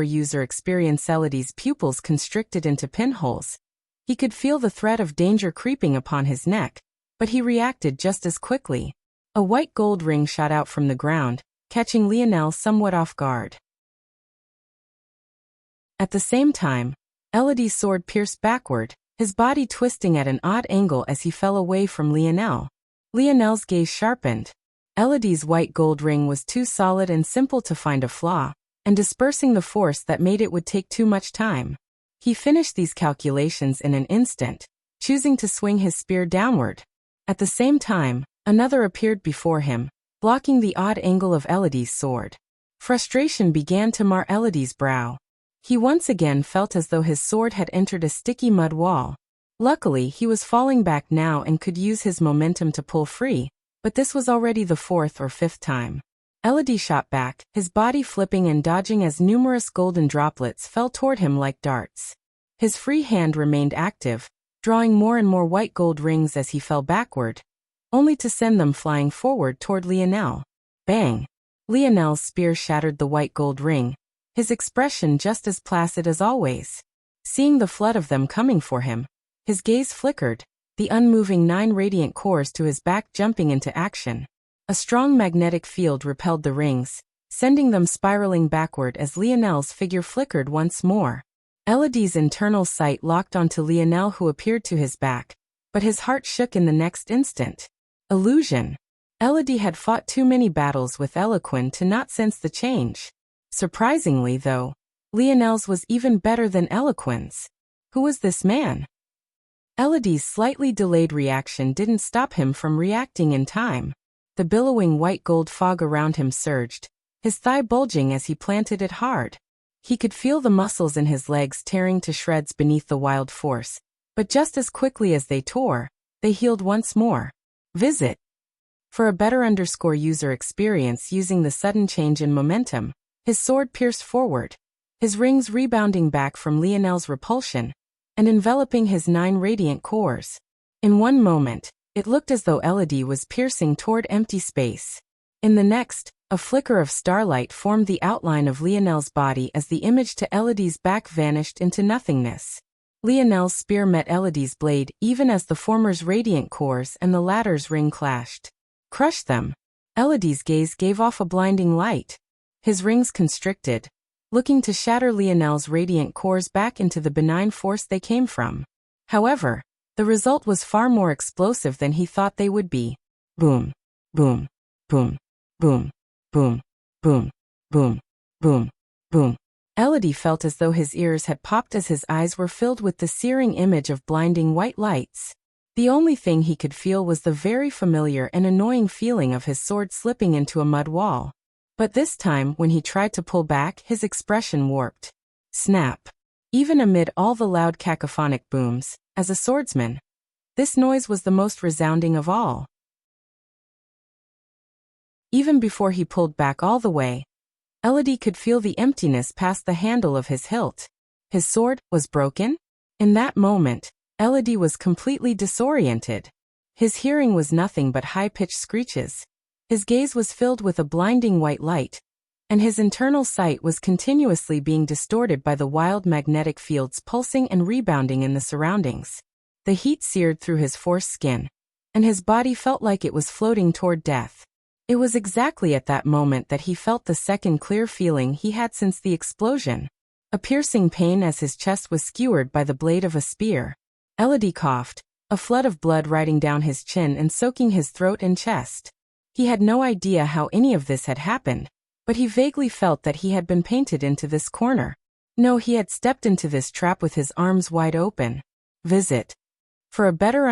user experience, Elodie's pupils constricted into pinholes. He could feel the threat of danger creeping upon his neck, but he reacted just as quickly. A white gold ring shot out from the ground, catching Lionel somewhat off guard. At the same time, Elodie's sword pierced backward, his body twisting at an odd angle as he fell away from Lionel. Lionel's gaze sharpened. Elodie's white gold ring was too solid and simple to find a flaw, and dispersing the force that made it would take too much time. He finished these calculations in an instant, choosing to swing his spear downward. At the same time, another appeared before him, blocking the odd angle of Elodie's sword. Frustration began to mar Elodie's brow. He once again felt as though his sword had entered a sticky mud wall. Luckily, he was falling back now and could use his momentum to pull free, but this was already the fourth or fifth time. Elodie shot back, his body flipping and dodging as numerous golden droplets fell toward him like darts. His free hand remained active, drawing more and more white gold rings as he fell backward, only to send them flying forward toward Lionel. Bang! Lionel's spear shattered the white gold ring, his expression just as placid as always. Seeing the flood of them coming for him, his gaze flickered, the unmoving 9 radiant cores to his back jumping into action. A strong magnetic field repelled the rings, sending them spiraling backward as Lionel's figure flickered once more. Elodie's internal sight locked onto Lionel, who appeared to his back, but his heart shook in the next instant. Illusion. Elodie had fought too many battles with Eloquin to not sense the change. Surprisingly, though, Lionel's was even better than Eloquin's. Who was this man? Elodie's slightly delayed reaction didn't stop him from reacting in time. The billowing white gold fog around him surged, his thigh bulging as he planted it hard. He could feel the muscles in his legs tearing to shreds beneath the wild force, but just as quickly as they tore, they healed once more. Visit. For a better user experience using the sudden change in momentum, his sword pierced forward, his rings rebounding back from Lionel's repulsion, and enveloping his 9 radiant cores. In one moment, it looked as though Elodie was piercing toward empty space. In the next, a flicker of starlight formed the outline of Lionel's body as the image to Elodie's back vanished into nothingness. Lionel's spear met Elodie's blade even as the former's radiant cores and the latter's ring clashed. Crush them. Elodie's gaze gave off a blinding light. His rings constricted, looking to shatter Lionel's radiant cores back into the benign force they came from. However, the result was far more explosive than he thought they would be. Boom, boom, boom, boom, boom, boom, boom, boom, boom. Elodie felt as though his ears had popped as his eyes were filled with the searing image of blinding white lights. The only thing he could feel was the very familiar and annoying feeling of his sword slipping into a mud wall. But this time, when he tried to pull back, his expression warped. Snap. Even amid all the loud cacophonic booms, as a swordsman, this noise was the most resounding of all. Even before he pulled back all the way, Elodie could feel the emptiness past the handle of his hilt. His sword was broken? In that moment, Elodie was completely disoriented. His hearing was nothing but high-pitched screeches. His gaze was filled with a blinding white light, and his internal sight was continuously being distorted by the wild magnetic fields pulsing and rebounding in the surroundings. The heat seared through his forced skin, and his body felt like it was floating toward death. It was exactly at that moment that he felt the second clear feeling he had since the explosion. A piercing pain as his chest was skewered by the blade of a spear. Elodie coughed, a flood of blood riding down his chin and soaking his throat and chest. He had no idea how any of this had happened, but he vaguely felt that he had been painted into this corner. No, he had stepped into this trap with his arms wide open. Visit. For a better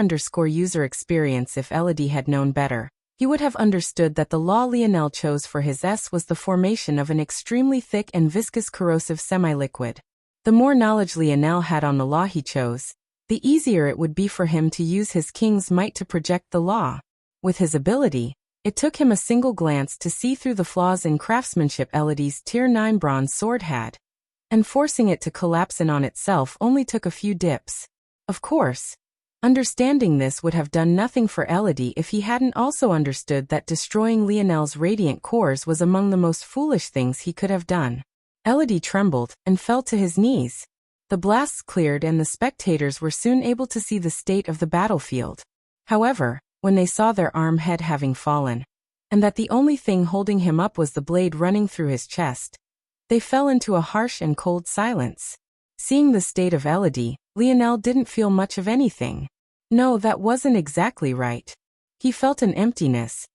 user experience, if Elodie had known better, he would have understood that the law Lionel chose for his S was the formation of an extremely thick and viscous corrosive semi-liquid. The more knowledge Lionel had on the law he chose, the easier it would be for him to use his king's might to project the law. With his ability, It took him a single glance to see through the flaws in craftsmanship Elodie's Tier 9 bronze sword had, and forcing it to collapse in on itself only took a few dips. Of course, understanding this would have done nothing for Elodie if he hadn't also understood that destroying Lionel's radiant cores was among the most foolish things he could have done. Elodie trembled and fell to his knees. The blasts cleared and the spectators were soon able to see the state of the battlefield. However, when they saw their arm-head having fallen, and that the only thing holding him up was the blade running through his chest, they fell into a harsh and cold silence. Seeing the state of Elodie, Lionel didn't feel much of anything. No, that wasn't exactly right. He felt an emptiness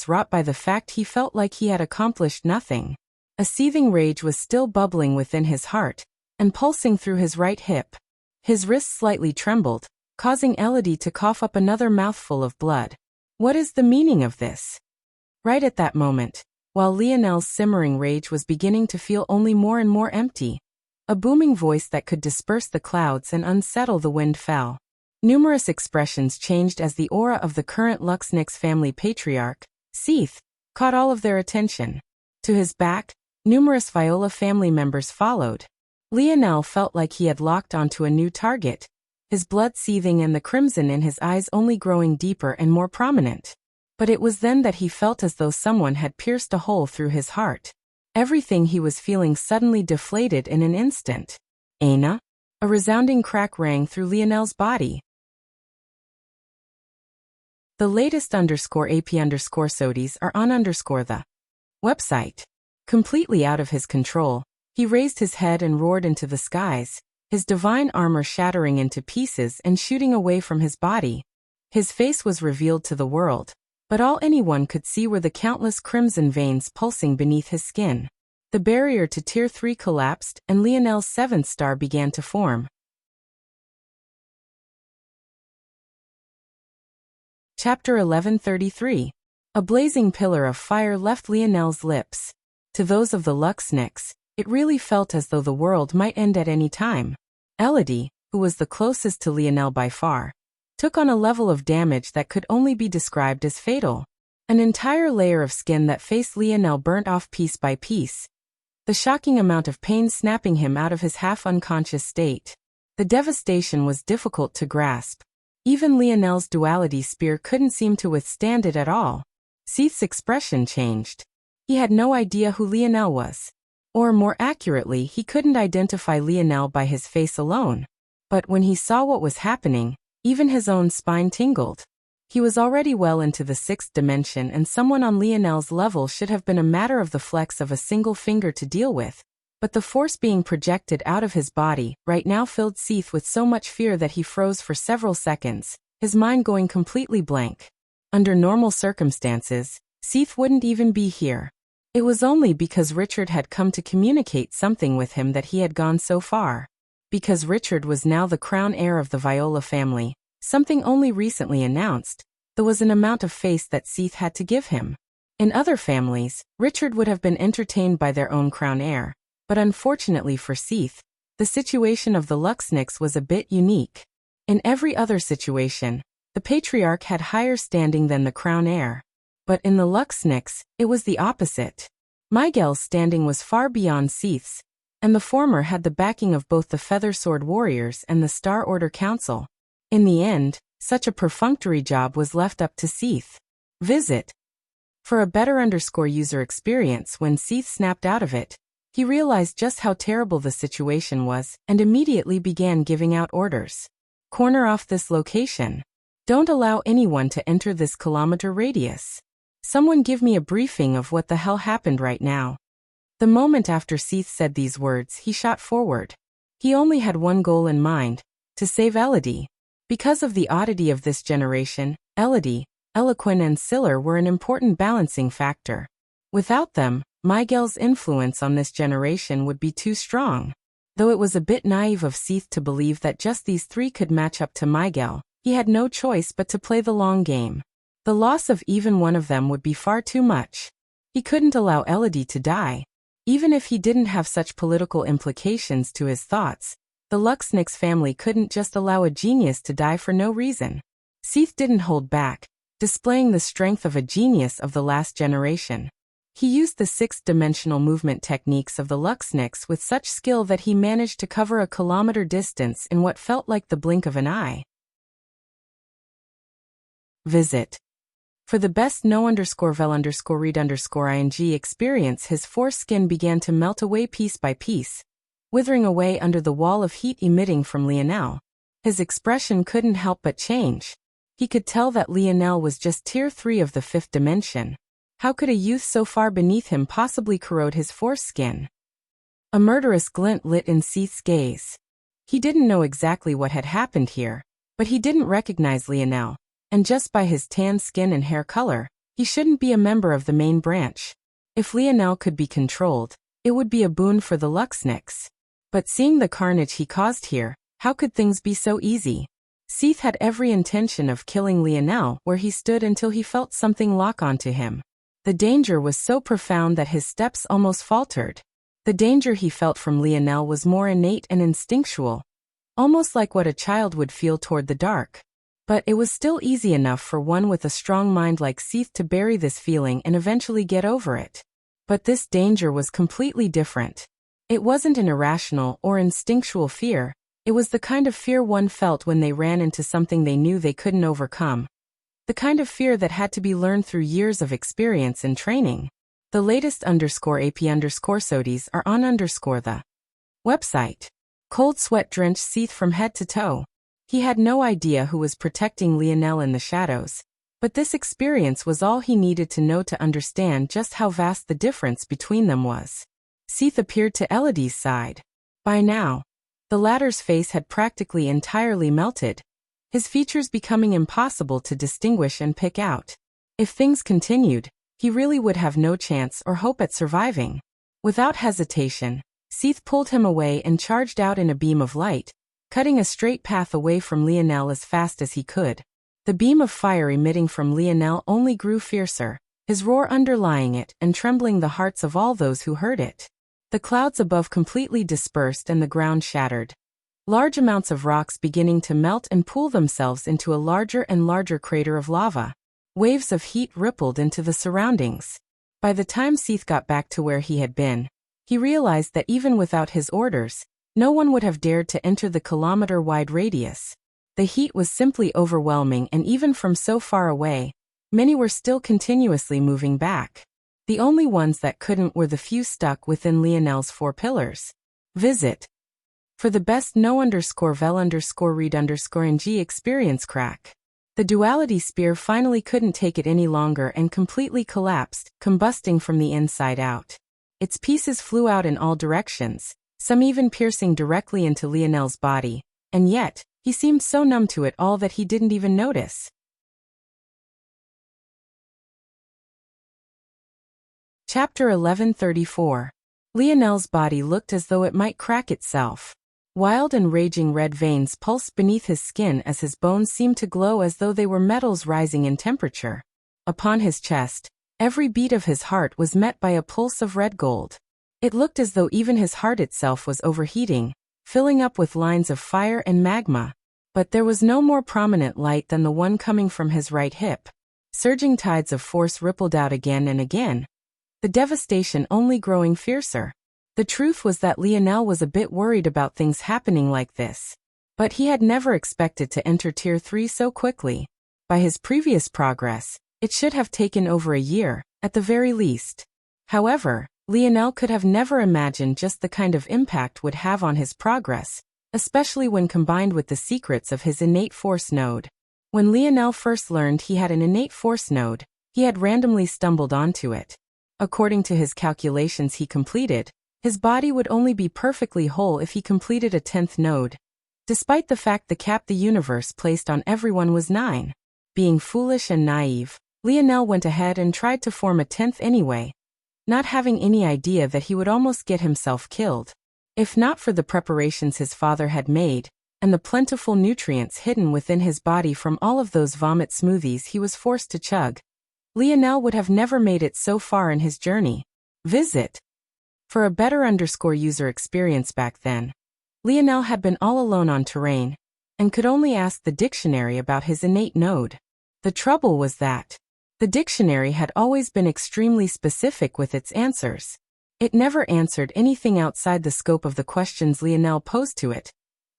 wrought by the fact he felt like he had accomplished nothing. A seething rage was still bubbling within his heart, and pulsing through his right hip. His wrist slightly trembled, causing Elodie to cough up another mouthful of blood. What is the meaning of this? Right at that moment, while Lionel's simmering rage was beginning to feel only more and more empty, a booming voice that could disperse the clouds and unsettle the wind fell. Numerous expressions changed as the aura of the current Luxnix family patriarch, Seath, caught all of their attention. To his back, numerous Viola family members followed. Lionel felt like he had locked onto a new target, his blood seething and the crimson in his eyes only growing deeper and more prominent. But it was then that he felt as though someone had pierced a hole through his heart. Everything he was feeling suddenly deflated in an instant. Aina? A resounding crack rang through Lionel's body. The latest _AP_SODIES are on the website. Completely out of his control, he raised his head and roared into the skies, his divine armor shattering into pieces and shooting away from his body. His face was revealed to the world, but all anyone could see were the countless crimson veins pulsing beneath his skin. The barrier to Tier 3 collapsed and Lionel's 7th star began to form. Chapter 1133. A blazing pillar of fire left Lionel's lips. To those of the Luxnix, it really felt as though the world might end at any time. Elodie, who was the closest to Lionel by far, took on a level of damage that could only be described as fatal. An entire layer of skin that faced Lionel burnt off piece by piece, the shocking amount of pain snapping him out of his half-unconscious state. The devastation was difficult to grasp. Even Lionel's duality spear couldn't seem to withstand it at all. Seath's expression changed. He had no idea who Lionel was. Or more accurately, he couldn't identify Lionel by his face alone. But when he saw what was happening, even his own spine tingled. He was already well into the 6th dimension and someone on Lionel's level should have been a matter of the flex of a single finger to deal with. But the force being projected out of his body right now filled Seath with so much fear that he froze for several seconds, his mind going completely blank. Under normal circumstances, Seath wouldn't even be here. It was only because Richard had come to communicate something with him that he had gone so far. Because Richard was now the crown heir of the Viola family, something only recently announced, there was an amount of face that Seath had to give him. In other families, Richard would have been entertained by their own crown heir, but unfortunately for Seath, the situation of the Luxnix was a bit unique. In every other situation, the patriarch had higher standing than the crown heir. But in the Luxnix, it was the opposite. Miguel's standing was far beyond Seath's, and the former had the backing of both the Feather Sword Warriors and the Star Order Council. In the end, such a perfunctory job was left up to Seath. Visit. For a better user experience when Seath snapped out of it, he realized just how terrible the situation was and immediately began giving out orders. Corner off this location. Don't allow anyone to enter this kilometer radius. Someone give me a briefing of what the hell happened right now. The moment after Seath said these words, he shot forward. He only had one goal in mind, to save Elodie. Because of the oddity of this generation, Elodie, Eloquin and Siller were an important balancing factor. Without them, Miguel's influence on this generation would be too strong. Though it was a bit naive of Seath to believe that just these three could match up to Miguel, he had no choice but to play the long game. The loss of even one of them would be far too much. He couldn't allow Elodie to die. Even if he didn't have such political implications to his thoughts, the Luxnix family couldn't just allow a genius to die for no reason. Seath didn't hold back. displaying the strength of a genius of the last generation. He used the six-dimensional movement techniques of the Luxnix with such skill that he managed to cover a kilometer distance in what felt like the blink of an eye. Visit. For the best no_vel_read_ing experience, his foreskin began to melt away piece by piece, withering away under the wall of heat emitting from Lionel. His expression couldn't help but change. He could tell that Lionel was just tier 3 of the 5th dimension. How could a youth so far beneath him possibly corrode his foreskin? A murderous glint lit in Seath's gaze. He didn't know exactly what had happened here, but he didn't recognize Lionel, and just by his tan skin and hair color, he shouldn't be a member of the main branch. If Lionel could be controlled, it would be a boon for the Luxnix. But seeing the carnage he caused here, how could things be so easy? Seath had every intention of killing Lionel where he stood until he felt something lock onto him. The danger was so profound that his steps almost faltered. The danger he felt from Lionel was more innate and instinctual, almost like what a child would feel toward the dark. But it was still easy enough for one with a strong mind like Seath to bury this feeling and eventually get over it. But this danger was completely different. It wasn't an irrational or instinctual fear, it was the kind of fear one felt when they ran into something they knew they couldn't overcome. The kind of fear that had to be learned through years of experience and training. The latest _AP_SODIES are on the website. Cold sweat drenched Seath from head to toe. He had no idea who was protecting Lionel in the shadows, but this experience was all he needed to know to understand just how vast the difference between them was. Seath appeared to Elodie's side. By now, the latter's face had practically entirely melted, his features becoming impossible to distinguish and pick out. If things continued, he really would have no chance or hope at surviving. Without hesitation, Seath pulled him away and charged out in a beam of light, cutting a straight path away from Lionel as fast as he could. The beam of fire emitting from Lionel only grew fiercer, his roar underlying it and trembling the hearts of all those who heard it. The clouds above completely dispersed and the ground shattered. Large amounts of rocks beginning to melt and pool themselves into a larger and larger crater of lava. Waves of heat rippled into the surroundings. By the time Seath got back to where he had been, he realized that even without his orders, no one would have dared to enter the kilometer-wide radius. The heat was simply overwhelming, and even from so far away, many were still continuously moving back. The only ones that couldn't were the few stuck within Lionel's 4 pillars. Visit. For the best no_vel_read_ing experience crack. The duality spear finally couldn't take it any longer and completely collapsed, combusting from the inside out. Its pieces flew out in all directions, some even piercing directly into Lionel's body, and yet, he seemed so numb to it all that he didn't even notice. Chapter 1134. Lionel's body looked as though it might crack itself. Wild and raging red veins pulsed beneath his skin as his bones seemed to glow as though they were metals rising in temperature. Upon his chest, every beat of his heart was met by a pulse of red gold. It looked as though even his heart itself was overheating, filling up with lines of fire and magma. But there was no more prominent light than the one coming from his right hip. Surging tides of force rippled out again and again, the devastation only growing fiercer. The truth was that Lionel was a bit worried about things happening like this. But he had never expected to enter Tier 3 so quickly. By his previous progress, it should have taken over a year, at the very least. However, Lionel could have never imagined just the kind of impact would have on his progress, especially when combined with the secrets of his innate force node. When Lionel first learned he had an innate force node, he had randomly stumbled onto it. According to his calculations he completed, his body would only be perfectly whole if he completed a 10th node, despite the fact the cap the universe placed on everyone was 9. Being foolish and naive, Lionel went ahead and tried to form a 10th anyway, not having any idea that he would almost get himself killed. If not for the preparations his father had made, and the plentiful nutrients hidden within his body from all of those vomit smoothies he was forced to chug, Lionel would have never made it so far in his journey. Visit. For a better user experience back then, Lionel had been all alone on terrain, and could only ask the dictionary about his innate node. The trouble was that the dictionary had always been extremely specific with its answers. It never answered anything outside the scope of the questions Lionel posed to it,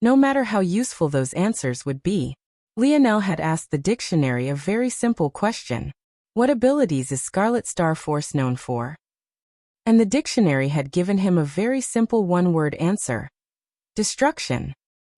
no matter how useful those answers would be. Lionel had asked the dictionary a very simple question. What abilities is Scarlet Star Force known for? And the dictionary had given him a very simple one-word answer. Destruction.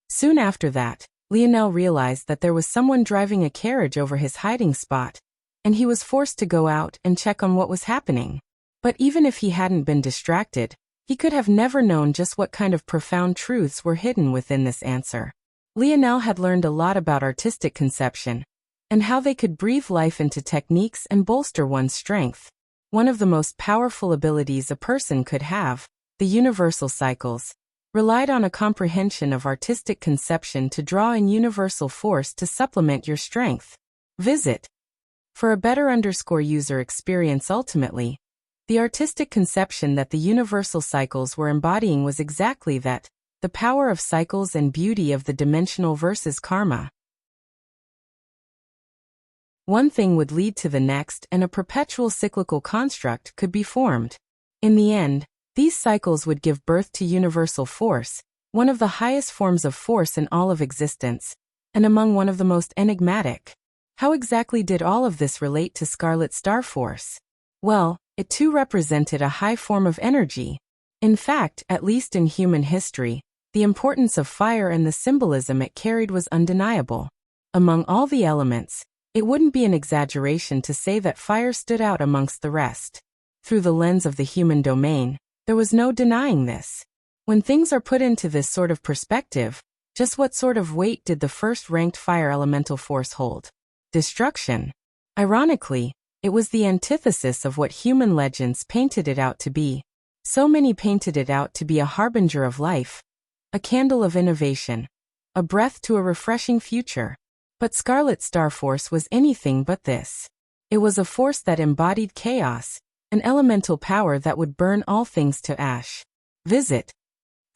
Soon after that, Lionel realized that there was someone driving a carriage over his hiding spot, and he was forced to go out and check on what was happening. But even if he hadn't been distracted, he could have never known just what kind of profound truths were hidden within this answer. Lionel had learned a lot about artistic conception, and how they could breathe life into techniques and bolster one's strength. One of the most powerful abilities a person could have, the universal cycles, relied on a comprehension of artistic conception to draw in universal force to supplement your strength. Visit. For a better user experience ultimately, the artistic conception that the universal cycles were embodying was exactly that, the power of cycles and beauty of the dimensional versus karma. One thing would lead to the next and a perpetual cyclical construct could be formed. In the end, these cycles would give birth to universal force, one of the highest forms of force in all of existence, and among one of the most enigmatic. How exactly did all of this relate to Scarlet Star Force? Well, it too represented a high form of energy. In fact, at least in human history, the importance of fire and the symbolism it carried was undeniable. Among all the elements, it wouldn't be an exaggeration to say that fire stood out amongst the rest. Through the lens of the human domain, there was no denying this. When things are put into this sort of perspective, just what sort of weight did the first-ranked fire elemental force hold? Destruction. Ironically, it was the antithesis of what human legends painted it out to be. So many painted it out to be a harbinger of life, a candle of innovation, a breath to a refreshing future. But Scarlet Star Force was anything but this. It was a force that embodied chaos, an elemental power that would burn all things to ash. Visit.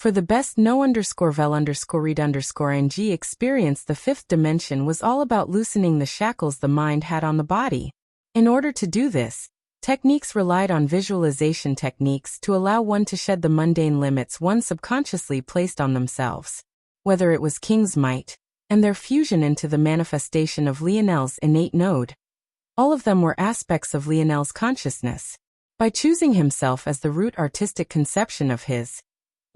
For the best no_vel_read_ing experience, the fifth dimension was all about loosening the shackles the mind had on the body. In order to do this, techniques relied on visualization techniques to allow one to shed the mundane limits one subconsciously placed on themselves. Whether it was King's Might, and their fusion into the manifestation of Lionel's innate node. All of them were aspects of Lionel's consciousness. By choosing himself as the root artistic conception of his,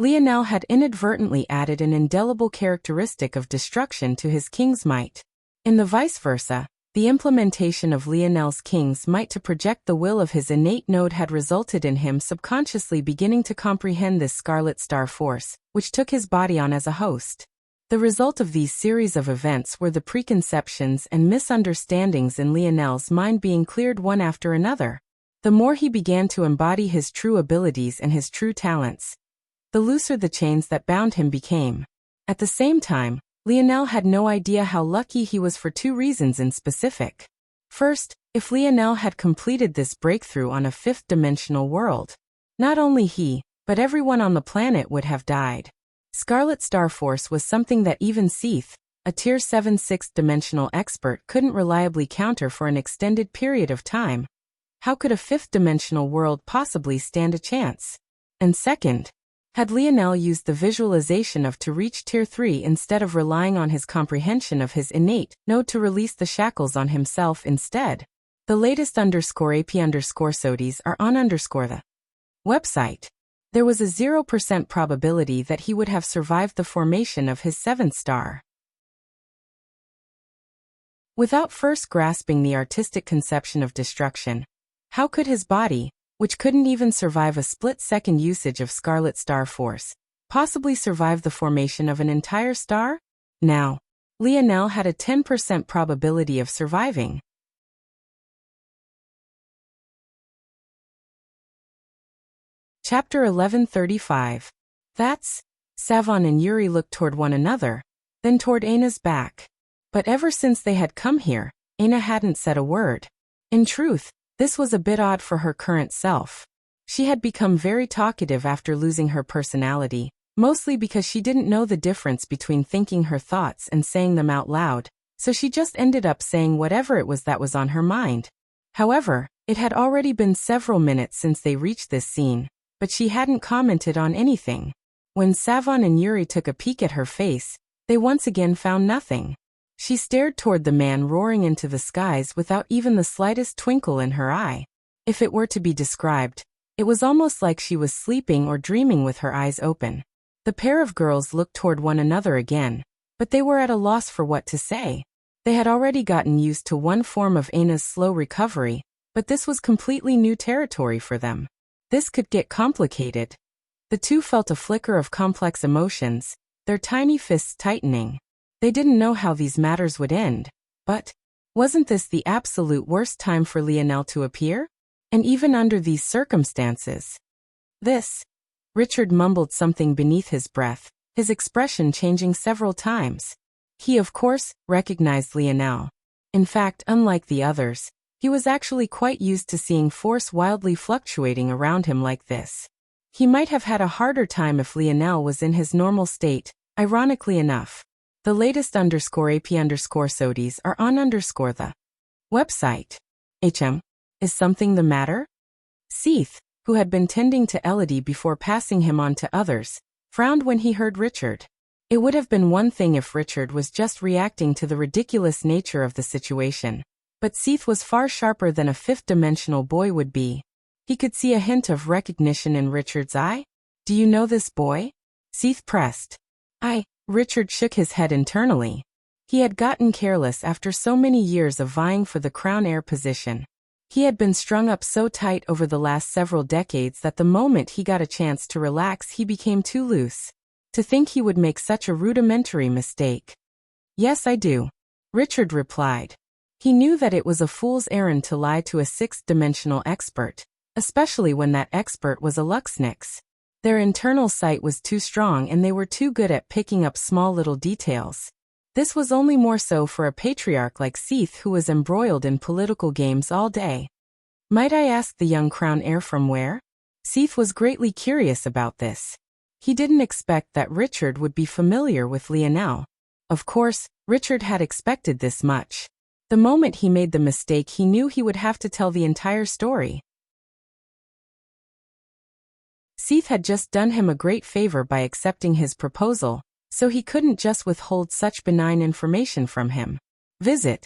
Lionel had inadvertently added an indelible characteristic of destruction to his King's Might. In the vice versa, the implementation of Lionel's King's Might to project the will of his innate node had resulted in him subconsciously beginning to comprehend this Scarlet Star Force, which took his body on as a host. The result of these series of events were the preconceptions and misunderstandings in Lionel's mind being cleared one after another. The more he began to embody his true abilities and his true talents, the looser the chains that bound him became. At the same time, Lionel had no idea how lucky he was for two reasons in specific. First, if Lionel had completed this breakthrough on a fifth-dimensional world, not only he, but everyone on the planet would have died. Scarlet Star Force was something that even Seath, a Tier 7 sixth-dimensional expert, couldn't reliably counter for an extended period of time. How could a fifth-dimensional world possibly stand a chance? And second, had Lionel used the visualization of to reach Tier 3 instead of relying on his comprehension of his innate node to release the shackles on himself instead? The latest _AP_SODIES are on the website. There was a 0% probability that he would have survived the formation of his 7th star. Without first grasping the artistic conception of destruction, how could his body, which couldn't even survive a split-second usage of Scarlet Star Force, possibly survive the formation of an entire star? Now, Lionel had a 10% probability of surviving. Chapter 1135. That's. Savon and Yuri looked toward one another, then toward Aina's back. But ever since they had come here, Aina hadn't said a word. In truth, this was a bit odd for her current self. She had become very talkative after losing her personality, mostly because she didn't know the difference between thinking her thoughts and saying them out loud. so she just ended up saying whatever it was that was on her mind. However, it had already been several minutes since they reached this scene, but she hadn't commented on anything. When Savon and Yuri took a peek at her face, they once again found nothing. She stared toward the man roaring into the skies without even the slightest twinkle in her eye. If it were to be described, it was almost like she was sleeping or dreaming with her eyes open. The pair of girls looked toward one another again, but they were at a loss for what to say. They had already gotten used to one form of Aina's slow recovery, but this was completely new territory for them. This could get complicated. The two felt a flicker of complex emotions, their tiny fists tightening. They didn't know how these matters would end, but wasn't this the absolute worst time for Lionel to appear? And even under these circumstances. Richard mumbled something beneath his breath, his expression changing several times. He, of course, recognized Lionel. In fact, unlike the others, he was actually quite used to seeing force wildly fluctuating around him like this. He might have had a harder time if Lionel was in his normal state, ironically enough. The latest _AP_SODIes are on the website. Is something the matter? Seath, who had been tending to Elodie before passing him on to others, frowned when he heard Richard. It would have been one thing if Richard was just reacting to the ridiculous nature of the situation. But Seath was far sharper than a fifth-dimensional boy would be. He could see a hint of recognition in Richard's eye. Do you know this boy? Seath pressed. Richard shook his head internally. He had gotten careless after so many years of vying for the crown heir position. He had been strung up so tight over the last several decades that the moment he got a chance to relax he became too loose. To think he would make such a rudimentary mistake. Yes, I do. Richard replied. He knew that it was a fool's errand to lie to a sixth-dimensional expert, especially when that expert was a Luxnix. Their internal sight was too strong and they were too good at picking up small little details. This was only more so for a patriarch like Seath who was embroiled in political games all day. Might I ask the young crown heir from where? Seath was greatly curious about this. He didn't expect that Richard would be familiar with Lionel. Of course, Richard had expected this much. The moment he made the mistake he knew he would have to tell the entire story. Seath had just done him a great favor by accepting his proposal, so he couldn't just withhold such benign information from him. Visit.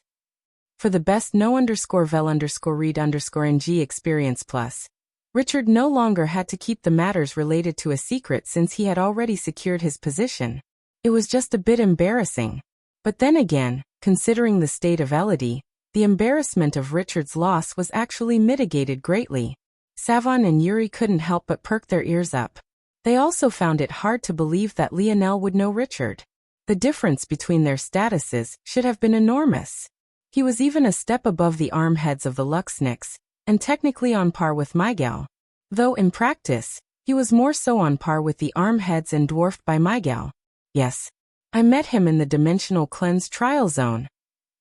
For the best know_vel_read_ng experience plus. Richard no longer had to keep the matters related to a secret since he had already secured his position. It was just a bit embarrassing. But then again, considering the state of Elodie, the embarrassment of Richard's loss was actually mitigated greatly. Savon and Yuri couldn't help but perk their ears up. They also found it hard to believe that Lionel would know Richard. The difference between their statuses should have been enormous. He was even a step above the armheads of the Luxnix, and technically on par with Miguel. Though in practice, he was more so on par with the armheads and dwarfed by Miguel. Yes. I met him in the dimensional cleanse trial zone.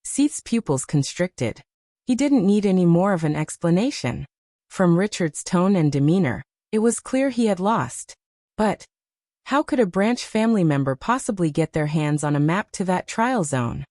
Seath's pupils constricted. He didn't need any more of an explanation. From Richard's tone and demeanor, it was clear he had lost. But how could a branch family member possibly get their hands on a map to that trial zone?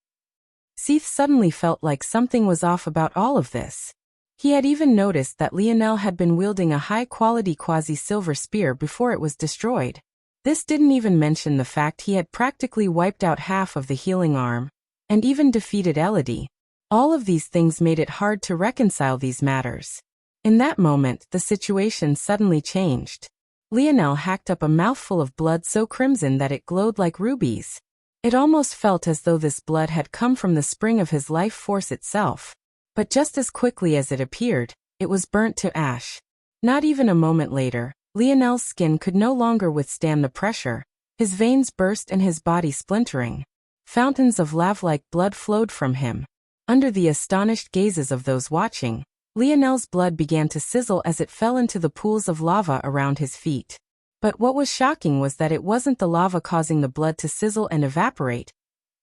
Seath suddenly felt like something was off about all of this. He had even noticed that Lionel had been wielding a high-quality quasi-silver spear before it was destroyed. This didn't even mention the fact he had practically wiped out half of the healing arm, and even defeated Elodie. All of these things made it hard to reconcile these matters. In that moment, the situation suddenly changed. Lionel hacked up a mouthful of blood so crimson that it glowed like rubies. It almost felt as though this blood had come from the spring of his life force itself. But just as quickly as it appeared, it was burnt to ash. Not even a moment later, Lionel's skin could no longer withstand the pressure. His veins burst and his body splintering. Fountains of lava-like blood flowed from him. Under the astonished gazes of those watching, Lionel's blood began to sizzle as it fell into the pools of lava around his feet. But what was shocking was that it wasn't the lava causing the blood to sizzle and evaporate.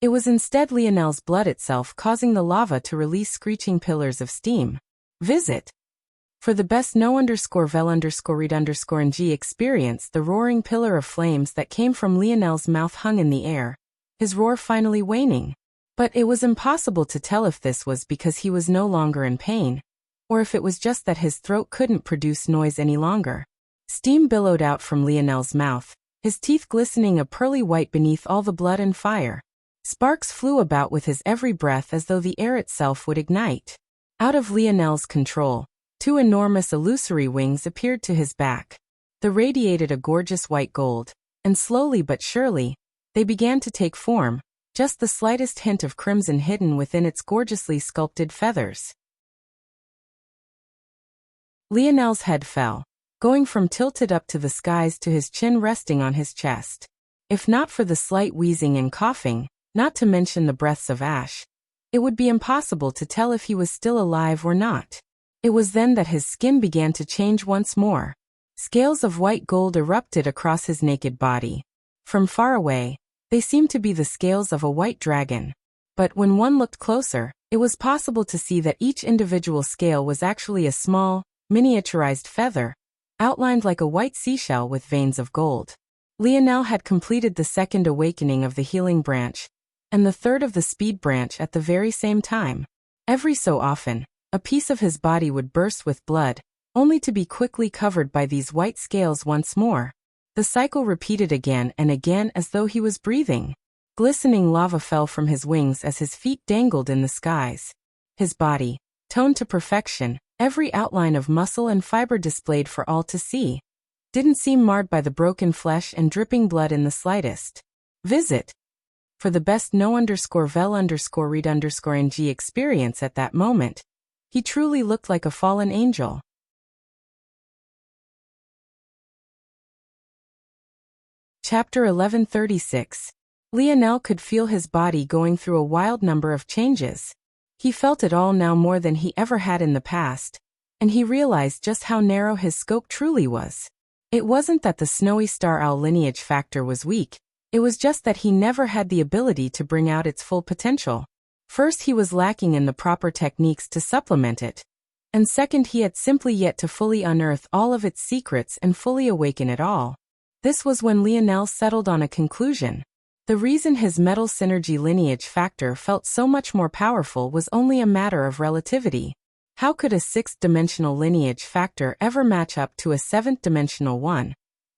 It was instead Lionel's blood itself causing the lava to release screeching pillars of steam. Visit. For the best know_vel_read_ng experience, the roaring pillar of flames that came from Lionel's mouth hung in the air, his roar finally waning. But it was impossible to tell if this was because he was no longer in pain, or if it was just that his throat couldn't produce noise any longer. Steam billowed out from Lionel's mouth, his teeth glistening a pearly white beneath all the blood and fire. Sparks flew about with his every breath as though the air itself would ignite. Out of Lionel's control, two enormous illusory wings appeared to his back. They radiated a gorgeous white gold, and slowly but surely, they began to take form, just the slightest hint of crimson hidden within its gorgeously sculpted feathers. Lionel's head fell, going from tilted up to the skies to his chin resting on his chest. If not for the slight wheezing and coughing, not to mention the breaths of ash, it would be impossible to tell if he was still alive or not. It was then that his skin began to change once more. Scales of white gold erupted across his naked body. From far away, they seemed to be the scales of a white dragon. But when one looked closer, it was possible to see that each individual scale was actually a small, miniaturized feather, outlined like a white seashell with veins of gold. Lionel had completed the second awakening of the healing branch, and the third of the speed branch at the very same time. Every so often, a piece of his body would burst with blood, only to be quickly covered by these white scales once more. The cycle repeated again and again as though he was breathing. Glistening lava fell from his wings as his feet dangled in the skies. His body, toned to perfection, every outline of muscle and fiber displayed for all to see, didn't seem marred by the broken flesh and dripping blood in the slightest. Visit for the best no_vel_read_ng experience at that moment. He truly looked like a fallen angel. Chapter 1136. Lionel could feel his body going through a wild number of changes. He felt it all now more than he ever had in the past, and he realized just how narrow his scope truly was. It wasn't that the snowy star owl lineage factor was weak, it was just that he never had the ability to bring out its full potential. First, he was lacking in the proper techniques to supplement it, and second, he had simply yet to fully unearth all of its secrets and fully awaken it all. This was when Lionel settled on a conclusion. The reason his metal synergy lineage factor felt so much more powerful was only a matter of relativity. How could a sixth-dimensional lineage factor ever match up to a seventh-dimensional one,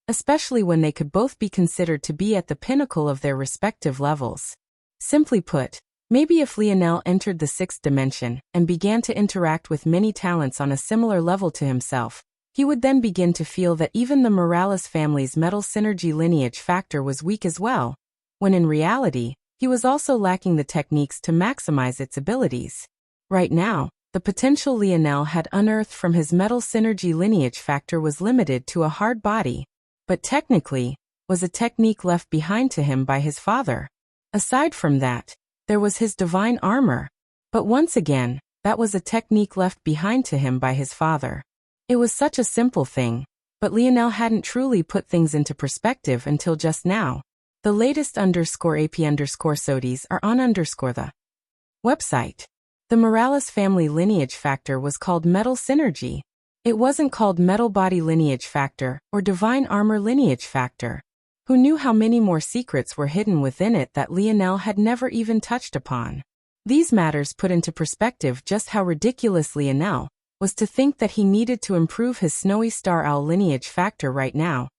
especially when they could both be considered to be at the pinnacle of their respective levels? Simply put, maybe if Lionel entered the sixth dimension and began to interact with many talents on a similar level to himself, he would then begin to feel that even the Morales family's metal synergy lineage factor was weak as well, when in reality, he was also lacking the techniques to maximize its abilities. Right now, the potential Lionel had unearthed from his metal synergy lineage factor was limited to a hard body, but technically, was a technique left behind to him by his father. Aside from that, there was his divine armor. But once again, that was a technique left behind to him by his father. It was such a simple thing, but Lionel hadn't truly put things into perspective until just now. The latest _AP_SODIES are on the website. The Morales family lineage factor was called metal synergy. It wasn't called metal body lineage factor or divine armor lineage factor. Who knew how many more secrets were hidden within it that Lionel had never even touched upon? These matters put into perspective just how ridiculous Lionel was to think that he needed to improve his snowy star owl lineage factor right now,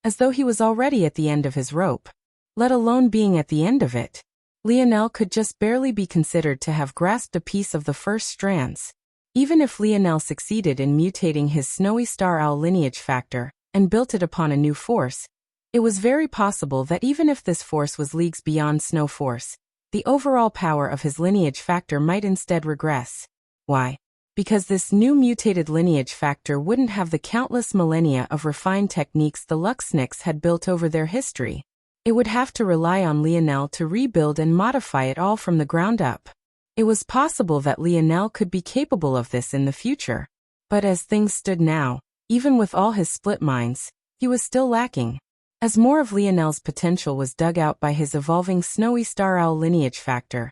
as though he was already at the end of his rope, let alone being at the end of it. Lionel could just barely be considered to have grasped a piece of the first strands. Even if Lionel succeeded in mutating his snowy star owl lineage factor and built it upon a new force, it was very possible that even if this force was leagues beyond snow force, the overall power of his lineage factor might instead regress. Why? Because this new mutated lineage factor wouldn't have the countless millennia of refined techniques the Luxniks had built over their history. It would have to rely on Lionel to rebuild and modify it all from the ground up. It was possible that Lionel could be capable of this in the future. But as things stood now, even with all his split minds, he was still lacking. As more of Lionel's potential was dug out by his evolving snowy star owl lineage factor,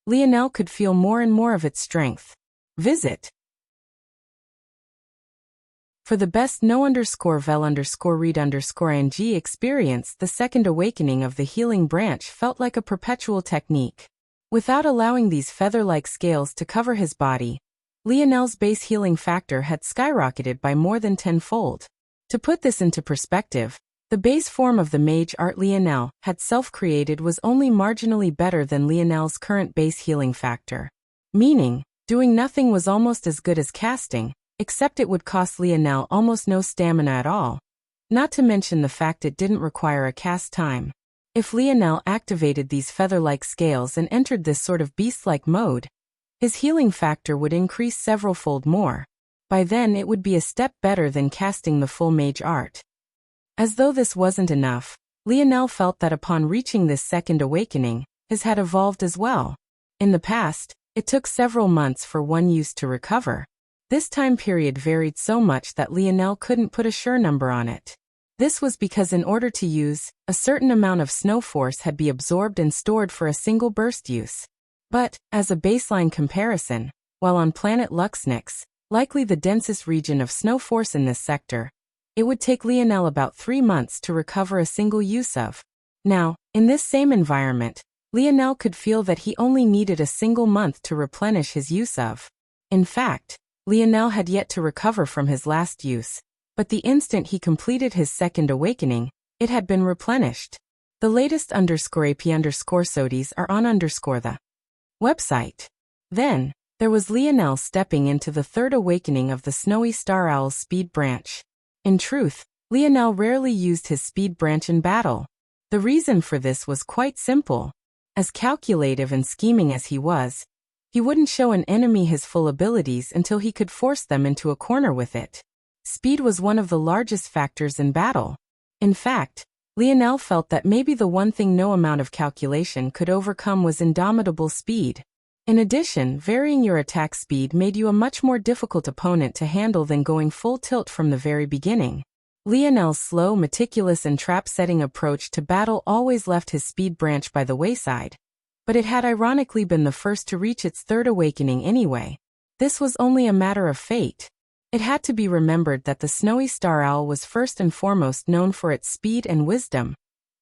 Lionel could feel more and more of its strength. Visit for the best no_vel_read_ng experience. The second awakening of the healing branch felt like a perpetual technique. Without allowing these feather-like scales to cover his body, Lionel's base healing factor had skyrocketed by more than tenfold. To put this into perspective, the base form of the mage art Lionel had self-created was only marginally better than Lionel's current base healing factor. Meaning, doing nothing was almost as good as casting, except it would cost Lionel almost no stamina at all. Not to mention the fact it didn't require a cast time. If Lionel activated these feather-like scales and entered this sort of beast-like mode, his healing factor would increase several-fold more. By then it would be a step better than casting the full mage art. As though this wasn't enough, Lionel felt that upon reaching this second awakening, his had evolved as well. In the past, it took several months for one use to recover. This time period varied so much that Lionel couldn't put a sure number on it. This was because in order to use, a certain amount of snow force had to be absorbed and stored for a single burst use. But, as a baseline comparison, while on planet Luxnix, likely the densest region of snow force in this sector, it would take Lionel about 3 months to recover a single use of. Now, in this same environment, Lionel could feel that he only needed a single month to replenish his use of. In fact, Lionel had yet to recover from his last use, but the instant he completed his second awakening, it had been replenished. The latest _AP_SODIES are on the website. Then, there was Lionel stepping into the third awakening of the Snowy Star Owl's speed branch. In truth, Lionel rarely used his speed branch in battle. The reason for this was quite simple. As calculative and scheming as he was, he wouldn't show an enemy his full abilities until he could force them into a corner with it. Speed was one of the largest factors in battle. In fact, Lionel felt that maybe the one thing no amount of calculation could overcome was indomitable speed. In addition, varying your attack speed made you a much more difficult opponent to handle than going full tilt from the very beginning. Lionel's slow, meticulous and trap-setting approach to battle always left his speed branch by the wayside. But it had ironically been the first to reach its third awakening anyway. This was only a matter of fate. It had to be remembered that the Snowy Star Owl was first and foremost known for its speed and wisdom.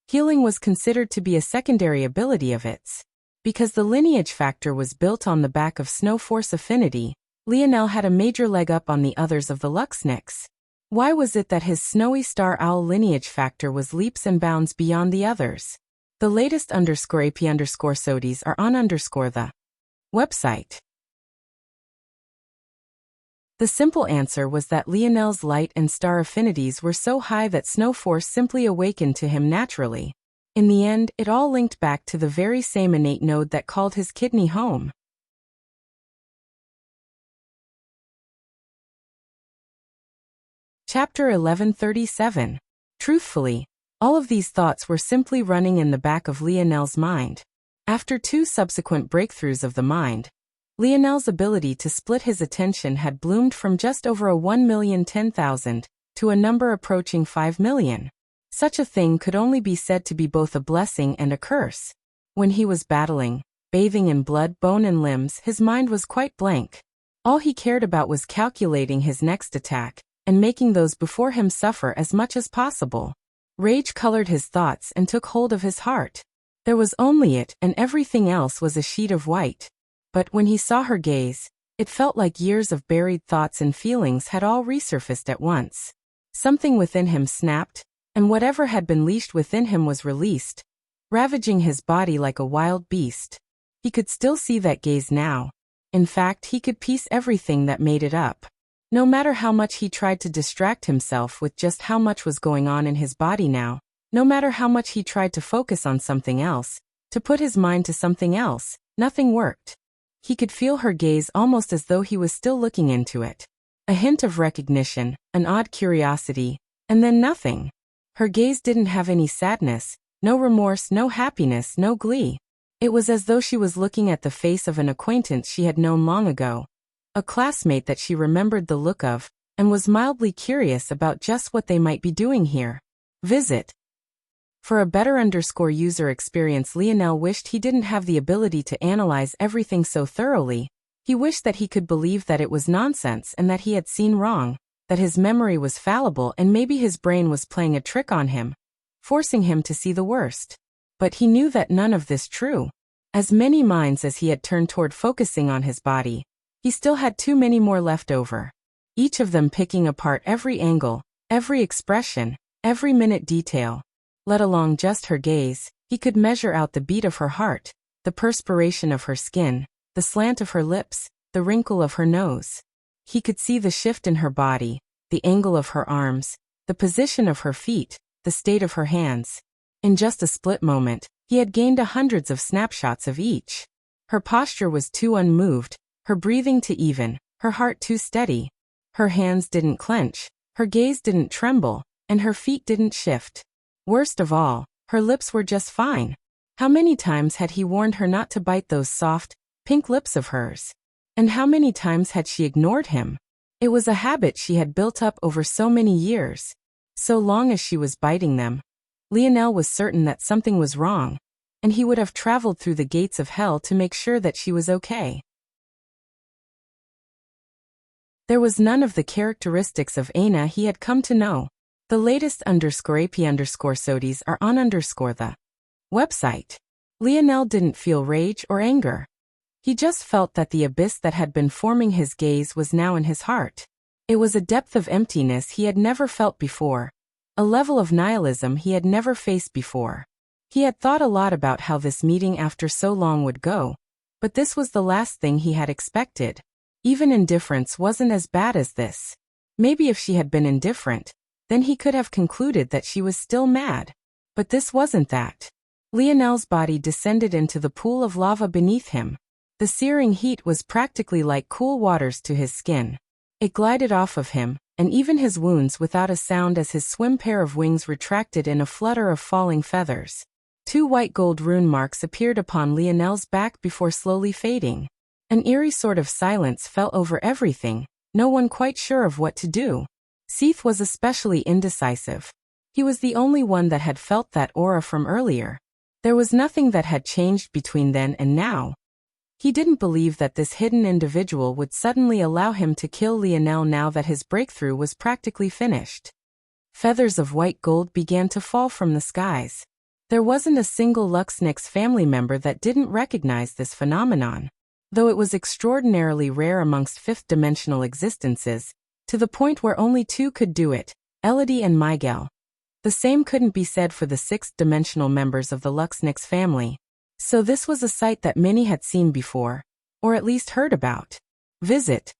Healing was considered to be a secondary ability of its. Because the lineage factor was built on the back of snow force affinity, Lionel had a major leg up on the others of the Luxnix. Why was it that his Snowy Star Owl lineage factor was leaps and bounds beyond the others? The latest _AP_SODIES are on the website. The simple answer was that Lionel's light and star affinities were so high that snow force simply awakened to him naturally. In the end, it all linked back to the very same innate node that called his kidney home. Chapter 1137. Truthfully, all of these thoughts were simply running in the back of Lionel's mind. After 2 subsequent breakthroughs of the mind, Lionel's ability to split his attention had bloomed from just over a 1,010,000 to a number approaching 5 million. Such a thing could only be said to be both a blessing and a curse. When he was battling, bathing in blood, bone and limbs, his mind was quite blank. All he cared about was calculating his next attack, and making those before him suffer as much as possible. Rage colored his thoughts and took hold of his heart. There was only it, and everything else was a sheet of white. But when he saw her gaze, it felt like years of buried thoughts and feelings had all resurfaced at once. Something within him snapped, and whatever had been leashed within him was released, ravaging his body like a wild beast. He could still see that gaze now. In fact, he could piece everything that made it up. No matter how much he tried to distract himself with just how much was going on in his body now, no matter how much he tried to focus on something else, to put his mind to something else, nothing worked. He could feel her gaze almost as though he was still looking into it. A hint of recognition, an odd curiosity, and then nothing. Her gaze didn't have any sadness, no remorse, no happiness, no glee. It was as though she was looking at the face of an acquaintance she had known long ago. A classmate that she remembered the look of, and was mildly curious about just what they might be doing here. Visit. For a better user experience, Lionel wished he didn't have the ability to analyze everything so thoroughly. He wished that he could believe that it was nonsense and that he had seen wrong, that his memory was fallible and maybe his brain was playing a trick on him, forcing him to see the worst. But he knew that none of this true. As many minds as he had turned toward focusing on his body, he still had too many more left over. Each of them picking apart every angle, every expression, every minute detail. Let alone just her gaze, he could measure out the beat of her heart, the perspiration of her skin, the slant of her lips, the wrinkle of her nose. He could see the shift in her body, the angle of her arms, the position of her feet, the state of her hands. In just a split moment, he had gained hundreds of snapshots of each. Her posture was too unmoved, her breathing too even, her heart too steady. Her hands didn't clench, her gaze didn't tremble, and her feet didn't shift. Worst of all, her lips were just fine. How many times had he warned her not to bite those soft, pink lips of hers? And how many times had she ignored him? It was a habit she had built up over so many years. So long as she was biting them, Lionel was certain that something was wrong, and he would have traveled through the gates of hell to make sure that she was okay. There was none of the characteristics of Aina he had come to know. The latest _AP_SODIs are on the website. Lionel didn't feel rage or anger. He just felt that the abyss that had been forming his gaze was now in his heart. It was a depth of emptiness he had never felt before, a level of nihilism he had never faced before. He had thought a lot about how this meeting after so long would go, but this was the last thing he had expected. Even indifference wasn't as bad as this. Maybe if she had been indifferent, then he could have concluded that she was still mad. But this wasn't that. Lionel's body descended into the pool of lava beneath him. The searing heat was practically like cool waters to his skin. It glided off of him, and even his wounds without a sound as his swim pair of wings retracted in a flutter of falling feathers. 2 white gold rune marks appeared upon Lionel's back before slowly fading. An eerie sort of silence fell over everything, no one quite sure of what to do. Seath was especially indecisive. He was the only one that had felt that aura from earlier. There was nothing that had changed between then and now. He didn't believe that this hidden individual would suddenly allow him to kill Lionel now that his breakthrough was practically finished. Feathers of white gold began to fall from the skies. There wasn't a single Luxnix family member that didn't recognize this phenomenon. Though it was extraordinarily rare amongst fifth-dimensional existences, to the point where only 2 could do it, Elodie and Miguel. The same couldn't be said for the sixth-dimensional members of the Luxnix family. So this was a sight that many had seen before, or at least heard about. Visit.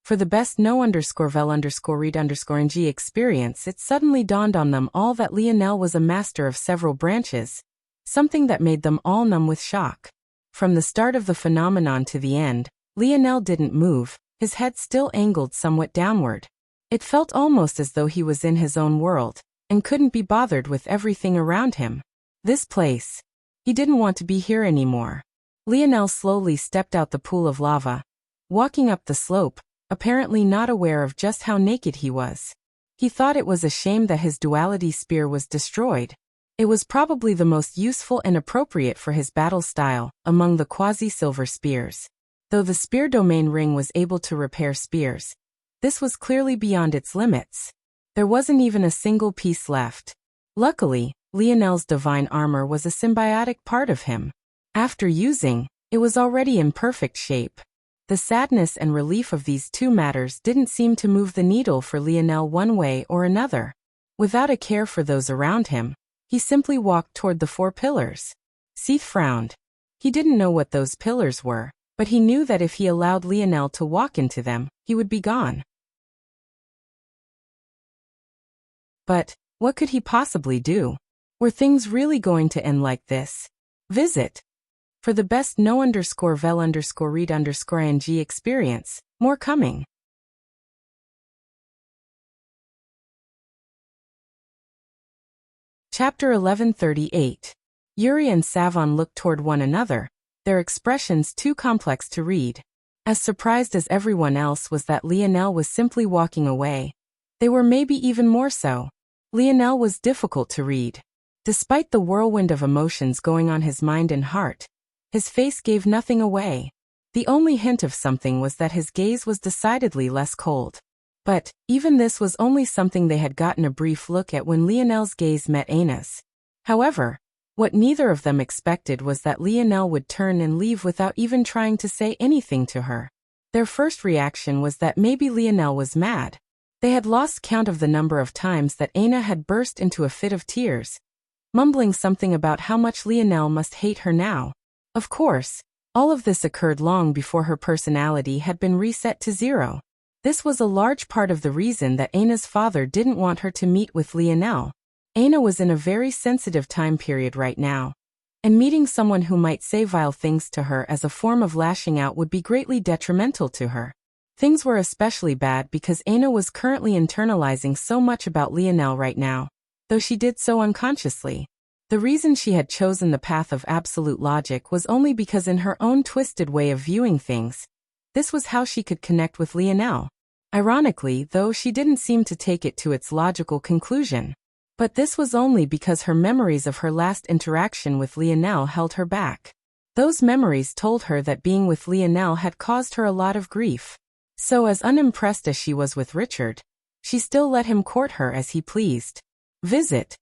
For the best no_vel_read_ng experience, it suddenly dawned on them all that Lionel was a master of several branches, something that made them all numb with shock. From the start of the phenomenon to the end, Lionel didn't move, his head still angled somewhat downward. It felt almost as though he was in his own world, and couldn't be bothered with everything around him. This place. He didn't want to be here anymore. Lionel slowly stepped out the pool of lava, walking up the slope, apparently not aware of just how naked he was. He thought it was a shame that his duality spear was destroyed. It was probably the most useful and appropriate for his battle style among the quasi-silver spears. Though the spear domain ring was able to repair spears, this was clearly beyond its limits. There wasn't even a single piece left. Luckily, Lionel's divine armor was a symbiotic part of him. After using, it was already in perfect shape. The sadness and relief of these 2 matters didn't seem to move the needle for Lionel one way or another. Without a care for those around him, he simply walked toward the 4 pillars. Seath frowned. He didn't know what those pillars were, but he knew that if he allowed Lionel to walk into them, he would be gone. But what could he possibly do? Were things really going to end like this? Visit. For the best no_vel_read_ng experience, more coming. Chapter 1138. Yuri and Savon looked toward one another, their expressions too complex to read. As surprised as everyone else was that Lionel was simply walking away, they were maybe even more so. Lionel was difficult to read. Despite the whirlwind of emotions going on his mind and heart, his face gave nothing away. The only hint of something was that his gaze was decidedly less cold. But even this was only something they had gotten a brief look at when Lionel's gaze met Aina's. However, What neither of them expected was that Lionel would turn and leave without even trying to say anything to her. Their first reaction was that maybe Lionel was mad. They had lost count of the number of times that Aina had burst into a fit of tears, mumbling something about how much Lionel must hate her now. Of course, all of this occurred long before her personality had been reset to zero. This was a large part of the reason that Aina's father didn't want her to meet with Lionel. Aina was in a very sensitive time period right now, and meeting someone who might say vile things to her as a form of lashing out would be greatly detrimental to her. Things were especially bad because Aina was currently internalizing so much about Lionel right now, though she did so unconsciously. The reason she had chosen the path of absolute logic was only because in her own twisted way of viewing things, this was how she could connect with Lionel. Ironically, though, she didn't seem to take it to its logical conclusion. But this was only because her memories of her last interaction with Lionel held her back. Those memories told her that being with Lionel had caused her a lot of grief. So as unimpressed as she was with Richard, she still let him court her as he pleased. Visit.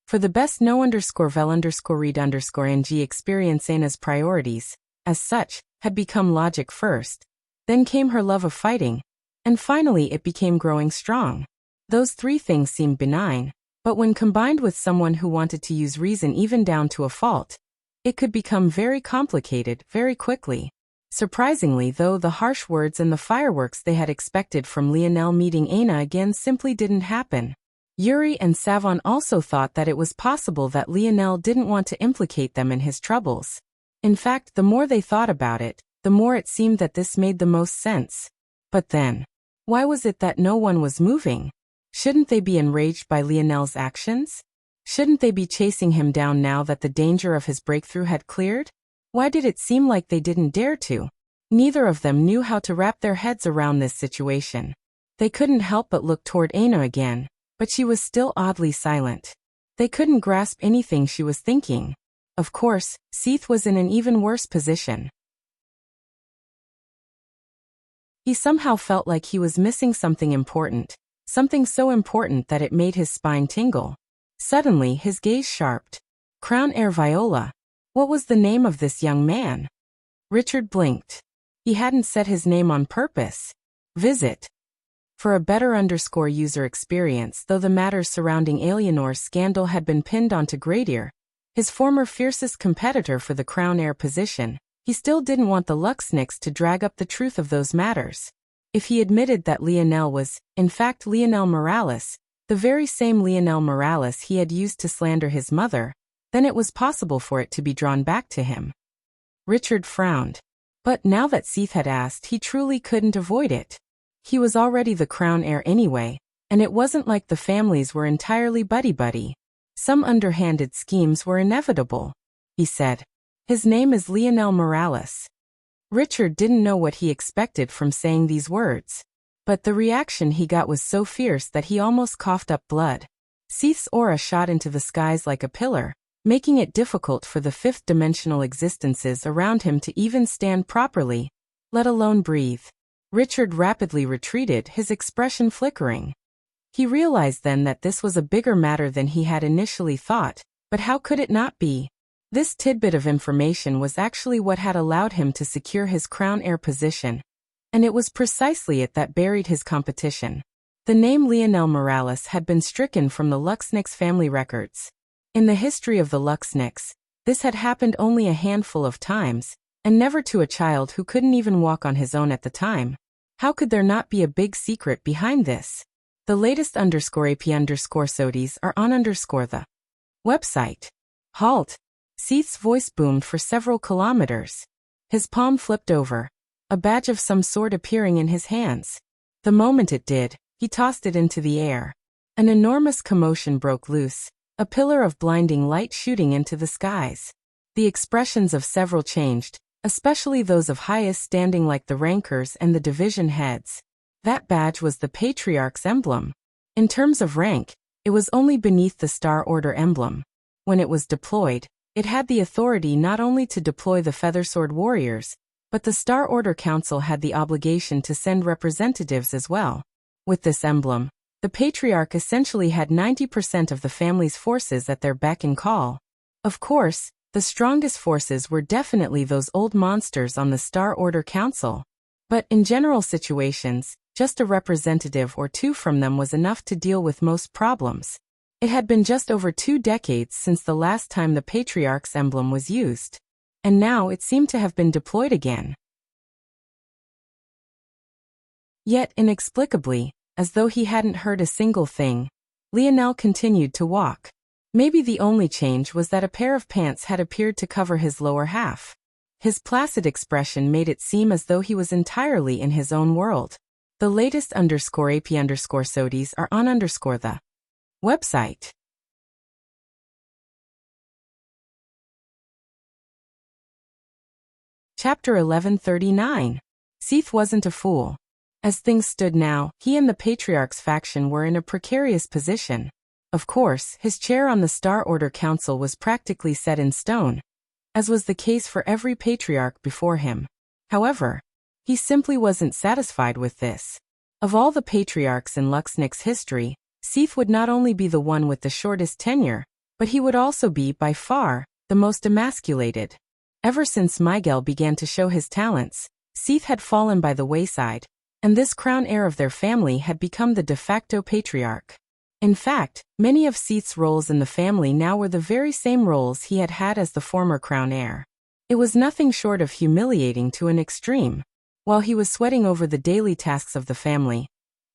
For the best know_vel_read_ng experience, Aina's priorities, as such, had become logic first. Then came her love of fighting. And finally it became growing strong. Those three things seemed benign, but when combined with someone who wanted to use reason even down to a fault, it could become very complicated very quickly. Surprisingly, though, the harsh words and the fireworks they had expected from Lionel meeting Aina again simply didn't happen. Yuri and Savon also thought that it was possible that Lionel didn't want to implicate them in his troubles. In fact, the more they thought about it, the more it seemed that this made the most sense. But then, why was it that no one was moving? Shouldn't they be enraged by Lionel's actions? Shouldn't they be chasing him down now that the danger of his breakthrough had cleared? Why did it seem like they didn't dare to? Neither of them knew how to wrap their heads around this situation. They couldn't help but look toward Aina again, but she was still oddly silent. They couldn't grasp anything she was thinking. Of course, Seath was in an even worse position. He somehow felt like he was missing something important. Something so important that it made his spine tingle. Suddenly his gaze sharpened. Crown Heir Viola. What was the name of this young man? Richard blinked. He hadn't said his name on purpose. Visit. For a better user experience, though the matters surrounding Alianor's scandal had been pinned onto Gradier, his former fiercest competitor for the Crown Heir position, he still didn't want the Luxniks to drag up the truth of those matters. If he admitted that Lionel was, in fact, Lionel Morales, the very same Lionel Morales he had used to slander his mother, then it was possible for it to be drawn back to him. Richard frowned. But now that Seath had asked, he truly couldn't avoid it. He was already the crown heir anyway, and it wasn't like the families were entirely buddy-buddy. Some underhanded schemes were inevitable. He said, "His name is Lionel Morales." Richard didn't know what he expected from saying these words. But the reaction he got was so fierce that he almost coughed up blood. Seath's aura shot into the skies like a pillar, making it difficult for the fifth-dimensional existences around him to even stand properly, let alone breathe. Richard rapidly retreated, his expression flickering. He realized then that this was a bigger matter than he had initially thought, but how could it not be? This tidbit of information was actually what had allowed him to secure his crown heir position, and it was precisely it that buried his competition. The name Lionel Morales had been stricken from the Luxniks family records. In the history of the Luxniks, this had happened only a handful of times, and never to a child who couldn't even walk on his own at the time. How could there not be a big secret behind this? The latest _AP_SODIES are on the website. Halt! Seath's voice boomed for several kilometers. His palm flipped over, a badge of some sort appearing in his hands. The moment it did, he tossed it into the air. An enormous commotion broke loose, a pillar of blinding light shooting into the skies. The expressions of several changed, especially those of highest standing like the rankers and the division heads. That badge was the Patriarch's emblem. In terms of rank, it was only beneath the Star Order emblem. When it was deployed, it had the authority not only to deploy the Feathersword warriors, but the Star Order Council had the obligation to send representatives as well. With this emblem, the Patriarch essentially had 90% of the family's forces at their beck and call. Of course, the strongest forces were definitely those old monsters on the Star Order Council. But in general situations, just a representative or two from them was enough to deal with most problems. It had been just over 2 decades since the last time the Patriarch's emblem was used. And now it seemed to have been deployed again. Yet, inexplicably, as though he hadn't heard a single thing, Lionel continued to walk. Maybe the only change was that a pair of pants had appeared to cover his lower half. His placid expression made it seem as though he was entirely in his own world. The latest _AP_SODIES are on the website. Chapter 1139. Seath wasn't a fool. As things stood now, he and the Patriarch's faction were in a precarious position. Of course, his chair on the Star Order Council was practically set in stone, as was the case for every Patriarch before him. However, he simply wasn't satisfied with this. Of all the Patriarchs in Luxnix's history, Seath would not only be the one with the shortest tenure, but he would also be, by far, the most emasculated. Ever since Miguel began to show his talents, Seath had fallen by the wayside, and this crown heir of their family had become the de facto Patriarch. In fact, many of Seath's roles in the family now were the very same roles he had had as the former crown heir. It was nothing short of humiliating to an extreme. While he was sweating over the daily tasks of the family,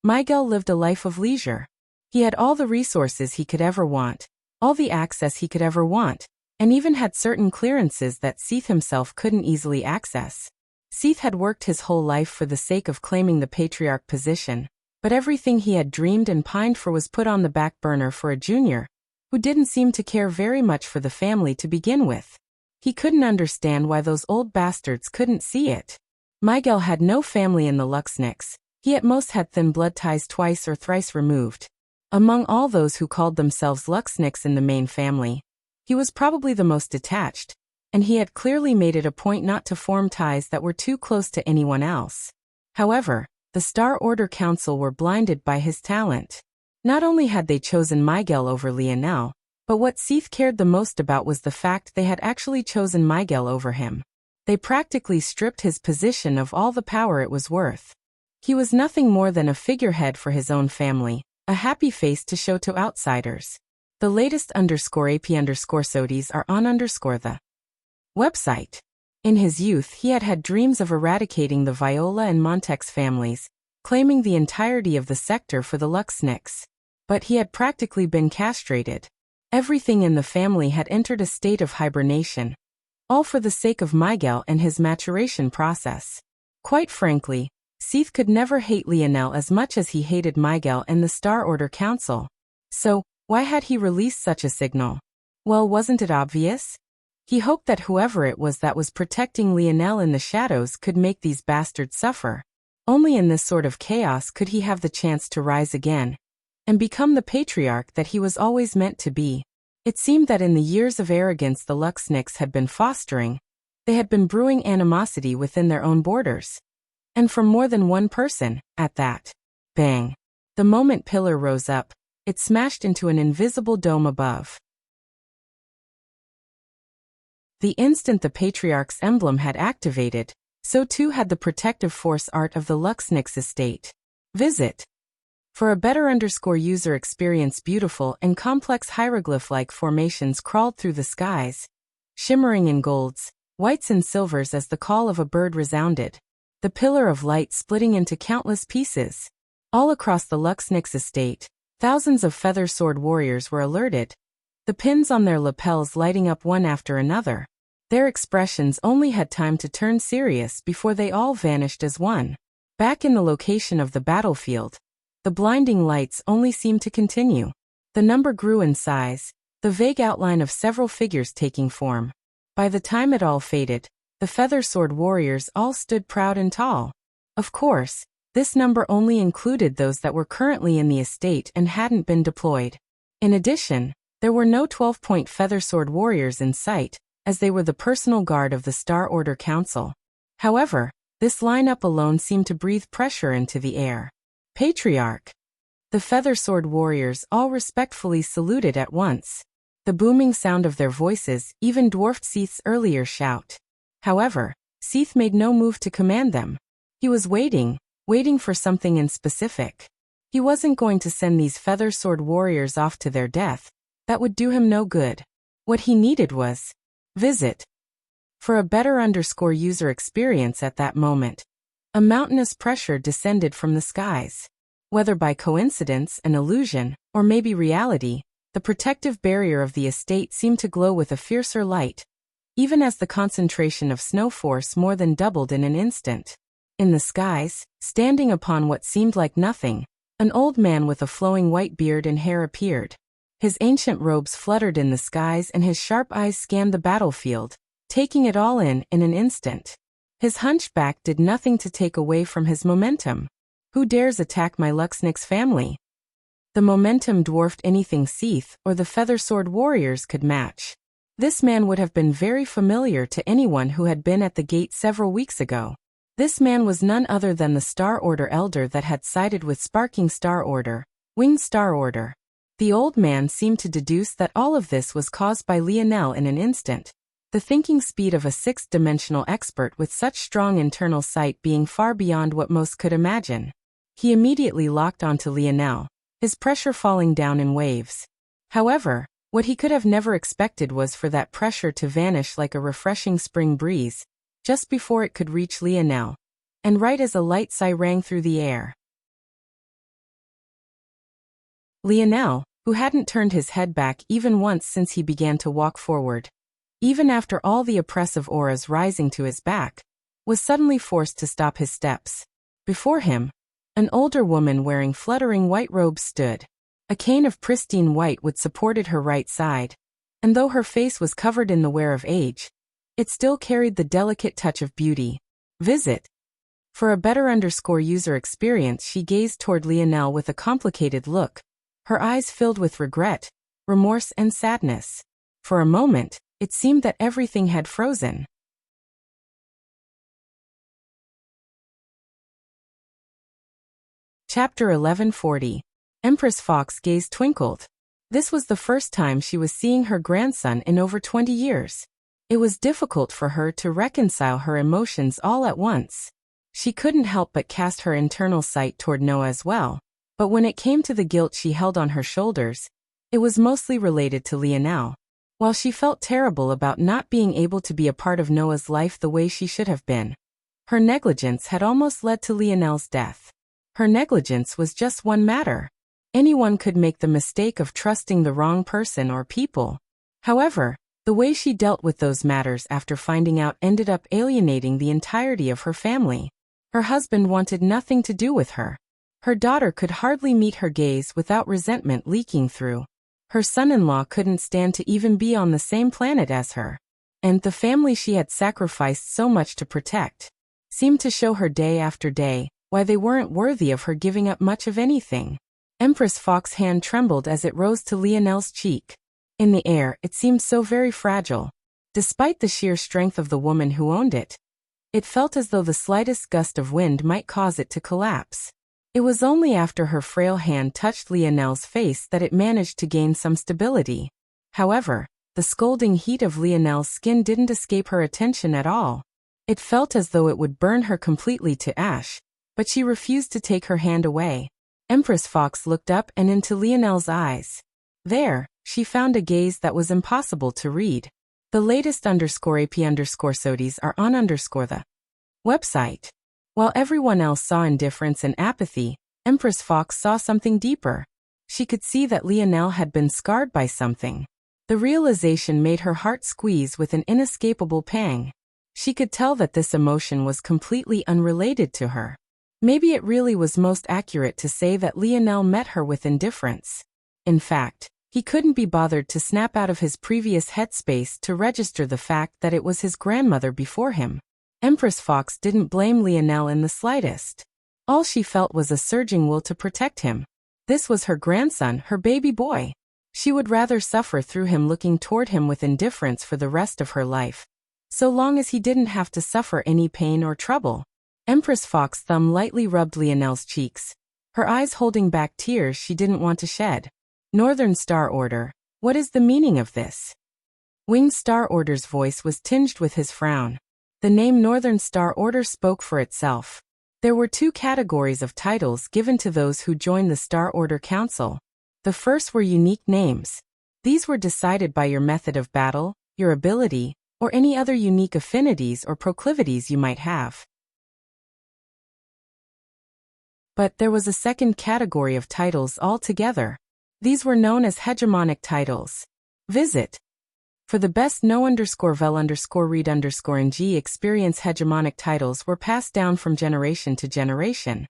Miguel lived a life of leisure. He had all the resources he could ever want, all the access he could ever want, and even had certain clearances that Seath himself couldn't easily access. Seath had worked his whole life for the sake of claiming the Patriarch position, but everything he had dreamed and pined for was put on the back burner for a junior, who didn't seem to care very much for the family to begin with. He couldn't understand why those old bastards couldn't see it. Miguel had no family in the Luxnix. He at most had thin blood ties twice or thrice removed. Among all those who called themselves Luxnix in the main family, he was probably the most detached, and he had clearly made it a point not to form ties that were too close to anyone else. However, the Star Order Council were blinded by his talent. Not only had they chosen Miguel over Lionel, but what Seath cared the most about was the fact they had actually chosen Miguel over him. They practically stripped his position of all the power it was worth. He was nothing more than a figurehead for his own family, a happy face to show to outsiders. The latest _AP_SODIES are on the website. In his youth, he had had dreams of eradicating the Viola and Montex families, claiming the entirety of the sector for the Luxnix. But he had practically been castrated. Everything in the family had entered a state of hibernation, all for the sake of Miguel and his maturation process. Quite frankly, Seath could never hate Lionel as much as he hated Miguel and the Star Order Council. So, why had he released such a signal? Well, wasn't it obvious? He hoped that whoever it was that was protecting Lionel in the shadows could make these bastards suffer. Only in this sort of chaos could he have the chance to rise again and become the Patriarch that he was always meant to be. It seemed that in the years of arrogance the Luxnix had been fostering, they had been brewing animosity within their own borders. And from more than one person, at that. Bang. The moment pillar rose up, it smashed into an invisible dome above. The instant the Patriarch's emblem had activated, so too had the protective force art of the Luxnix estate. Visit. For a better user experience, beautiful and complex hieroglyph-like formations crawled through the skies, shimmering in golds, whites and silvers as the call of a bird resounded. The pillar of light splitting into countless pieces. All across the Luxnix estate, thousands of feather sword warriors were alerted, the pins on their lapels lighting up one after another. Their expressions only had time to turn serious before they all vanished as one. Back in the location of the battlefield, the blinding lights only seemed to continue. The number grew in size, the vague outline of several figures taking form. By the time it all faded, the feather sword warriors all stood proud and tall. Of course, this number only included those that were currently in the estate and hadn't been deployed. In addition, there were no 12-point feather sword warriors in sight, as they were the personal guard of the Star Order Council. However, this lineup alone seemed to breathe pressure into the air. Patriarch. The feather sword warriors all respectfully saluted at once. The booming sound of their voices even dwarfed Seath's earlier shout. However, Seath made no move to command them. He was waiting for something in specific. He wasn't going to send these feather sword warriors off to their death. That would do him no good. What he needed was visit. For a better user experience at that moment, a mountainous pressure descended from the skies. Whether by coincidence, an illusion, or maybe reality, the protective barrier of the estate seemed to glow with a fiercer light, even as the concentration of snow force more than doubled in an instant. In the skies, standing upon what seemed like nothing, an old man with a flowing white beard and hair appeared. His ancient robes fluttered in the skies and his sharp eyes scanned the battlefield, taking it all in an instant. His hunchback did nothing to take away from his momentum. Who dares attack my Luxnix family? The momentum dwarfed anything Seath or the feather sword warriors could match. This man would have been very familiar to anyone who had been at the gate several weeks ago. This man was none other than the Star Order elder that had sided with Sparking Star Order, Winged Star Order. The old man seemed to deduce that all of this was caused by Lionel in an instant, the thinking speed of a sixth-dimensional expert with such strong internal sight being far beyond what most could imagine. He immediately locked onto Lionel, his pressure falling down in waves. However, what he could have never expected was for that pressure to vanish like a refreshing spring breeze, just before it could reach Lionel, and right as a light sigh rang through the air. Lionel, who hadn't turned his head back even once since he began to walk forward, even after all the oppressive auras rising to his back, was suddenly forced to stop his steps. Before him, an older woman wearing fluttering white robes stood. A cane of pristine white wood supported her right side, and though her face was covered in the wear of age, it still carried the delicate touch of beauty. Visit. For a better user experience, she gazed toward Lionel with a complicated look, her eyes filled with regret, remorse and sadness. For a moment, it seemed that everything had frozen. Chapter 1140. Empress Fox's gaze twinkled. This was the first time she was seeing her grandson in over 20 years. It was difficult for her to reconcile her emotions all at once. She couldn't help but cast her internal sight toward Noah as well, but when it came to the guilt she held on her shoulders, it was mostly related to Lionel. While she felt terrible about not being able to be a part of Noah's life the way she should have been, her negligence had almost led to Lionel's death. Her negligence was just one matter. Anyone could make the mistake of trusting the wrong person or people. However, the way she dealt with those matters after finding out ended up alienating the entirety of her family. Her husband wanted nothing to do with her. Her daughter could hardly meet her gaze without resentment leaking through. Her son-in-law couldn't stand to even be on the same planet as her. And the family she had sacrificed so much to protect seemed to show her day after day why they weren't worthy of her giving up much of anything. Empress Fox's hand trembled as it rose to Lionel's cheek. In the air, it seemed so very fragile. Despite the sheer strength of the woman who owned it, it felt as though the slightest gust of wind might cause it to collapse. It was only after her frail hand touched Lionel's face that it managed to gain some stability. However, the scalding heat of Lionel's skin didn't escape her attention at all. It felt as though it would burn her completely to ash, but she refused to take her hand away. Empress Fox looked up and into Lionel's eyes. There, she found a gaze that was impossible to read. The latest _AP_SODIES are on the website. While everyone else saw indifference and apathy, Empress Fox saw something deeper. She could see that Lionel had been scarred by something. The realization made her heart squeeze with an inescapable pang. She could tell that this emotion was completely unrelated to her. Maybe it really was most accurate to say that Lionel met her with indifference. In fact, he couldn't be bothered to snap out of his previous headspace to register the fact that it was his grandmother before him. Empress Fox didn't blame Lionel in the slightest. All she felt was a surging will to protect him. This was her grandson, her baby boy. She would rather suffer through him looking toward him with indifference for the rest of her life, so long as he didn't have to suffer any pain or trouble. Empress Fox's thumb lightly rubbed Lionel's cheeks, her eyes holding back tears she didn't want to shed. Northern Star Order, What is the meaning of this? Winged Star Order's voice was tinged with his frown. The name Northern Star Order spoke for itself. There were two categories of titles given to those who joined the Star Order Council. The first were unique names. These were decided by your method of battle, your ability, or any other unique affinities or proclivities you might have. But there was a second category of titles altogether. These were known as hegemonic titles. Visit. For the best know_vel_read_ng experience, hegemonic titles were passed down from generation to generation.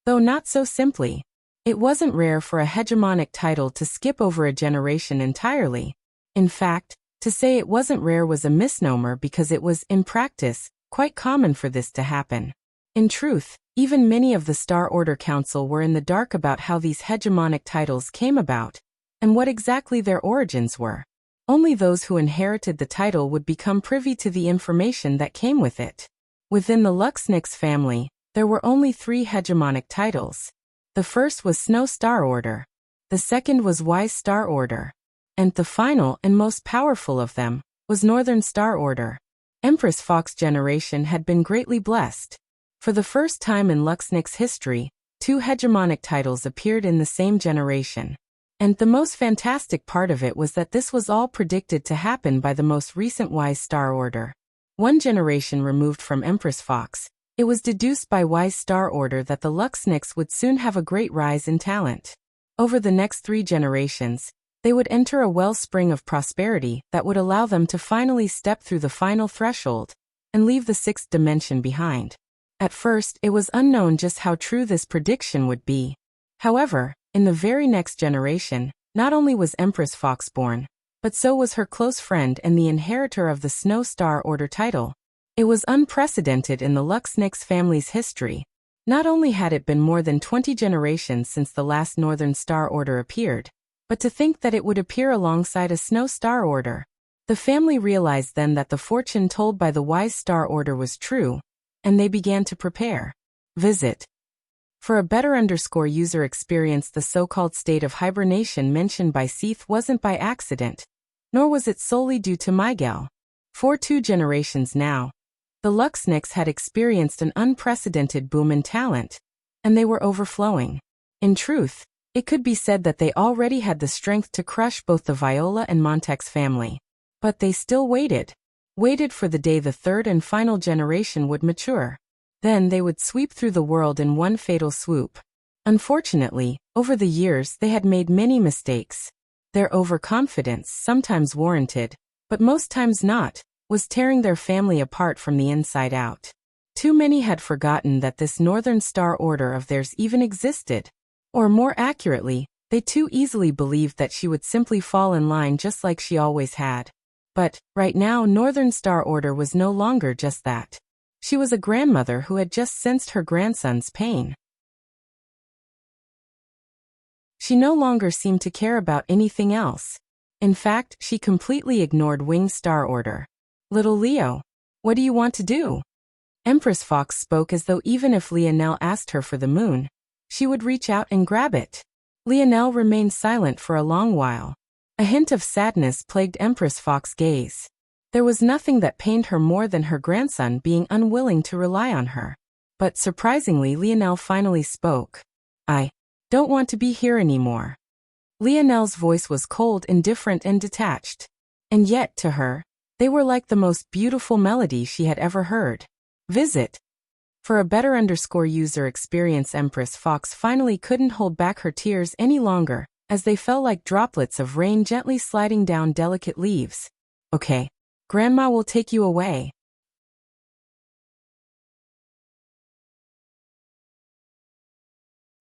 Though not so simply. It wasn't rare for a hegemonic title to skip over a generation entirely. In fact, to say it wasn't rare was a misnomer because it was, in practice, quite common for this to happen. In truth, even many of the Star Order Council were in the dark about how these hegemonic titles came about, and what exactly their origins were. Only those who inherited the title would become privy to the information that came with it. Within the Luxnix family, there were only 3 hegemonic titles. The first was Snow Star Order. The second was Wise Star Order. And the final and most powerful of them was Northern Star Order. Empress Fox generation had been greatly blessed. For the first time in Luxnix history, 2 hegemonic titles appeared in the same generation. And the most fantastic part of it was that this was all predicted to happen by the most recent Wise Star Order. 1 generation removed from Empress Fox, it was deduced by Wise Star Order that the Luxnix would soon have a great rise in talent. Over the next 3 generations, they would enter a wellspring of prosperity that would allow them to finally step through the final threshold and leave the 6th dimension behind. At first, it was unknown just how true this prediction would be. However, in the very next generation, not only was Empress Fox born, but so was her close friend and the inheritor of the Snow Star Order title. It was unprecedented in the Luxnix family's history. Not only had it been more than 20 generations since the last Northern Star Order appeared, but to think that it would appear alongside a Snow Star Order. The family realized then that the fortune told by the Wise Star Order was true, and they began to prepare. Visit. For a better user experience, the so-called state of hibernation mentioned by Seath wasn't by accident, nor was it solely due to Miguel. For 2 generations now, the Luxnix had experienced an unprecedented boom in talent, and they were overflowing. In truth, it could be said that they already had the strength to crush both the Viola and Montex family. But they still waited for the day the 3rd and final generation would mature. Then they would sweep through the world in one fatal swoop. Unfortunately, over the years they had made many mistakes. Their overconfidence, sometimes warranted, but most times not, was tearing their family apart from the inside out. Too many had forgotten that this Northern Star Order of theirs even existed. Or more accurately, they too easily believed that she would simply fall in line just like she always had. But, right now, Northern Star Order was no longer just that. She was a grandmother who had just sensed her grandson's pain. She no longer seemed to care about anything else. In fact, she completely ignored Winged Star Order. Little Leo, what do you want to do? Empress Fox spoke as though even if Lionel asked her for the moon, she would reach out and grab it. Lionel remained silent for a long while. A hint of sadness plagued Empress Fox's gaze. There was nothing that pained her more than her grandson being unwilling to rely on her. But surprisingly, Lionel finally spoke. I don't want to be here anymore. Lionel's voice was cold, indifferent, and detached. And yet, to her, they were like the most beautiful melody she had ever heard. Visit. For a better user experience, Empress Fox finally couldn't hold back her tears any longer, as they fell like droplets of rain gently sliding down delicate leaves. Okay. Grandma will take you away.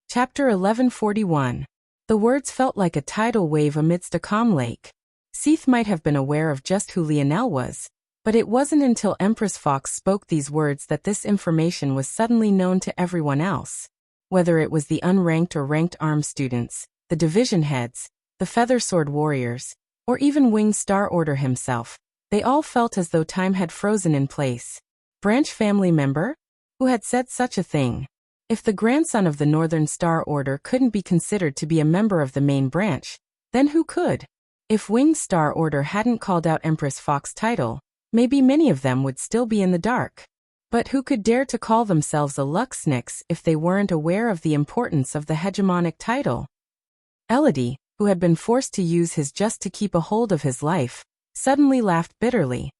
Chapter 1141. The words felt like a tidal wave amidst a calm lake. Seath might have been aware of just who Lionel was, but it wasn't until Empress Fox spoke these words that this information was suddenly known to everyone else. Whether it was the unranked or ranked armed students, the division heads, the Feather Sword warriors, or even Winged Star Order himself, they all felt as though time had frozen in place. Branch family member? Who had said such a thing? If the grandson of the Northern Star Order couldn't be considered to be a member of the main branch, then who could? If Winged Star Order hadn't called out Empress Fox's title, maybe many of them would still be in the dark. But who could dare to call themselves a Luxnix if they weren't aware of the importance of the hegemonic title? Elodie, who had been forced to use his just to keep a hold of his life, suddenly laughed bitterly.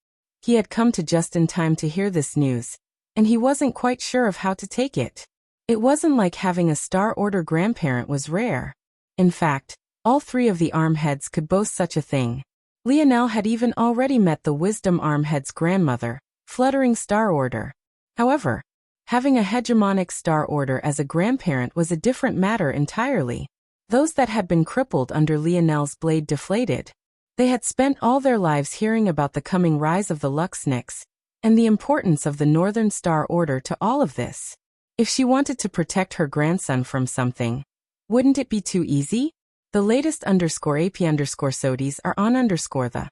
He had come to just in time to hear this news, and he wasn't quite sure of how to take it. It wasn't like having a Star Order grandparent was rare. In fact, all three of the Armheads could boast such a thing. Lionel had even already met the Wisdom Armhead's grandmother, Fluttering Star Order. However, having a hegemonic Star Order as a grandparent was a different matter entirely. Those that had been crippled under Lionel's blade deflated. They had spent all their lives hearing about the coming rise of the Luxnix, and the importance of the Northern Star Order to all of this. If she wanted to protect her grandson from something, wouldn't it be too easy? The latest _AP_SODIES are on the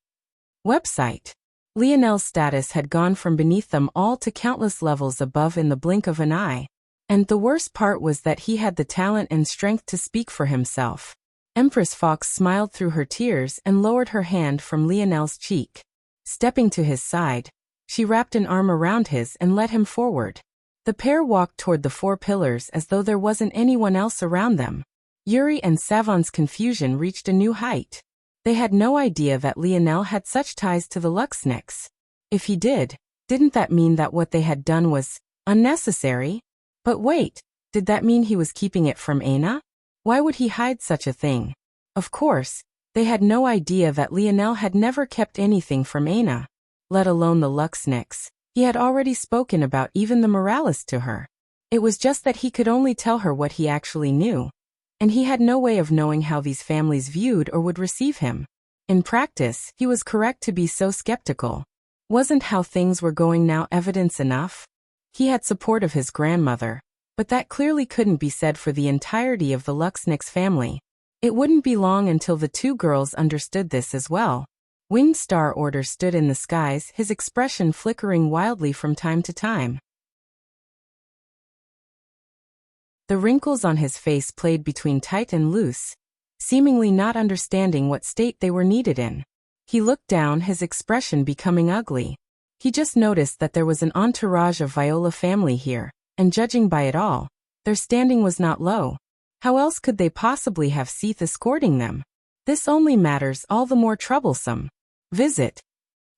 website. Lionel's status had gone from beneath them all to countless levels above in the blink of an eye. And the worst part was that he had the talent and strength to speak for himself. Empress Fox smiled through her tears and lowered her hand from Lionel's cheek. Stepping to his side, she wrapped an arm around his and led him forward. The pair walked toward the four pillars as though there wasn't anyone else around them. Yuri and Savon's confusion reached a new height. They had no idea that Lionel had such ties to the Luxnix. If he didn't that mean that what they had done was unnecessary? But wait, did that mean he was keeping it from Aina? Why would he hide such a thing? Of course, they had no idea that Lionel had never kept anything from Aina, let alone the Luxnix. He had already spoken about even the Morales to her. It was just that he could only tell her what he actually knew. And he had no way of knowing how these families viewed or would receive him. In practice, he was correct to be so skeptical. Wasn't how things were going now evidence enough? He had support of his grandmother, but that clearly couldn't be said for the entirety of the Luxnix family. It wouldn't be long until the two girls understood this as well. Winged Star Order stood in the skies, his expression flickering wildly from time to time. The wrinkles on his face played between tight and loose, seemingly not understanding what state they were needed in. He looked down, his expression becoming ugly. He just noticed that there was an entourage of Viola family here, and judging by it all, their standing was not low. How else could they possibly have Seath escorting them? This only matters all the more troublesome. Visit.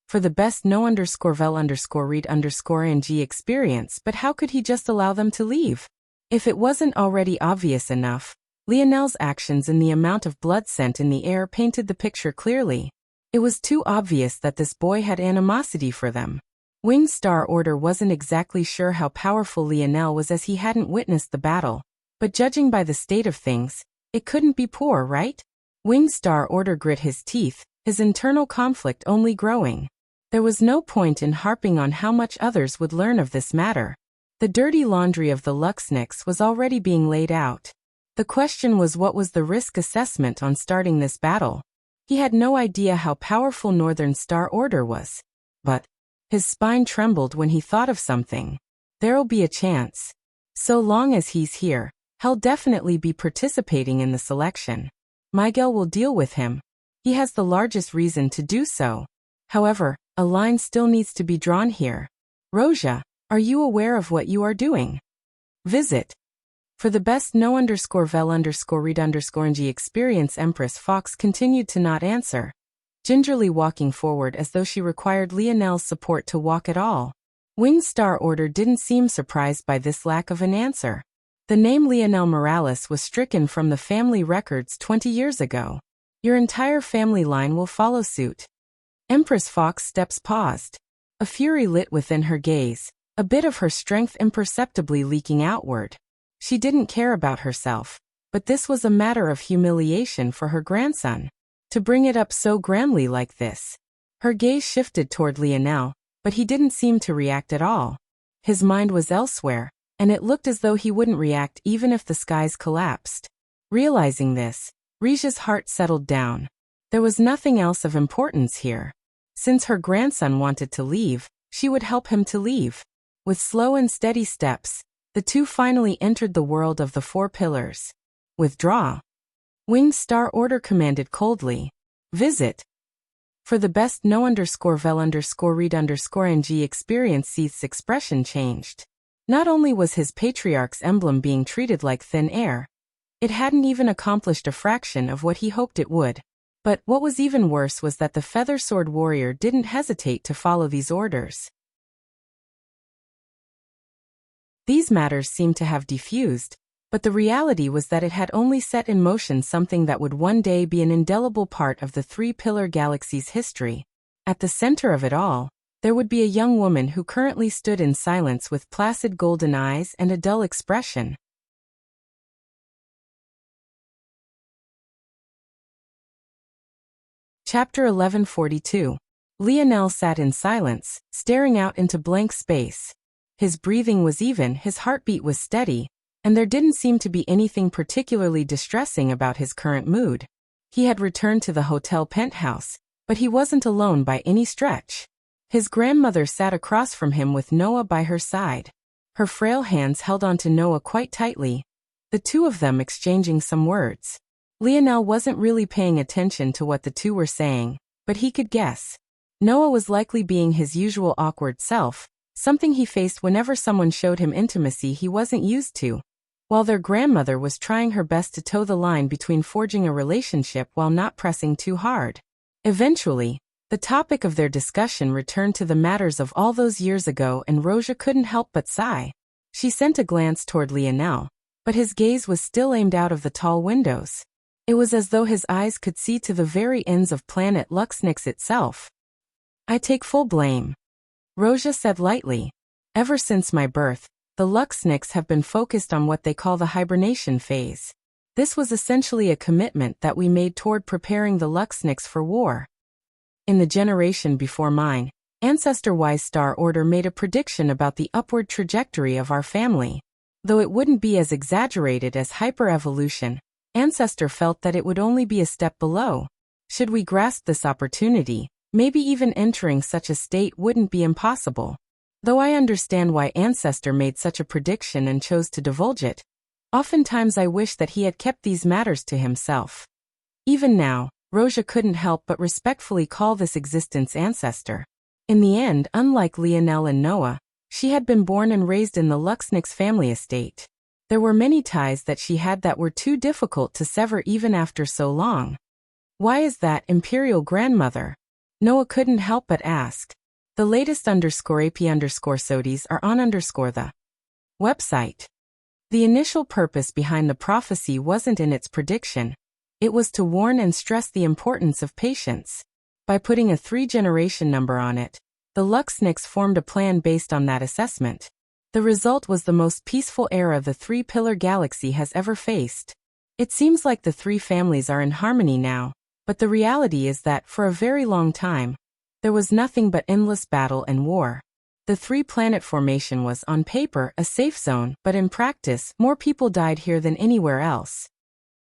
For the best no_vel_read_ng experience, but how could he just allow them to leave? If it wasn't already obvious enough, Lionel's actions and the amount of blood scent in the air painted the picture clearly. It was too obvious that this boy had animosity for them. Winged Star Order wasn't exactly sure how powerful Lionel was as he hadn't witnessed the battle, but judging by the state of things, it couldn't be poor, right? Winged Star Order grit his teeth, his internal conflict only growing. There was no point in harping on how much others would learn of this matter. The dirty laundry of the Luxnix was already being laid out. The question was, what was the risk assessment on starting this battle? He had no idea how powerful Northern Star Order was. But his spine trembled when he thought of something. There'll be a chance. So long as he's here, he'll definitely be participating in the selection. Miguel will deal with him. He has the largest reason to do so. However, a line still needs to be drawn here. Roja, are you aware of what you are doing? Visit. For the best no_vel_read_ng experience, Empress Fox continued to not answer, gingerly walking forward as though she required Lionel's support to walk at all. Winged Star Order didn't seem surprised by this lack of an answer. The name Lionel Morales was stricken from the family records 20 years ago. Your entire family line will follow suit. Empress Fox's steps paused. A fury lit within her gaze, a bit of her strength imperceptibly leaking outward. She didn't care about herself, but this was a matter of humiliation for her grandson. To bring it up so grandly like this. Her gaze shifted toward Lionel, but he didn't seem to react at all. His mind was elsewhere, and it looked as though he wouldn't react even if the skies collapsed. Realizing this, Rija's heart settled down. There was nothing else of importance here. Since her grandson wanted to leave, she would help him to leave. With slow and steady steps, the two finally entered the world of the four pillars. Withdraw. Winged Star Order commanded coldly. Visit. For the best no_vel_read_ng experience, Seth's expression changed. Not only was his patriarch's emblem being treated like thin air, it hadn't even accomplished a fraction of what he hoped it would. But what was even worse was that the feather sword warrior didn't hesitate to follow these orders. These matters seemed to have diffused, but the reality was that it had only set in motion something that would one day be an indelible part of the three-pillar galaxy's history. At the center of it all, there would be a young woman who currently stood in silence with placid golden eyes and a dull expression. Chapter 1142. Lionel sat in silence, staring out into blank space. His breathing was even, his heartbeat was steady, and there didn't seem to be anything particularly distressing about his current mood. He had returned to the hotel penthouse, but he wasn't alone by any stretch. His grandmother sat across from him with Noah by her side. Her frail hands held onto Noah quite tightly, the two of them exchanging some words. Lionel wasn't really paying attention to what the two were saying, but he could guess. Noah was likely being his usual awkward self, something he faced whenever someone showed him intimacy he wasn't used to, while their grandmother was trying her best to toe the line between forging a relationship while not pressing too hard. Eventually, the topic of their discussion returned to the matters of all those years ago, and Roja couldn't help but sigh. She sent a glance toward Lionel, but his gaze was still aimed out of the tall windows. It was as though his eyes could see to the very ends of planet Luxnix itself. "I take full blame," Roja said lightly. "Ever since my birth, the Luxnix have been focused on what they call the hibernation phase. This was essentially a commitment that we made toward preparing the Luxnix for war. In the generation before mine, Ancestor Wise Star Order made a prediction about the upward trajectory of our family. Though it wouldn't be as exaggerated as hyper-evolution, Ancestor felt that it would only be a step below. Should we grasp this opportunity, maybe even entering such a state wouldn't be impossible. Though I understand why Ancestor made such a prediction and chose to divulge it, oftentimes I wish that he had kept these matters to himself." Even now, Roja couldn't help but respectfully call this existence Ancestor. In the end, unlike Lionel and Noah, she had been born and raised in the Luxnix family estate. There were many ties that she had that were too difficult to sever even after so long. "Why is that, Imperial Grandmother?" Noah couldn't help but ask. The latest _AP_SODIes are on the website. The initial purpose behind the prophecy wasn't in its prediction. It was to warn and stress the importance of patience. By putting a 3-generation number on it, the Luxnix formed a plan based on that assessment. The result was the most peaceful era the three-pillar galaxy has ever faced. It seems like the three families are in harmony now, but the reality is that, for a very long time, there was nothing but endless battle and war. The three-planet formation was, on paper, a safe zone, but in practice, more people died here than anywhere else.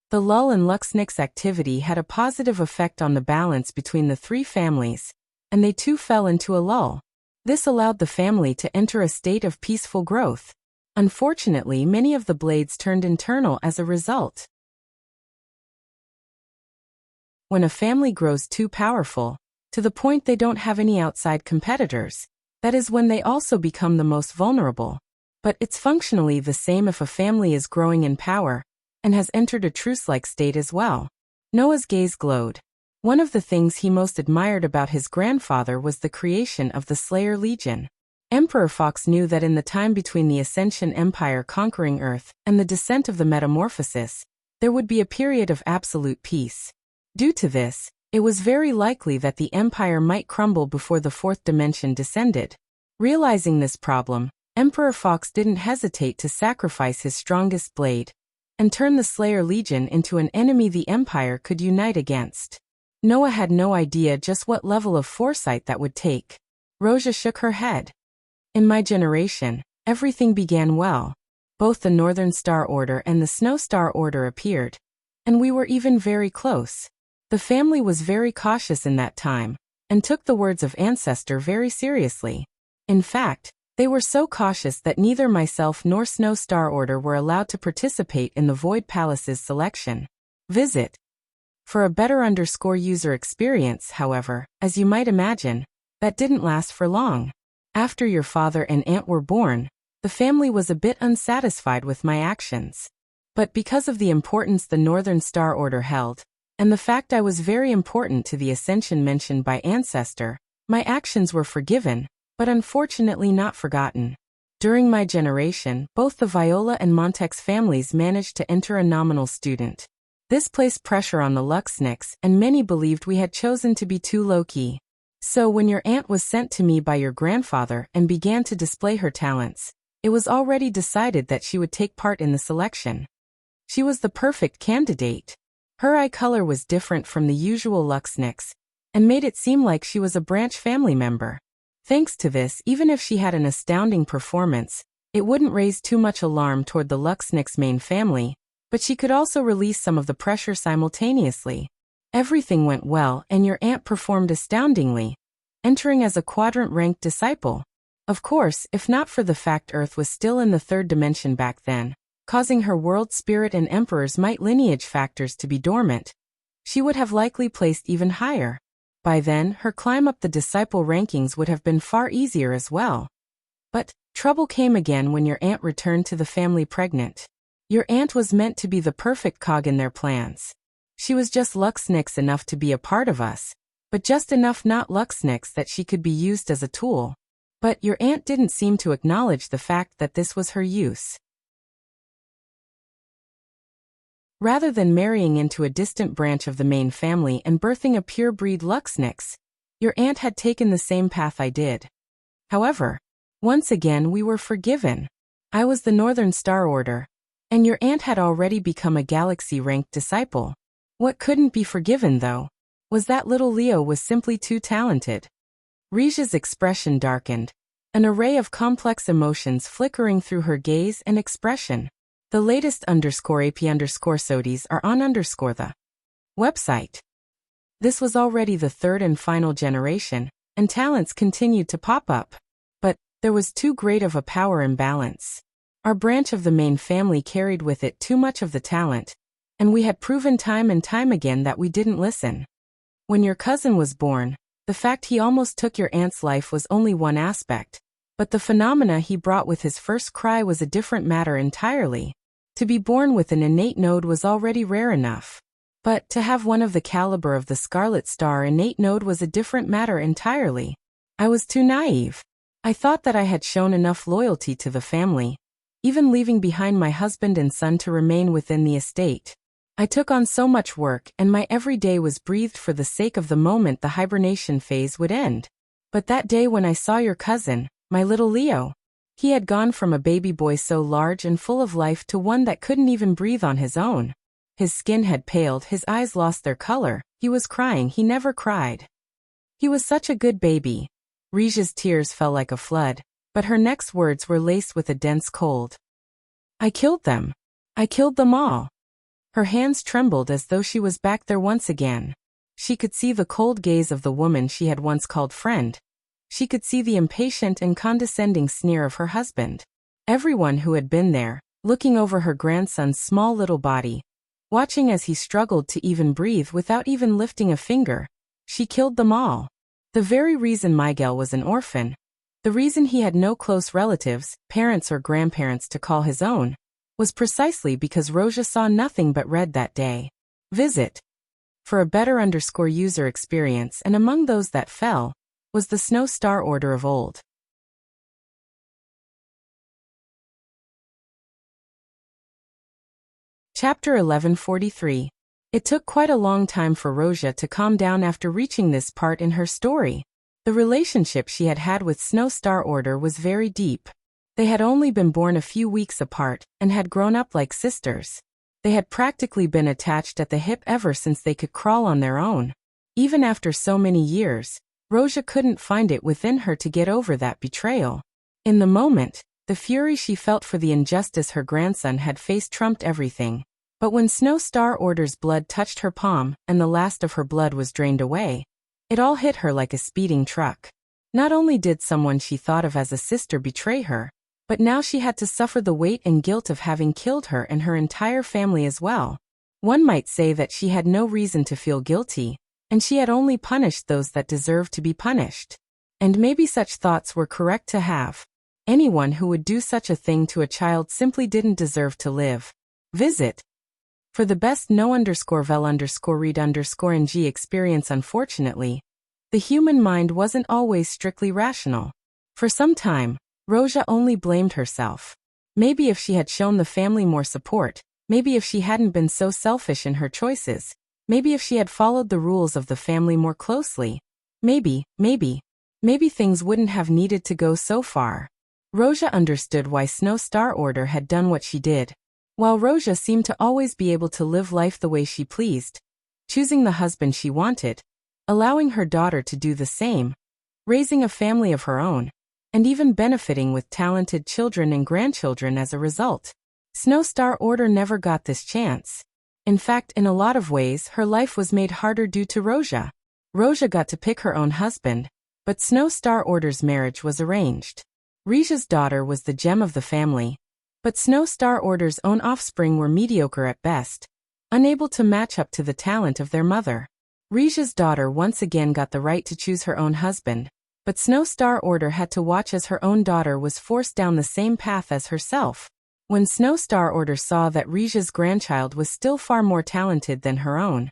The lull in Luxnix activity had a positive effect on the balance between the three families, and they too fell into a lull. This allowed the family to enter a state of peaceful growth. Unfortunately, many of the blades turned internal as a result. When a family grows too powerful, to the point they don't have any outside competitors, that is when they also become the most vulnerable. But it's functionally the same if a family is growing in power and has entered a truce-like state as well. Noah's gaze glowed. One of the things he most admired about his grandfather was the creation of the Slayer Legion. Emperor Fox knew that in the time between the Ascension Empire conquering Earth and the descent of the Metamorphosis, there would be a period of absolute peace. Due to this, it was very likely that the Empire might crumble before the fourth dimension descended. Realizing this problem, Emperor Fox didn't hesitate to sacrifice his strongest blade and turn the Slayer Legion into an enemy the Empire could unite against. Noah had no idea just what level of foresight that would take. Roja shook her head. "In my generation, everything began well. Both the Northern Star Order and the Snow Star Order appeared, and we were even very close. The family was very cautious in that time, and took the words of Ancestor very seriously. In fact, they were so cautious that neither myself nor Snow Star Order were allowed to participate in the Void Palace's selection. Visit. For a better user experience, however, as you might imagine, that didn't last for long. After your father and aunt were born, the family was a bit unsatisfied with my actions. But because of the importance the Northern Star Order held, and the fact I was very important to the ascension mentioned by Ancestor, my actions were forgiven, but unfortunately not forgotten. During my generation, both the Viola and Montex families managed to enter a nominal student. This placed pressure on the Luxniks, and many believed we had chosen to be too low-key. So when your aunt was sent to me by your grandfather and began to display her talents, it was already decided that she would take part in the selection. She was the perfect candidate. Her eye color was different from the usual Luxniks, and made it seem like she was a branch family member. Thanks to this, even if she had an astounding performance, it wouldn't raise too much alarm toward the Luxniks' main family, but she could also release some of the pressure simultaneously. Everything went well and your aunt performed astoundingly, entering as a quadrant-ranked disciple. Of course, if not for the fact Earth was still in the third dimension back then, causing her world spirit and emperor's might lineage factors to be dormant, she would have likely placed even higher. By then, her climb up the disciple rankings would have been far easier as well. But trouble came again when your aunt returned to the family pregnant. Your aunt was meant to be the perfect cog in their plans. She was just Luxniks enough to be a part of us, but just enough not Luxniks that she could be used as a tool. But your aunt didn't seem to acknowledge the fact that this was her use. Rather than marrying into a distant branch of the main family and birthing a pure-breed Luxniks, your aunt had taken the same path I did. However, once again we were forgiven. I was the Northern Star Order, and your aunt had already become a galaxy-ranked disciple. What couldn't be forgiven, though, was that little Leo was simply too talented. Rija's expression darkened, an array of complex emotions flickering through her gaze and expression. The latest _AP_SODIES are on the website. This was already the third and final generation, and talents continued to pop up. But there was too great of a power imbalance. Our branch of the main family carried with it too much of the talent, and we had proven time and time again that we didn't listen. When your cousin was born, the fact he almost took your aunt's life was only one aspect, but the phenomena he brought with his first cry was a different matter entirely. To be born with an innate node was already rare enough. But to have one of the caliber of the Scarlet Star innate node was a different matter entirely. I was too naive. I thought that I had shown enough loyalty to the family, even leaving behind my husband and son to remain within the estate. I took on so much work and my every day was breathed for the sake of the moment the hibernation phase would end. But that day when I saw your cousin, my little Leo, he had gone from a baby boy so large and full of life to one that couldn't even breathe on his own. His skin had paled, his eyes lost their color, he was crying, he never cried. He was such a good baby. Rija's tears fell like a flood, but her next words were laced with a dense cold. I killed them. I killed them all. Her hands trembled as though she was back there once again. She could see the cold gaze of the woman she had once called friend. She could see the impatient and condescending sneer of her husband. Everyone who had been there, looking over her grandson's small little body, watching as he struggled to even breathe without even lifting a finger, she killed them all. The very reason Miguel was an orphan, the reason he had no close relatives, parents or grandparents to call his own, was precisely because Roja saw nothing but red that day. Visit. For a better user experience, and among those that fell, was the Snow Star Order of old. Chapter 1143. It took quite a long time for Roja to calm down after reaching this part in her story. The relationship she had had with Snow Star Order was very deep. They had only been born a few weeks apart, and had grown up like sisters. They had practically been attached at the hip ever since they could crawl on their own. Even after so many years, Roja couldn't find it within her to get over that betrayal. In the moment, the fury she felt for the injustice her grandson had faced trumped everything. But when Snow Star Order's blood touched her palm, and the last of her blood was drained away, it all hit her like a speeding truck. Not only did someone she thought of as a sister betray her, but now she had to suffer the weight and guilt of having killed her and her entire family as well. One might say that she had no reason to feel guilty, and she had only punished those that deserved to be punished. And maybe such thoughts were correct to have. Anyone who would do such a thing to a child simply didn't deserve to live. Visit. For the best know_vel_read_ng experience. Unfortunately, the human mind wasn't always strictly rational. For some time, Roja only blamed herself. Maybe if she had shown the family more support, maybe if she hadn't been so selfish in her choices, maybe if she had followed the rules of the family more closely, maybe things wouldn't have needed to go so far. Roja understood why Snow Star Order had done what she did. While Roja seemed to always be able to live life the way she pleased, choosing the husband she wanted, allowing her daughter to do the same, raising a family of her own, and even benefiting with talented children and grandchildren as a result, Snow Star Order never got this chance. In fact, in a lot of ways, her life was made harder due to Roja. Roja got to pick her own husband, but Snow Star Order's marriage was arranged. Roja's daughter was the gem of the family, but Snow Star Order's own offspring were mediocre at best, unable to match up to the talent of their mother. Roja's daughter once again got the right to choose her own husband, but Snow Star Order had to watch as her own daughter was forced down the same path as herself. When Snow Star Order saw that Roja's grandchild was still far more talented than her own,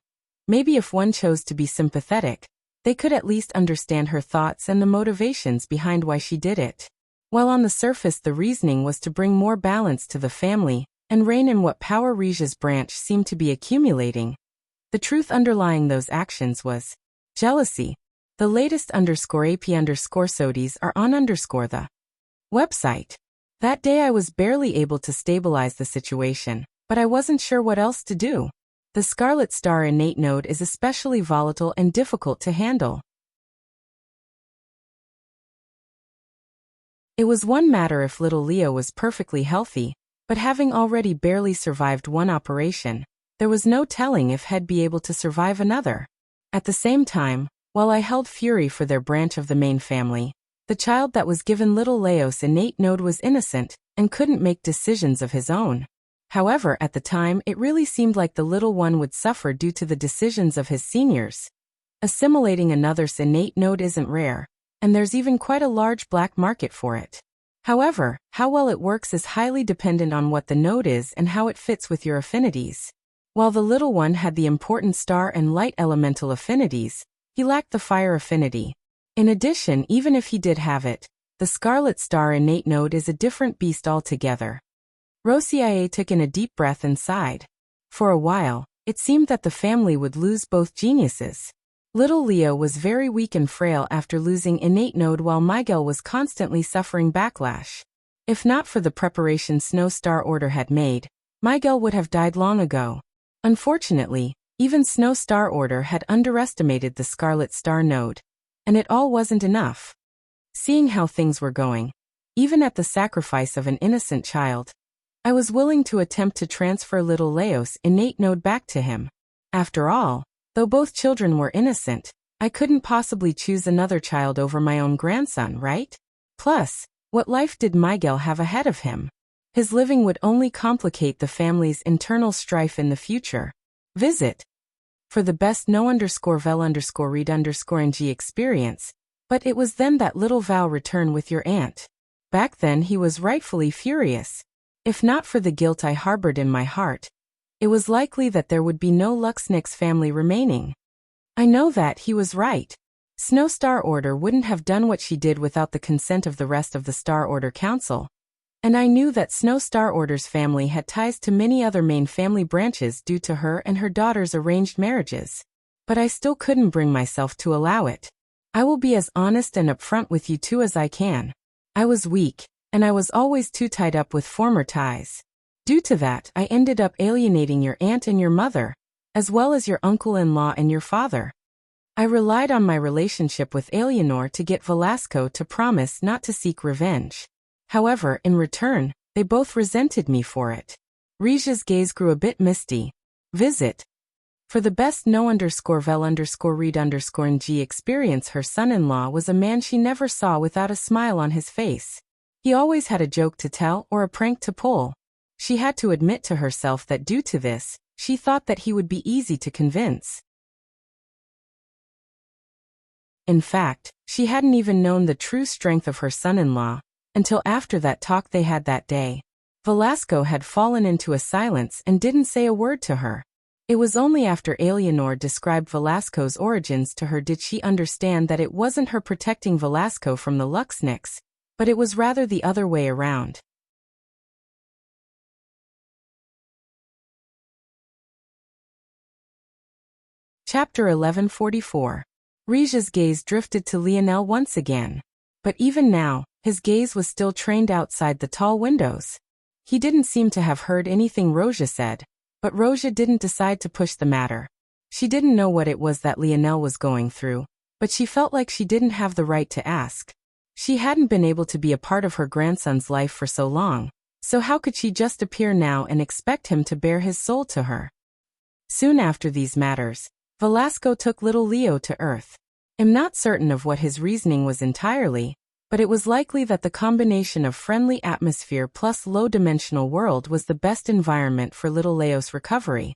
maybe if one chose to be sympathetic, they could at least understand her thoughts and the motivations behind why she did it. While on the surface the reasoning was to bring more balance to the family and rein in what power Roja's branch seemed to be accumulating, the truth underlying those actions was jealousy. The latest _AP_SODIES are on the website. That day I was barely able to stabilize the situation, but I wasn't sure what else to do. The Scarlet Star innate node is especially volatile and difficult to handle. It was one matter if little Leo was perfectly healthy, but having already barely survived one operation, there was no telling if he'd be able to survive another. At the same time, while I held fury for their branch of the main family, the child that was given little Leo's innate node was innocent and couldn't make decisions of his own. However, at the time it really seemed like the little one would suffer due to the decisions of his seniors. Assimilating another's innate node isn't rare, and there's even quite a large black market for it. However, how well it works is highly dependent on what the node is and how it fits with your affinities. While the little one had the important star and light elemental affinities, he lacked the fire affinity. In addition, even if he did have it, the Scarlet Star innate node is a different beast altogether. Rosia took in a deep breath and sighed. For a while, it seemed that the family would lose both geniuses. Little Leo was very weak and frail after losing innate node, while Miguel was constantly suffering backlash. If not for the preparation Snow Star Order had made, Miguel would have died long ago. Unfortunately, even Snow Star Order had underestimated the Scarlet Star node. And it all wasn't enough. Seeing how things were going, even at the sacrifice of an innocent child, I was willing to attempt to transfer little Leo's innate node back to him. After all, though both children were innocent, I couldn't possibly choose another child over my own grandson, right? Plus, what life did Miguel have ahead of him? His living would only complicate the family's internal strife in the future. Visit. For the best know_vel_read_ng experience, but it was then that little Val returned with your aunt. Back then he was rightfully furious. If not for the guilt I harbored in my heart, it was likely that there would be no Luxnix family remaining. I know that he was right. Snow Star Order wouldn't have done what she did without the consent of the rest of the Star Order Council. And I knew that Snow Star Order's family had ties to many other main family branches due to her and her daughter's arranged marriages. But I still couldn't bring myself to allow it. I will be as honest and upfront with you two as I can. I was weak, and I was always too tied up with former ties. Due to that, I ended up alienating your aunt and your mother, as well as your uncle-in-law and your father. I relied on my relationship with Eleanor to get Velasco to promise not to seek revenge. However, in return, they both resented me for it. Roja's gaze grew a bit misty. Visit. For the best know_vel_read_ng experience, her son-in-law was a man she never saw without a smile on his face. He always had a joke to tell or a prank to pull. She had to admit to herself that due to this, She thought that he would be easy to convince. In fact, she hadn't even known the true strength of her son-in-law until after that talk they had that day. Velasco had fallen into a silence and didn't say a word to her. It was only after Eleanor described Velasco's origins to her did she understand that it wasn't her protecting Velasco from the Luxniks, but it was rather the other way around. Chapter 1144. Rija's gaze drifted to Lionel once again. But even now, his gaze was still trained outside the tall windows. He didn't seem to have heard anything Roja said, but Roja didn't decide to push the matter. She didn't know what it was that Lionel was going through, but she felt like she didn't have the right to ask. She hadn't been able to be a part of her grandson's life for so long, so how could she just appear now and expect him to bare his soul to her? Soon after these matters, Velasco took little Leo to Earth. I'm not certain of what his reasoning was entirely, but it was likely that the combination of friendly atmosphere plus low-dimensional world was the best environment for little Leo's recovery.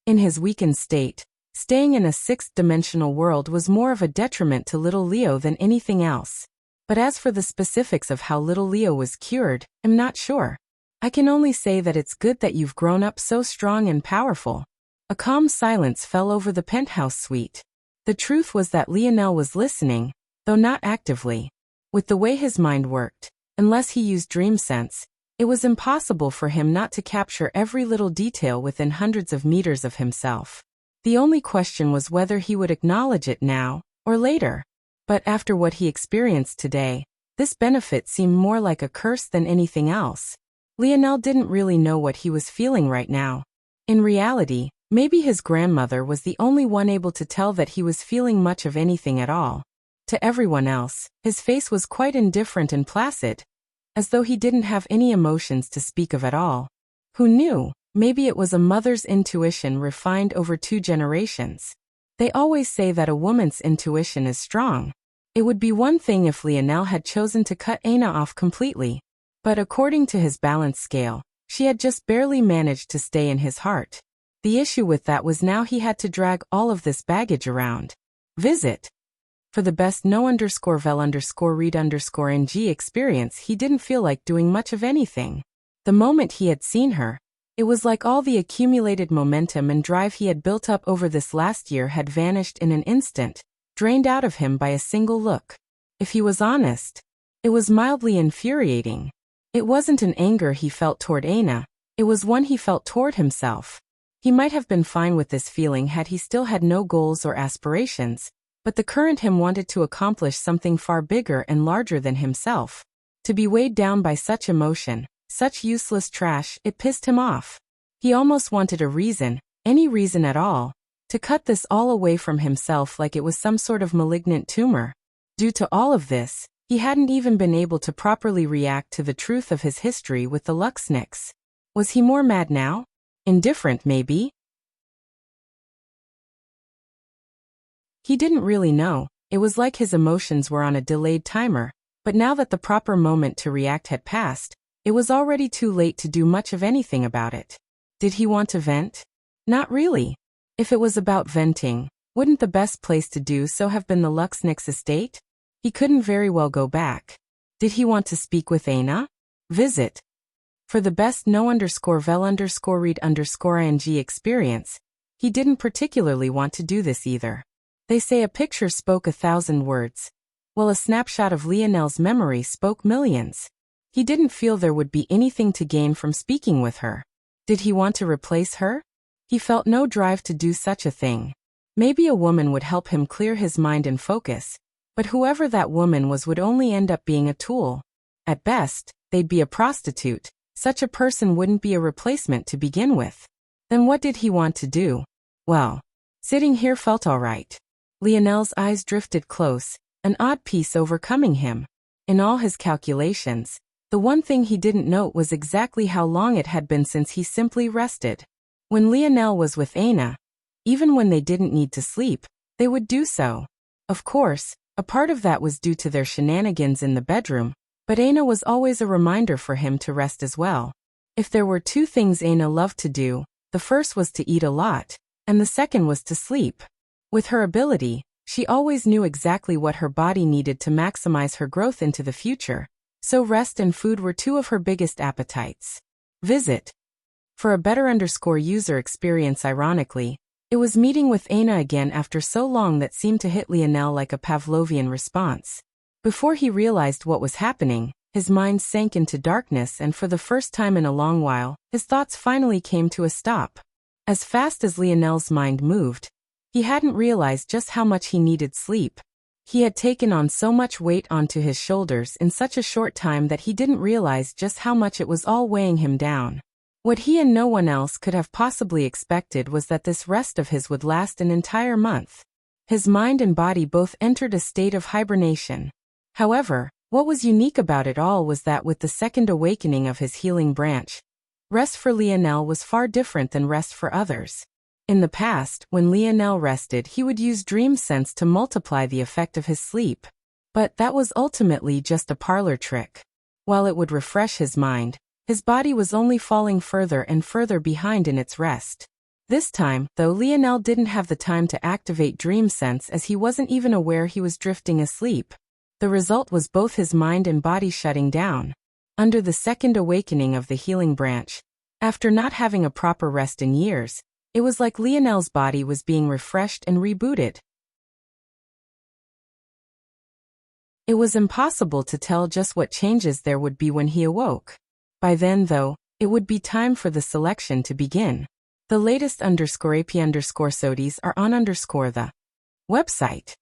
In his weakened state, staying in a sixth-dimensional world was more of a detriment to little Leo than anything else. But as for the specifics of how little Leo was cured, I'm not sure. I can only say that it's good that you've grown up so strong and powerful. A calm silence fell over the penthouse suite. The truth was that Lionel was listening, though not actively. With the way his mind worked, unless he used dream sense, it was impossible for him not to capture every little detail within hundreds of meters of himself. The only question was whether he would acknowledge it now, or later. But after what he experienced today, this benefit seemed more like a curse than anything else. Lionel didn't really know what he was feeling right now. In reality, maybe his grandmother was the only one able to tell that he was feeling much of anything at all. To everyone else, his face was quite indifferent and placid, as though he didn't have any emotions to speak of at all. Who knew? Maybe it was a mother's intuition refined over 2 generations. They always say that a woman's intuition is strong. It would be one thing if Lionel had chosen to cut Aina off completely. But according to his balance scale, she had just barely managed to stay in his heart. The issue with that was now he had to drag all of this baggage around. Visit. For the best no_vel_read_ng experience, he didn't feel like doing much of anything. The moment he had seen her, it was like all the accumulated momentum and drive he had built up over this last year had vanished in an instant, drained out of him by a single look. If he was honest, it was mildly infuriating. It wasn't an anger he felt toward Aina, it was one he felt toward himself. He might have been fine with this feeling had he still had no goals or aspirations, but the current him wanted to accomplish something far bigger and larger than himself. To be weighed down by such emotion, such useless trash, it pissed him off. He almost wanted a reason, any reason at all, to cut this all away from himself like it was some sort of malignant tumor. Due to all of this, he hadn't even been able to properly react to the truth of his history with the Luxniks. Was he more mad now? Indifferent, maybe? He didn't really know. It was like his emotions were on a delayed timer, but now that the proper moment to react had passed, it was already too late to do much of anything about it. Did he want to vent? Not really. If it was about venting, wouldn't the best place to do so have been the Luxniks' estate? He couldn't very well go back. Did he want to speak with Aina? Visit. For the best no_vel_read_ing experience, he didn't particularly want to do this either. They say a picture spoke 1,000 words. Well, a snapshot of Lionel's memory spoke millions. He didn't feel there would be anything to gain from speaking with her. Did he want to replace her? He felt no drive to do such a thing. Maybe a woman would help him clear his mind and focus, but whoever that woman was would only end up being a tool. At best, they'd be a prostitute. Such a person wouldn't be a replacement to begin with. Then what did he want to do? Well, sitting here felt all right. Lionel's eyes drifted close, an odd peace overcoming him. In all his calculations, the one thing he didn't note was exactly how long it had been since he simply rested. When Lionel was with Aina, even when they didn't need to sleep, they would do so. Of course, a part of that was due to their shenanigans in the bedroom, but Aina was always a reminder for him to rest as well. If there were 2 things Aina loved to do, The first was to eat a lot, and the second was to sleep. With her ability, she always knew exactly what her body needed to maximize her growth into the future, so rest and food were two of her biggest appetites. Visit. For a better user experience. Ironically, it was meeting with Aina again after so long that seemed to hit Lionel like a Pavlovian response. Before he realized what was happening, his mind sank into darkness, and for the first time in a long while, his thoughts finally came to a stop. As fast as Lionel's mind moved, he hadn't realized just how much he needed sleep. He had taken on so much weight onto his shoulders in such a short time that he didn't realize just how much it was all weighing him down. What he and no one else could have possibly expected was that this rest of his would last an entire month. His mind and body both entered a state of hibernation. However, what was unique about it all was that with the second awakening of his healing branch, rest for Lionel was far different than rest for others. In the past, when Lionel rested, he would use dream sense to multiply the effect of his sleep. But that was ultimately just a parlor trick. While it would refresh his mind, his body was only falling further and further behind in its rest. This time, though, Lionel didn't have the time to activate dream sense, as he wasn't even aware he was drifting asleep. The result was both his mind and body shutting down. Under the second awakening of the healing branch, after not having a proper rest in years, it was like Lionel's body was being refreshed and rebooted. It was impossible to tell just what changes there would be when he awoke. By then, though, it would be time for the selection to begin. The latest _AP_SODIES are on the website.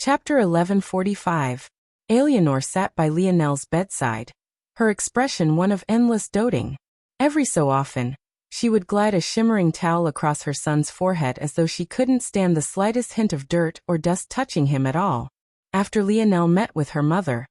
Chapter 1145. Eleanor sat by Lionel's bedside, her expression one of endless doting. Every so often, she would glide a shimmering towel across her son's forehead as though she couldn't stand the slightest hint of dirt or dust touching him at all. After Lionel met with her mother,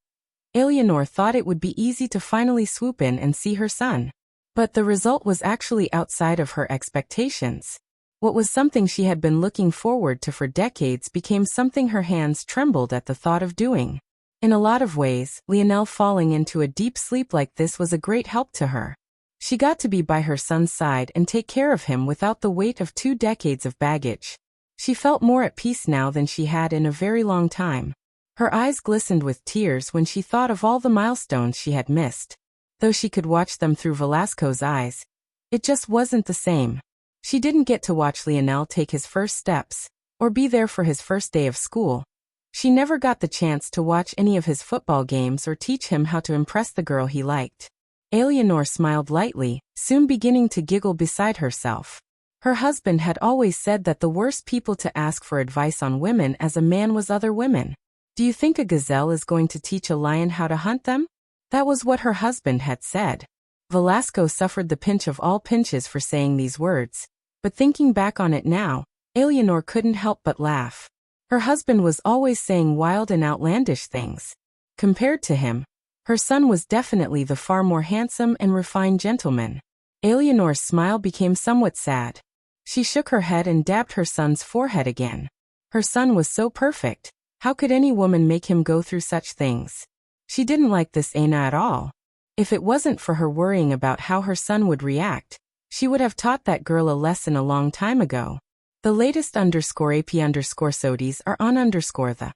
Eleanor thought it would be easy to finally swoop in and see her son. But the result was actually outside of her expectations. What was something she had been looking forward to for decades became something her hands trembled at the thought of doing. In a lot of ways, Lionel falling into a deep sleep like this was a great help to her. She got to be by her son's side and take care of him without the weight of 2 decades of baggage. She felt more at peace now than she had in a very long time. Her eyes glistened with tears when she thought of all the milestones she had missed. Though she could watch them through Velasco's eyes, it just wasn't the same. She didn't get to watch Lionel take his first steps, or be there for his first day of school. She never got the chance to watch any of his football games or teach him how to impress the girl he liked. Eleanor smiled lightly, soon beginning to giggle beside herself. Her husband had always said that the worst people to ask for advice on women as a man was other women. Do you think a gazelle is going to teach a lion how to hunt them? That was what her husband had said. Velasco suffered the pinch of all pinches for saying these words, but thinking back on it now, Eleanor couldn't help but laugh. Her husband was always saying wild and outlandish things. Compared to him, her son was definitely the far more handsome and refined gentleman. Eleanor's smile became somewhat sad. She shook her head and dabbed her son's forehead again. Her son was so perfect. How could any woman make him go through such things? She didn't like this Aina at all. If it wasn't for her worrying about how her son would react, she would have taught that girl a lesson a long time ago. The latest _AP_SODIES are on the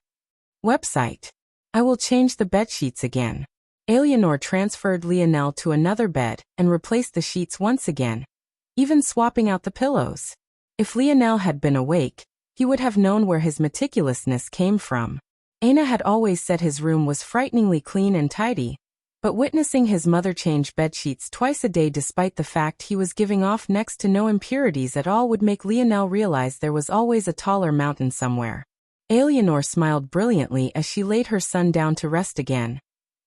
website. I will change the bedsheets again. Eleanor transferred Lionel to another bed and replaced the sheets once again, even swapping out the pillows. If Lionel had been awake, he would have known where his meticulousness came from. Aina had always said his room was frighteningly clean and tidy, but witnessing his mother change bedsheets twice a day despite the fact he was giving off next to no impurities at all would make Lionel realize there was always a taller mountain somewhere. Eleanor smiled brilliantly as she laid her son down to rest again,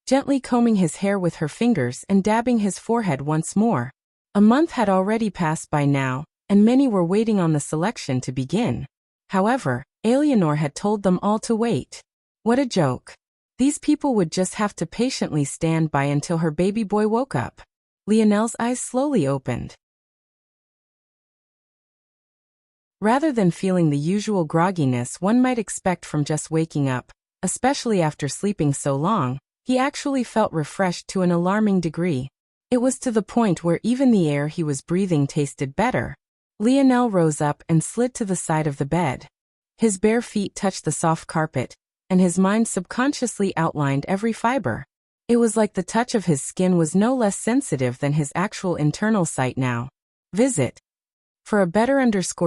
gently combing his hair with her fingers and dabbing his forehead once more. A month had already passed by now, and many were waiting on the selection to begin. However, Eleanor had told them all to wait. What a joke. These people would just have to patiently stand by until her baby boy woke up. Lionel's eyes slowly opened. Rather than feeling the usual grogginess one might expect from just waking up, especially after sleeping so long, He actually felt refreshed to an alarming degree. It was to the point where even the air he was breathing tasted better. Lionel rose up and slid to the side of the bed. His bare feet touched the soft carpet, and his mind subconsciously outlined every fiber. It was like the touch of his skin was no less sensitive than his actual internal sight now. Visit. For a better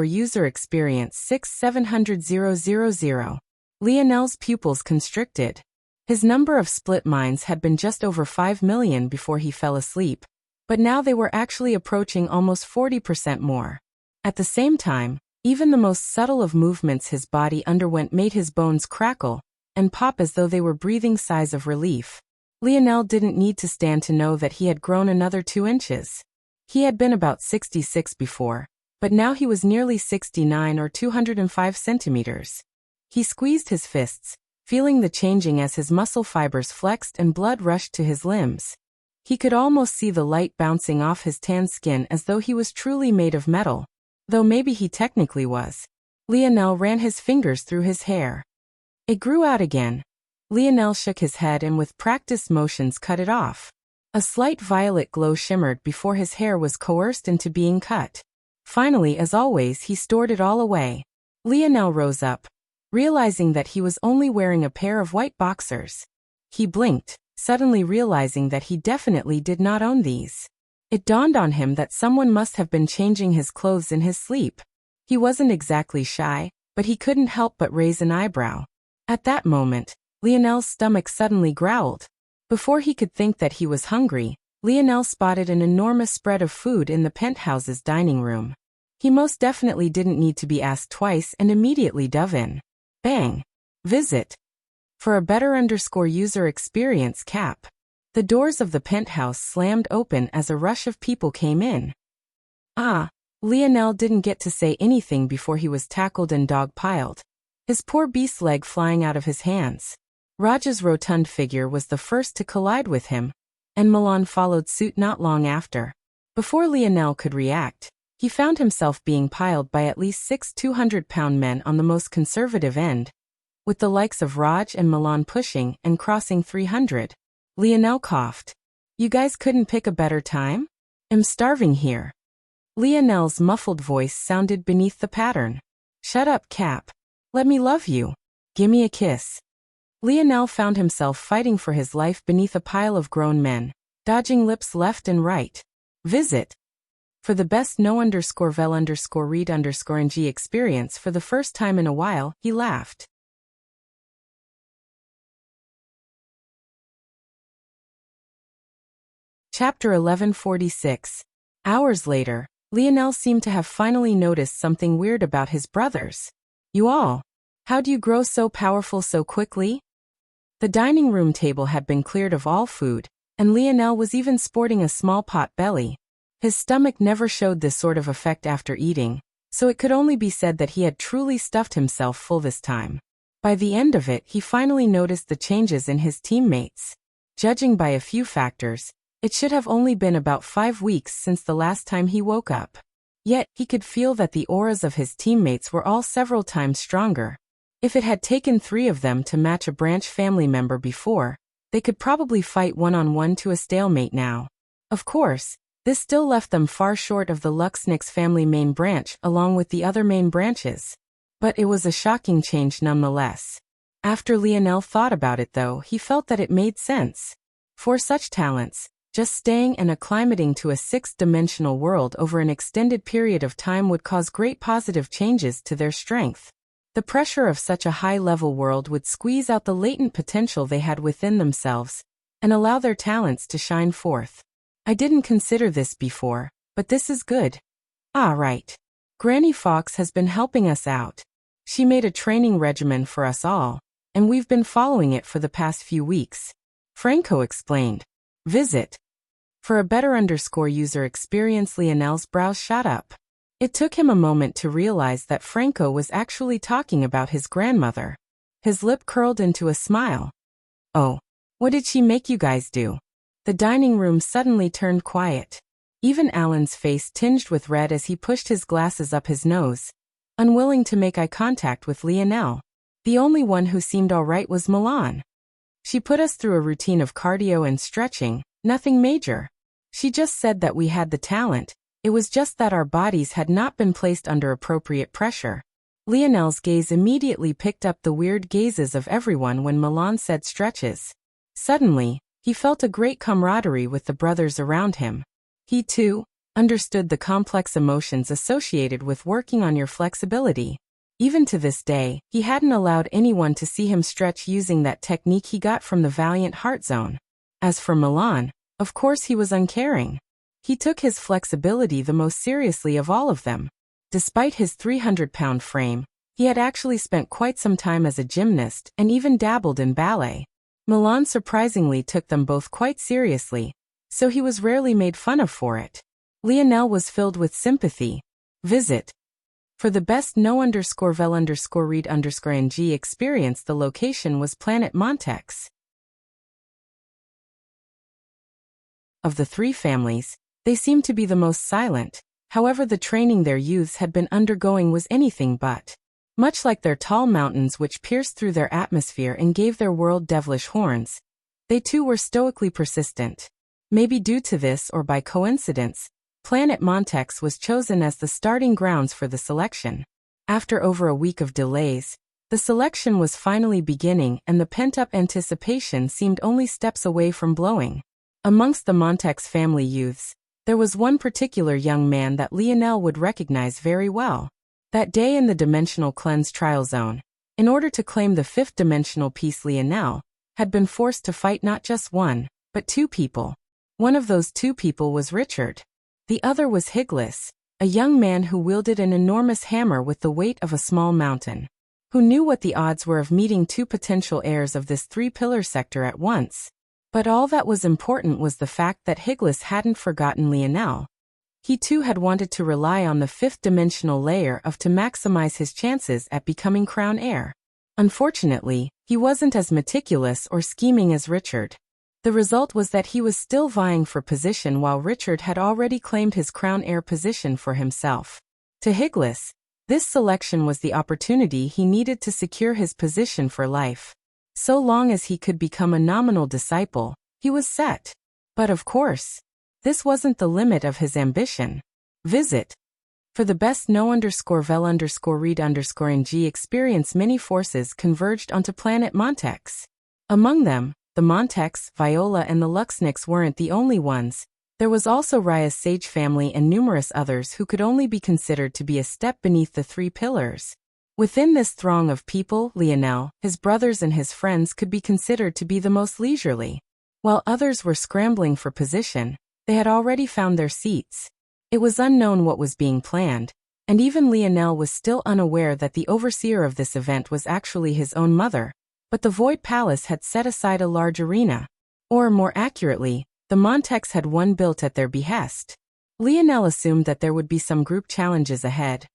user experience 6700000. Lionel's pupils constricted. His number of split minds had been just over 5 million before he fell asleep, but now they were actually approaching almost 40% more. At the same time, even the most subtle of movements his body underwent made his bones crackle and pop as though they were breathing sighs of relief. Lionel didn't need to stand to know that he had grown another 2 inches. He had been about 66 before, but now he was nearly 69 or 205 centimeters. He squeezed his fists, feeling the changing as his muscle fibers flexed and blood rushed to his limbs. He could almost see the light bouncing off his tan skin as though he was truly made of metal, though maybe he technically was. Lionel ran his fingers through his hair. It grew out again. Lionel shook his head and with practiced motions cut it off. A slight violet glow shimmered before his hair was coerced into being cut. Finally, as always, he stored it all away. Lionel rose up, realizing that he was only wearing a pair of white boxers. He blinked, suddenly realizing that he definitely did not own these. It dawned on him that someone must have been changing his clothes in his sleep. He wasn't exactly shy, but he couldn't help but raise an eyebrow. At that moment, Lionel's stomach suddenly growled. Before he could think that he was hungry, Lionel spotted an enormous spread of food in the penthouse's dining room. He most definitely didn't need to be asked twice and immediately dove in. Bang! Visit. For a better user experience cap. The doors of the penthouse slammed open as a rush of people came in. Lionel didn't get to say anything before he was tackled and dog-piled. His poor beast leg flying out of his hands. Raj's rotund figure was the first to collide with him, and Milan followed suit not long after. Before Lionel could react, he found himself being piled by at least 6 200-pound men on the most conservative end, with the likes of Raj and Milan pushing and crossing 300. Lionel coughed. "You guys couldn't pick a better time? I'm starving here." Lionel's muffled voice sounded beneath the pattern. "Shut up, Cap. Let me love you. Gimme a kiss." Lionel found himself fighting for his life beneath a pile of grown men, dodging lips left and right. Visit. For the best no_vel_read_ng experience for the first time in a while, he laughed. Chapter 1146. Hours later, Lionel seemed to have finally noticed something weird about his brothers. "You all, how'd you grow so powerful so quickly?" The dining room table had been cleared of all food, and Lionel was even sporting a small pot belly. His stomach never showed this sort of effect after eating, so it could only be said that he had truly stuffed himself full this time. By the end of it, he finally noticed the changes in his teammates. Judging by a few factors, it should have only been about 5 weeks since the last time he woke up. Yet, he could feel that the auras of his teammates were all several times stronger. If it had taken 3 of them to match a branch family member before, they could probably fight one-on-one to a stalemate now. Of course, this still left them far short of the Luxnix family main branch along with the other main branches. But it was a shocking change nonetheless. After Lionel thought about it though, he felt that it made sense. For such talents, just staying and acclimating to a 6th-dimensional world over an extended period of time would cause great positive changes to their strength. The pressure of such a high-level world would squeeze out the latent potential they had within themselves and allow their talents to shine forth. "I didn't consider this before, but this is good." Right. Granny Fox has been helping us out. She made a training regimen for us all, and we've been following it for the past few weeks. Franco explained. Visit. For a better user experience, Lionel's brows shot up. It took him a moment to realize that Franco was actually talking about his grandmother. His lip curled into a smile. "Oh, what did she make you guys do?" The dining room suddenly turned quiet. Even Alan's face tinged with red as he pushed his glasses up his nose, unwilling to make eye contact with Lionel. The only one who seemed all right was Milan. She put us through a routine of cardio and stretching, nothing major. She just said that we had the talent, it was just that our bodies had not been placed under appropriate pressure. Lionel's gaze immediately picked up the weird gazes of everyone when Milan said stretches. Suddenly, he felt a great camaraderie with the brothers around him. He, too, understood the complex emotions associated with working on your flexibility. Even to this day, he hadn't allowed anyone to see him stretch using that technique he got from the Valiant Heart Zone. As for Milan, of course he was uncaring. He took his flexibility the most seriously of all of them. Despite his 300-pound frame, he had actually spent quite some time as a gymnast and even dabbled in ballet. Milan surprisingly took them both quite seriously, so he was rarely made fun of for it. Lionel was filled with sympathy. Visit. For the best no_vel_read_ng experience, the location was Planet Montex. Of the three families, they seemed to be the most silent, however the training their youths had been undergoing was anything but. Much like their tall mountains which pierced through their atmosphere and gave their world devilish horns, they too were stoically persistent. Maybe due to this or by coincidence, Planet Montex was chosen as the starting grounds for the selection. After over a week of delays, the selection was finally beginning and the pent-up anticipation seemed only steps away from blowing. Amongst the Montex family youths, there was one particular young man that Lionel would recognize very well. That day in the Dimensional Cleanse trial zone, in order to claim the fifth dimensional piece, Lionel had been forced to fight not just one, but two people. One of those two people was Richard. The other was Higlis, a young man who wielded an enormous hammer with the weight of a small mountain. Who knew what the odds were of meeting two potential heirs of this three-pillar sector at once? But all that was important was the fact that Higlis hadn't forgotten Lionel. He too had wanted to rely on the fifth dimensional layer to maximize his chances at becoming crown heir. Unfortunately, he wasn't as meticulous or scheming as Richard. The result was that he was still vying for position while Richard had already claimed his crown heir position for himself. To Higlis, this selection was the opportunity he needed to secure his position for life. So long as he could become a nominal disciple, he was set. But of course, this wasn't the limit of his ambition. Visit. For the best no_vel_read_ng experience, many forces converged onto Planet Montex. Among them, the Montex, Viola and the Luxniks weren't the only ones. There was also Raya's Sage family and numerous others who could only be considered to be a step beneath the three pillars. Within this throng of people, Lionel, his brothers and his friends could be considered to be the most leisurely. While others were scrambling for position, they had already found their seats. It was unknown what was being planned, and even Lionel was still unaware that the overseer of this event was actually his own mother. But the Void Palace had set aside a large arena. Or more accurately, the Montex had one built at their behest. Lionel assumed that there would be some group challenges ahead.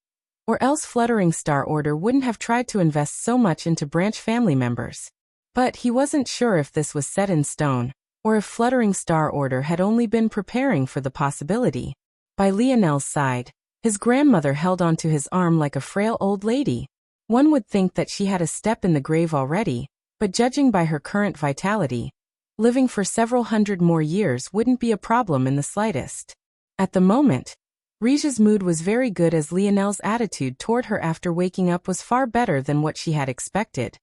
Or else Fluttering Star Order wouldn't have tried to invest so much into branch family members. But he wasn't sure if this was set in stone, or if Fluttering Star Order had only been preparing for the possibility. By Lionel's side, his grandmother held onto his arm like a frail old lady. One would think that she had a step in the grave already, but judging by her current vitality, living for several hundred more years wouldn't be a problem in the slightest. At the moment, Rija's mood was very good as Lionel's attitude toward her after waking up was far better than what she had expected.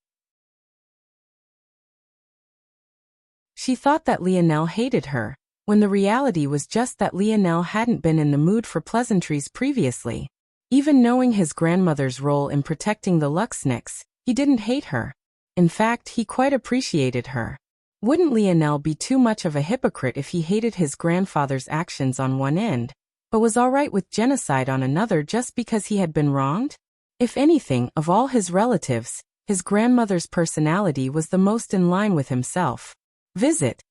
She thought that Lionel hated her, when the reality was just that Lionel hadn't been in the mood for pleasantries previously. Even knowing his grandmother's role in protecting the Luxniks, he didn't hate her. In fact, he quite appreciated her. Wouldn't Lionel be too much of a hypocrite if he hated his grandfather's actions on one end, but was alright with genocide on another just because he had been wronged? If anything, of all his relatives, his grandmother's personality was the most in line with himself. Visit.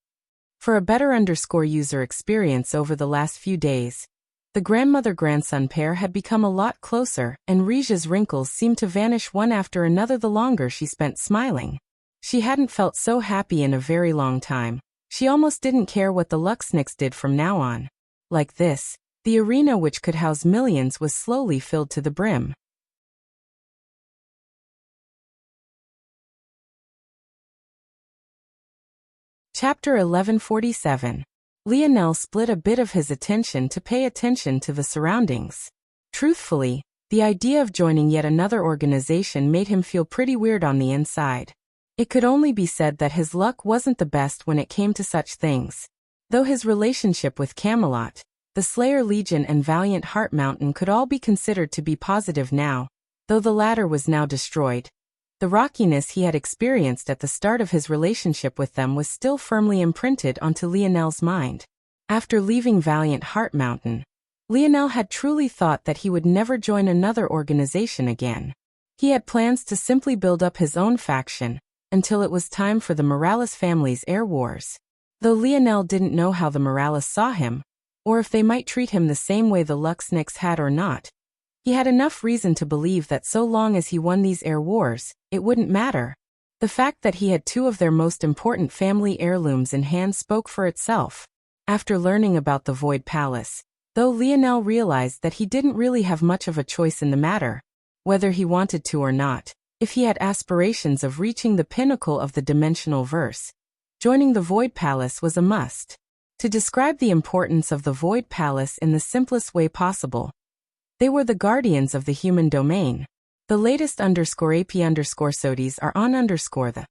For a better user experience over the last few days, the grandmother-grandson pair had become a lot closer, and Rija's wrinkles seemed to vanish one after another the longer she spent smiling. She hadn't felt so happy in a very long time. She almost didn't care what the Luxniks did from now on. Like this, the arena which could house millions was slowly filled to the brim. Chapter 1147. Lionel split a bit of his attention to pay attention to the surroundings. Truthfully, the idea of joining yet another organization made him feel pretty weird on the inside. It could only be said that his luck wasn't the best when it came to such things. Though his relationship with Camelot, the Slayer Legion and Valiant Heart Mountain could all be considered to be positive now, though the latter was now destroyed, the rockiness he had experienced at the start of his relationship with them was still firmly imprinted onto Lionel's mind. After leaving Valiant Heart Mountain, Lionel had truly thought that he would never join another organization again. He had plans to simply build up his own faction, until it was time for the Morales family's air wars. Though Lionel didn't know how the Morales saw him, or if they might treat him the same way the Luxniks had or not, he had enough reason to believe that so long as he won these air wars, it wouldn't matter. The fact that he had two of their most important family heirlooms in hand spoke for itself. After learning about the Void Palace, though Lionel realized that he didn't really have much of a choice in the matter, whether he wanted to or not, if he had aspirations of reaching the pinnacle of the dimensional verse, joining the Void Palace was a must. To describe the importance of the Void Palace in the simplest way possible, they were the guardians of the human domain. The latest _AP_SODIES are on the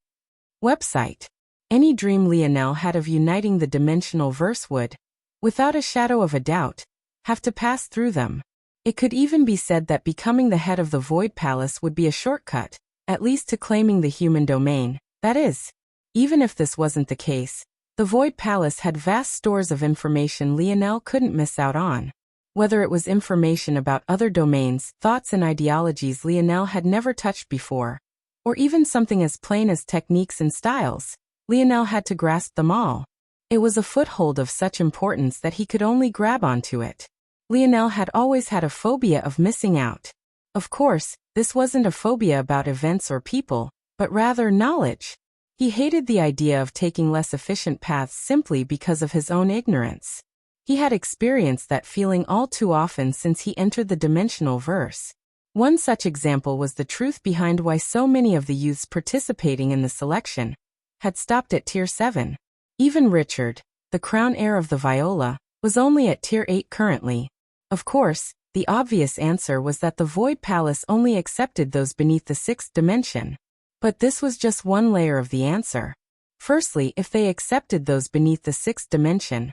website. Any dream Lionel had of uniting the dimensional verse would, without a shadow of a doubt, have to pass through them. It could even be said that becoming the head of the Void Palace would be a shortcut, at least to claiming the human domain. That is, even if this wasn't the case, the Void Palace had vast stores of information Lionel couldn't miss out on. Whether it was information about other domains, thoughts and ideologies Lionel had never touched before, or even something as plain as techniques and styles, Lionel had to grasp them all. It was a foothold of such importance that he could only grab onto it. Lionel had always had a phobia of missing out. Of course, this wasn't a phobia about events or people, but rather knowledge. He hated the idea of taking less efficient paths simply because of his own ignorance. He had experienced that feeling all too often since he entered the dimensional verse. One such example was the truth behind why so many of the youths participating in the selection had stopped at Tier 7. Even Richard, the crown heir of the Viola, was only at Tier 8 currently. Of course, the obvious answer was that the Void Palace only accepted those beneath the 6th dimension. But this was just one layer of the answer. Firstly, if they accepted those beneath the 6th dimension,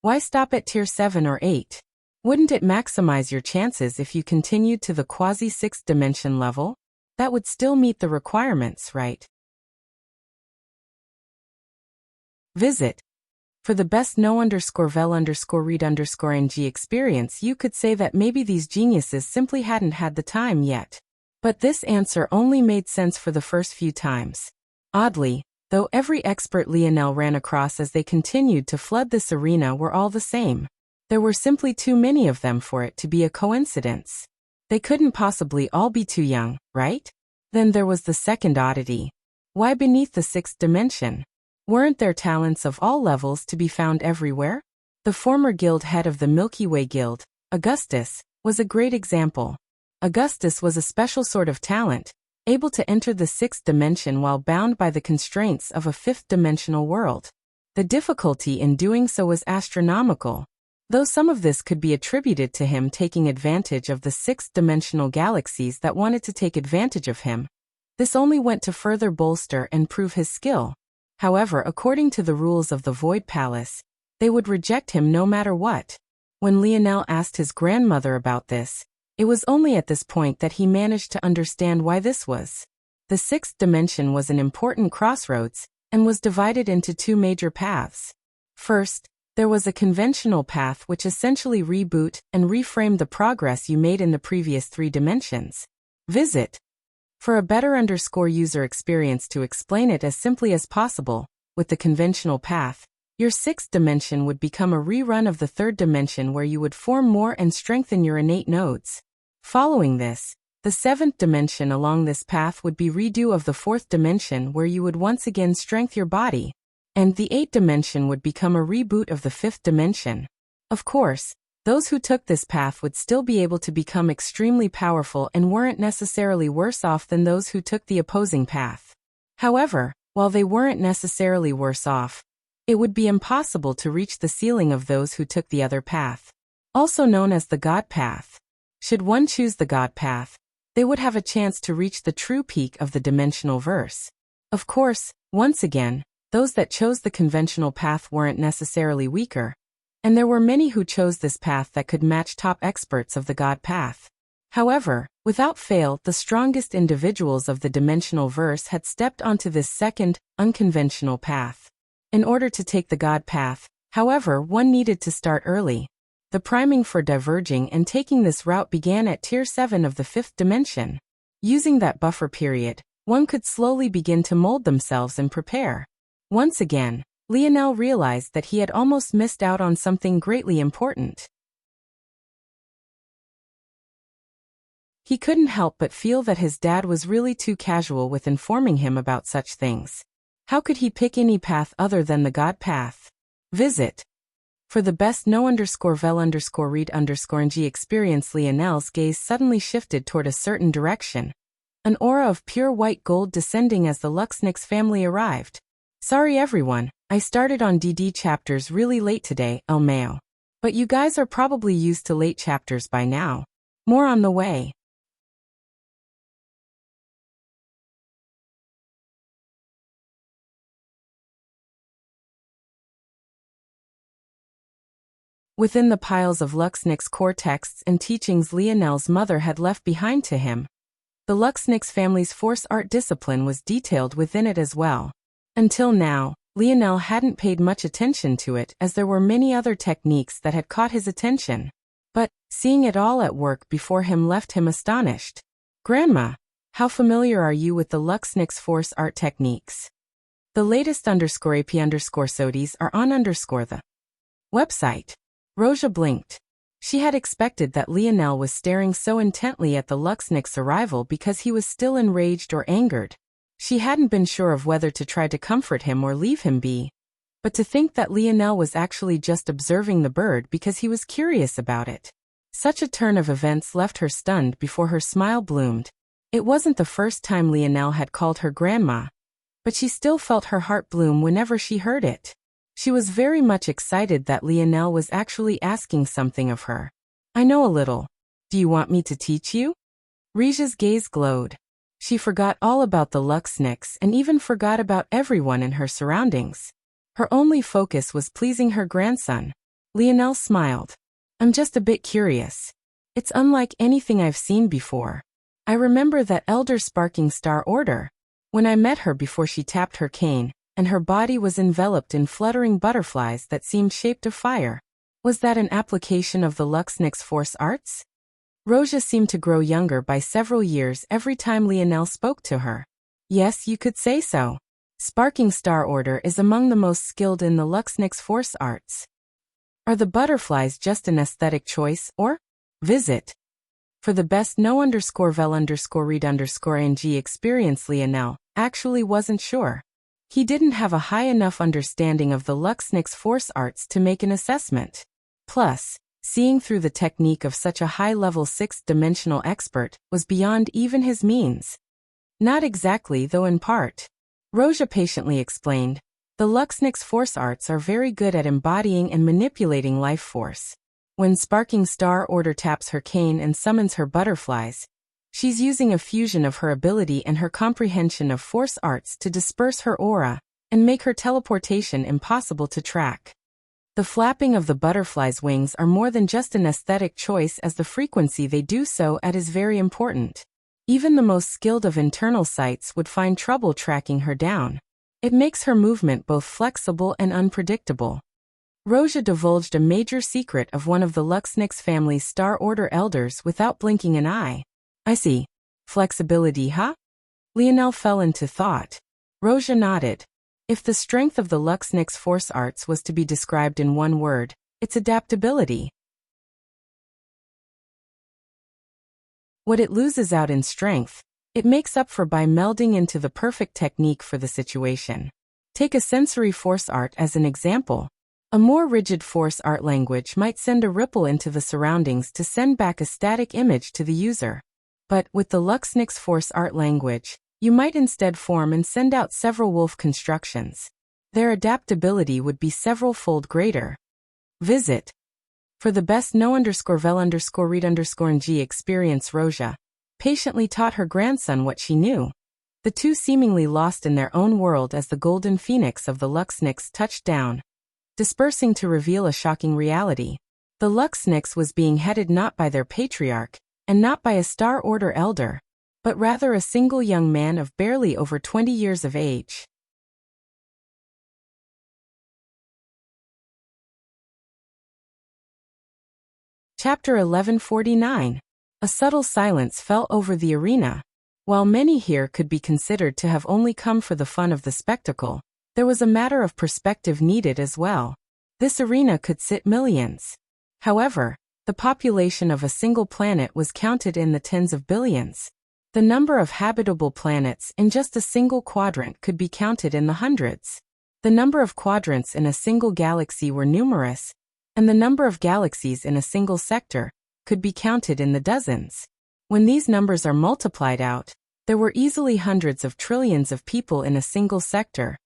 why stop at Tier 7 or 8? Wouldn't it maximize your chances if you continued to the quasi-6th dimension level? That would still meet the requirements, right? Visit. For the best no_vel_read_ng experience, you could say that maybe these geniuses simply hadn't had the time yet. But this answer only made sense for the first few times. Oddly, though every expert Lionel ran across as they continued to flood this arena were all the same. There were simply too many of them for it to be a coincidence. They couldn't possibly all be too young, right? Then there was the second oddity. Why beneath the 6th dimension? Weren't there talents of all levels to be found everywhere? The former guild head of the Milky Way Guild, Augustus, was a great example. Augustus was a special sort of talent, able to enter the 6th dimension while bound by the constraints of a 5th dimensional world. The difficulty in doing so was astronomical, though some of this could be attributed to him taking advantage of the 6th dimensional galaxies that wanted to take advantage of him. This only went to further bolster and prove his skill. However, according to the rules of the Void Palace, they would reject him no matter what. When Lionel asked his grandmother about this, it was only at this point that he managed to understand why this was. The 6th dimension was an important crossroads, and was divided into two major paths. First, there was a conventional path which essentially reboot and reframed the progress you made in the previous 3 dimensions. Visit. For a better user experience, to explain it as simply as possible, with the conventional path, your 6th dimension would become a rerun of the 3rd dimension where you would form more and strengthen your innate nodes. Following this, the 7th dimension along this path would be redo of the 4th dimension where you would once again strengthen your body, and the 8th dimension would become a reboot of the 5th dimension. Of course, those who took this path would still be able to become extremely powerful and weren't necessarily worse off than those who took the opposing path. However, while they weren't necessarily worse off, It would be impossible to reach the ceiling of those who took the other path, also known as the God path. Should one choose the God path, they would have a chance to reach the true peak of the dimensional verse. Of course, once again, those that chose the conventional path weren't necessarily weaker, and there were many who chose this path that could match top experts of the God path. However, without fail, the strongest individuals of the dimensional verse had stepped onto this second, unconventional path. In order to take the God path, however, one needed to start early. The priming for diverging and taking this route began at Tier 7 of the 5th dimension. Using that buffer period, one could slowly begin to mold themselves and prepare. Once again, Lionel realized that he had almost missed out on something greatly important. He couldn't help but feel that his dad was really too casual with informing him about such things. How could he pick any path other than the God path? Visit. For the best no_vel_read_ng experience. Lionel's gaze suddenly shifted toward a certain direction. An aura of pure white gold descending as the Luxnix family arrived. Sorry everyone, I started on DD chapters really late today, El Mayo. But you guys are probably used to late chapters by now. More on the way. Within the piles of Luxnix core texts and teachings Lionel's mother had left behind to him, the Luxnix family's force art discipline was detailed within it as well. Until now, Lionel hadn't paid much attention to it as there were many other techniques that had caught his attention. But, seeing it all at work before him left him astonished. Grandma, how familiar are you with the Luxnix force art techniques? The latest _AP_SOTIs are on the website. Roja blinked. She had expected that Lionel was staring so intently at the Luxnix arrival because he was still enraged or angered. She hadn't been sure of whether to try to comfort him or leave him be. But to think that Lionel was actually just observing the bird because he was curious about it. Such a turn of events left her stunned before her smile bloomed. It wasn't the first time Lionel had called her grandma, but she still felt her heart bloom whenever she heard it. She was very much excited that Lionel was actually asking something of her. I know a little. Do you want me to teach you? Reja's gaze glowed. She forgot all about the Luxnix and even forgot about everyone in her surroundings. Her only focus was pleasing her grandson. Lionel smiled. I'm just a bit curious. It's unlike anything I've seen before. I remember that Elder Sparking Star Order. When I met her before she tapped her cane, and her body was enveloped in fluttering butterflies that seemed shaped of fire. Was that an application of the Luxnix force arts? Roja seemed to grow younger by several years every time Lionel spoke to her. Yes, you could say so. Sparking Star Order is among the most skilled in the Luxnix force arts. Are the butterflies just an aesthetic choice, or? Visit. For the best no_vel_read_ng experience. Lionel actually wasn't sure. He didn't have a high enough understanding of the Luxnix force arts to make an assessment. Plus, seeing through the technique of such a high-level 6th-dimensional expert was beyond even his means. Not exactly, though in part. Roja patiently explained, the Luxnix force arts are very good at embodying and manipulating life force. When Sparking Star Order taps her cane and summons her butterflies, she's using a fusion of her ability and her comprehension of force arts to disperse her aura and make her teleportation impossible to track. The flapping of the butterfly's wings are more than just an aesthetic choice, as the frequency they do so at is very important. Even the most skilled of internal sights would find trouble tracking her down. It makes her movement both flexible and unpredictable. Roja divulged a major secret of one of the Luxnix family's Star Order elders without blinking an eye. I see. Flexibility, huh? Lionel fell into thought. Roja nodded. If the strength of the Luxnix force arts was to be described in one word, it's adaptability. What it loses out in strength, it makes up for by melding into the perfect technique for the situation. Take a sensory force art as an example. A more rigid force art language might send a ripple into the surroundings to send back a static image to the user. But with the Luxnix force art language, you might instead form and send out several wolf constructions. their adaptability would be several-fold greater. Visit. For the best know_vel_read_ng experience, Roja patiently taught her grandson what she knew. The two seemingly lost in their own world as the golden phoenix of the Luxnix touched down, dispersing to reveal a shocking reality. The Luxnix was being headed not by their patriarch, and not by a Star Order elder, but rather a single young man of barely over 20 years of age. Chapter 1149. A subtle silence fell over the arena. While many here could be considered to have only come for the fun of the spectacle, there was a matter of perspective needed as well. This arena could sit millions. However, the population of a single planet was counted in the tens of billions. The number of habitable planets in just a single quadrant could be counted in the hundreds. The number of quadrants in a single galaxy were numerous, and the number of galaxies in a single sector could be counted in the dozens. When these numbers are multiplied out, there were easily hundreds of trillions of people in a single sector,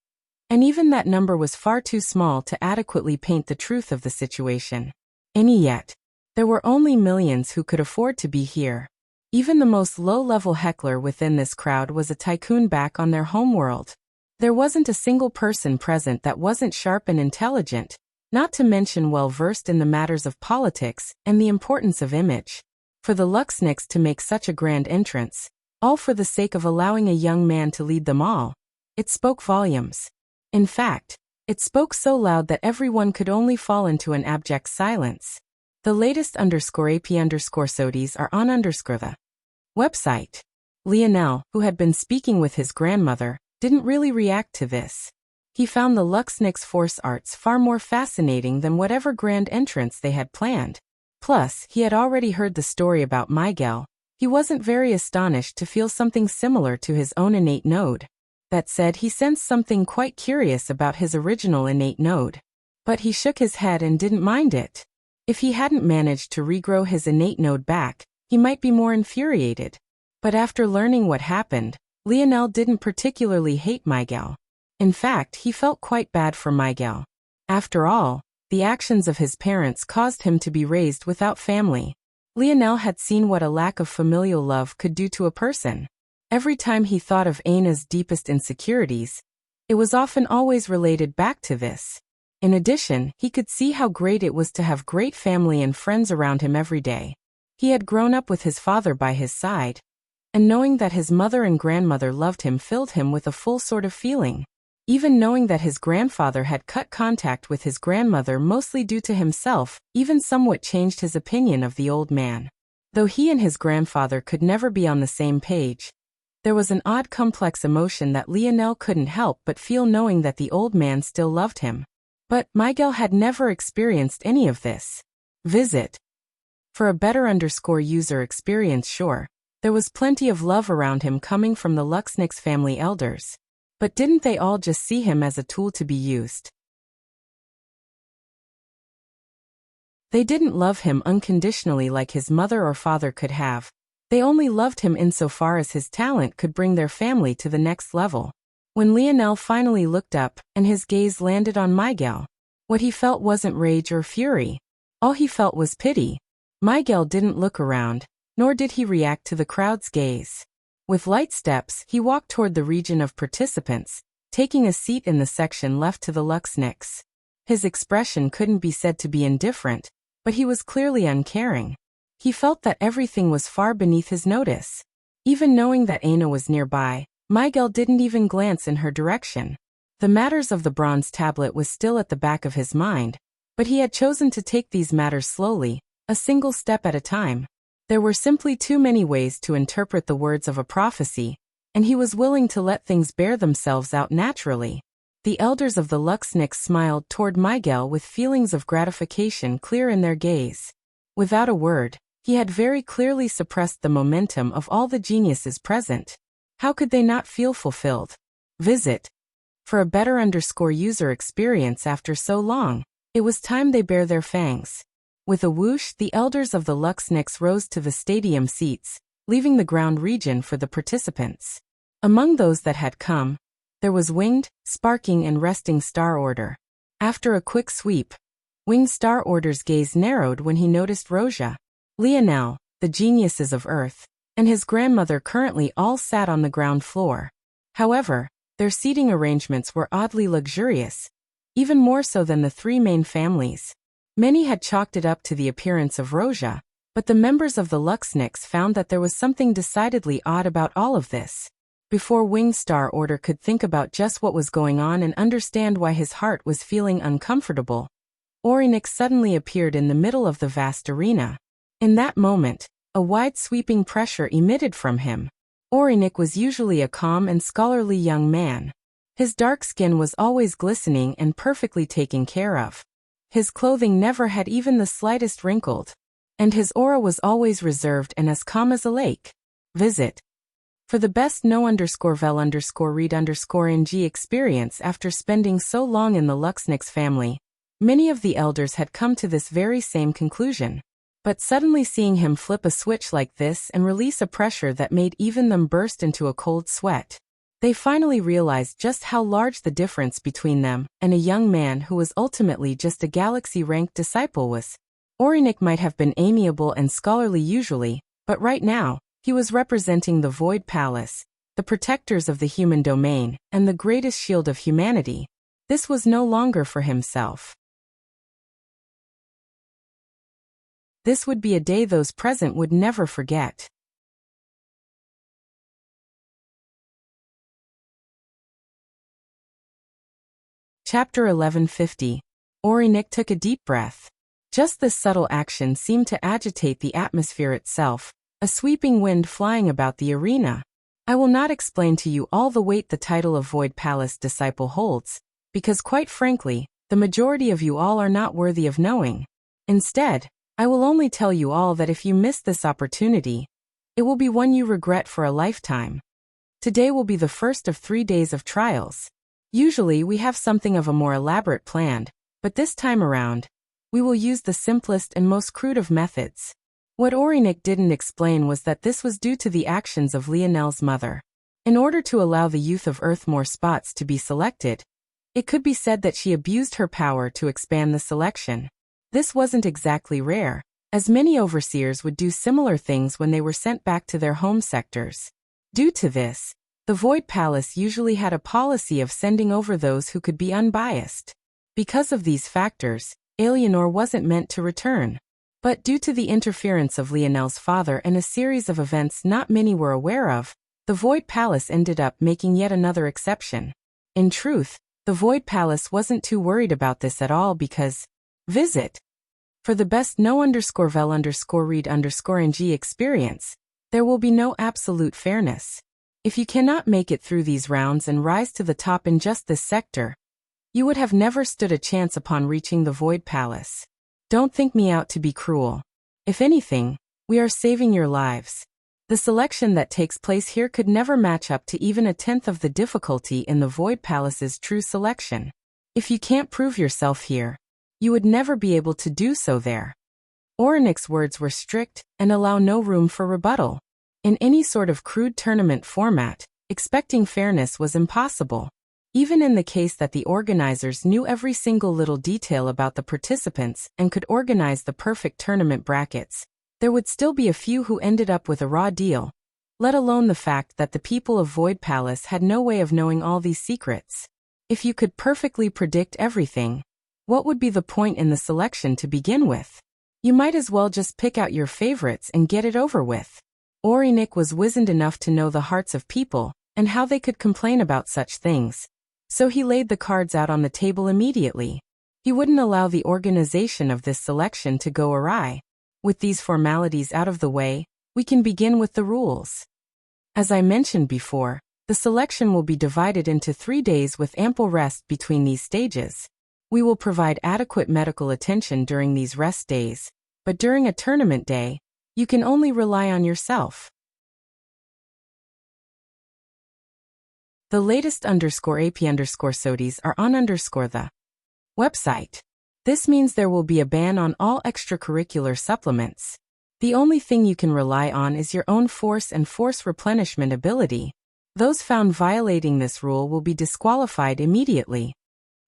and even that number was far too small to adequately paint the truth of the situation. And yet, there were only millions who could afford to be here. Even the most low-level heckler within this crowd was a tycoon back on their homeworld. There wasn't a single person present that wasn't sharp and intelligent, not to mention well-versed in the matters of politics and the importance of image. For the Luxnix to make such a grand entrance, all for the sake of allowing a young man to lead them all, it spoke volumes. In fact, it spoke so loud that everyone could only fall into an abject silence. The latest _AP_SODIs are on the website. Lionel, who had been speaking with his grandmother, didn't really react to this. He found the Luxnix force arts far more fascinating than whatever grand entrance they had planned. Plus, he had already heard the story about Miguel. He wasn't very astonished to feel something similar to his own innate node. That said, he sensed something quite curious about his original innate node. But he shook his head and didn't mind it. If he hadn't managed to regrow his innate node back, he might be more infuriated. But after learning what happened, Lionel didn't particularly hate Miguel. In fact, he felt quite bad for Miguel. After all, the actions of his parents caused him to be raised without family. Lionel had seen what a lack of familial love could do to a person. Every time he thought of Aina's deepest insecurities, it was often always related back to this. In addition, he could see how great it was to have great family and friends around him every day. He had grown up with his father by his side, and knowing that his mother and grandmother loved him filled him with a full sort of feeling. Even knowing that his grandfather had cut contact with his grandmother mostly due to himself, even somewhat changed his opinion of the old man. Though he and his grandfather could never be on the same page, there was an odd complex emotion that Lionel couldn't help but feel knowing that the old man still loved him. But Miguel had never experienced any of this. Visit. For a better user experience, sure, there was plenty of love around him coming from the Luxnix family elders. But didn't they all just see him as a tool to be used? They didn't love him unconditionally like his mother or father could have. They only loved him insofar as his talent could bring their family to the next level. When Lionel finally looked up and his gaze landed on Miguel, what he felt wasn't rage or fury. All he felt was pity. Miguel didn't look around, nor did he react to the crowd's gaze. With light steps, he walked toward the region of participants, taking a seat in the section left to the Luxnix. His expression couldn't be said to be indifferent, but he was clearly uncaring. He felt that everything was far beneath his notice. Even knowing that Aina was nearby, Miguel didn't even glance in her direction. The matters of the bronze tablet was still at the back of his mind, but he had chosen to take these matters slowly, a single step at a time. There were simply too many ways to interpret the words of a prophecy, and he was willing to let things bear themselves out naturally. The elders of the Luxnix smiled toward Miguel with feelings of gratification clear in their gaze. Without a word, he had very clearly suppressed the momentum of all the geniuses present. How could they not feel fulfilled? Visit. For a better user experience after so long, it was time they bare their fangs. With a whoosh, the elders of the Luxnix rose to the stadium seats, leaving the ground region for the participants. Among those that had come, There was winged, sparking and resting star order. After a quick sweep, winged star order's gaze narrowed when he noticed Rosia, Lionel, the geniuses of Earth, and his grandmother currently all sat on the ground floor. However, their seating arrangements were oddly luxurious, even more so than the three main families. Many had chalked it up to the appearance of Rosia, but the members of the Luxniks found that there was something decidedly odd about all of this. Before Winged Star Order could think about just what was going on and understand why his heart was feeling uncomfortable, Orinik suddenly appeared in the middle of the vast arena. In that moment, a wide sweeping pressure emitted from him. Orinik was usually a calm and scholarly young man. His dark skin was always glistening and perfectly taken care of. His clothing never had even the slightest wrinkled, and his aura was always reserved and as calm as a lake. Visit. For the best know_vel_read_ng experience. After spending so long in the Luxniks family, many of the elders had come to this very same conclusion. But suddenly seeing him flip a switch like this and release a pressure that made even them burst into a cold sweat, they finally realized just how large the difference between them and a young man who was ultimately just a galaxy-ranked disciple was. Orinik might have been amiable and scholarly usually, but right now, he was representing the Void Palace, the protectors of the human domain, and the greatest shield of humanity. This was no longer for himself. This would be a day those present would never forget. Chapter 1150. Orinik took a deep breath. Just this subtle action seemed to agitate the atmosphere itself, a sweeping wind flying about the arena. I will not explain to you all the weight the title of Void Palace Disciple holds, because quite frankly, the majority of you all are not worthy of knowing. Instead, I will only tell you all that if you miss this opportunity, it will be one you regret for a lifetime. Today will be the first of 3 days of trials. Usually we have something of a more elaborate plan, but this time around, we will use the simplest and most crude of methods. What Orinik didn't explain was that this was due to the actions of Lionel's mother. In order to allow the youth of Earth more spots to be selected, it could be said that she abused her power to expand the selection. This wasn't exactly rare, as many overseers would do similar things when they were sent back to their home sectors. Due to this, the Void Palace usually had a policy of sending over those who could be unbiased. Because of these factors, Alienor wasn't meant to return. But due to the interference of Lionel's father and a series of events not many were aware of, the Void Palace ended up making yet another exception. In truth, the Void Palace wasn't too worried about this at all because, visit. For the best know_vel_read_ng experience, there will be no absolute fairness. If you cannot make it through these rounds and rise to the top in just this sector, you would have never stood a chance upon reaching the Void Palace. Don't think me out to be cruel. If anything, we are saving your lives. The selection that takes place here could never match up to even a tenth of the difficulty in the Void Palace's true selection. If you can't prove yourself here, you would never be able to do so there. Orinik's words were strict and allow no room for rebuttal. In any sort of crude tournament format, expecting fairness was impossible. Even in the case that the organizers knew every single little detail about the participants and could organize the perfect tournament brackets, there would still be a few who ended up with a raw deal, let alone the fact that the people of Void Palace had no way of knowing all these secrets. If you could perfectly predict everything, what would be the point in the selection to begin with? You might as well just pick out your favorites and get it over with. Orinik was wizened enough to know the hearts of people and how they could complain about such things. So he laid the cards out on the table immediately. He wouldn't allow the organization of this selection to go awry. With these formalities out of the way, we can begin with the rules. As I mentioned before, the selection will be divided into 3 days with ample rest between these stages. We will provide adequate medical attention during these rest days, but during a tournament day, you can only rely on yourself. The latest _AP_SOTIs are on the website. This means there will be a ban on all extracurricular supplements. The only thing you can rely on is your own force and force replenishment ability. Those found violating this rule will be disqualified immediately.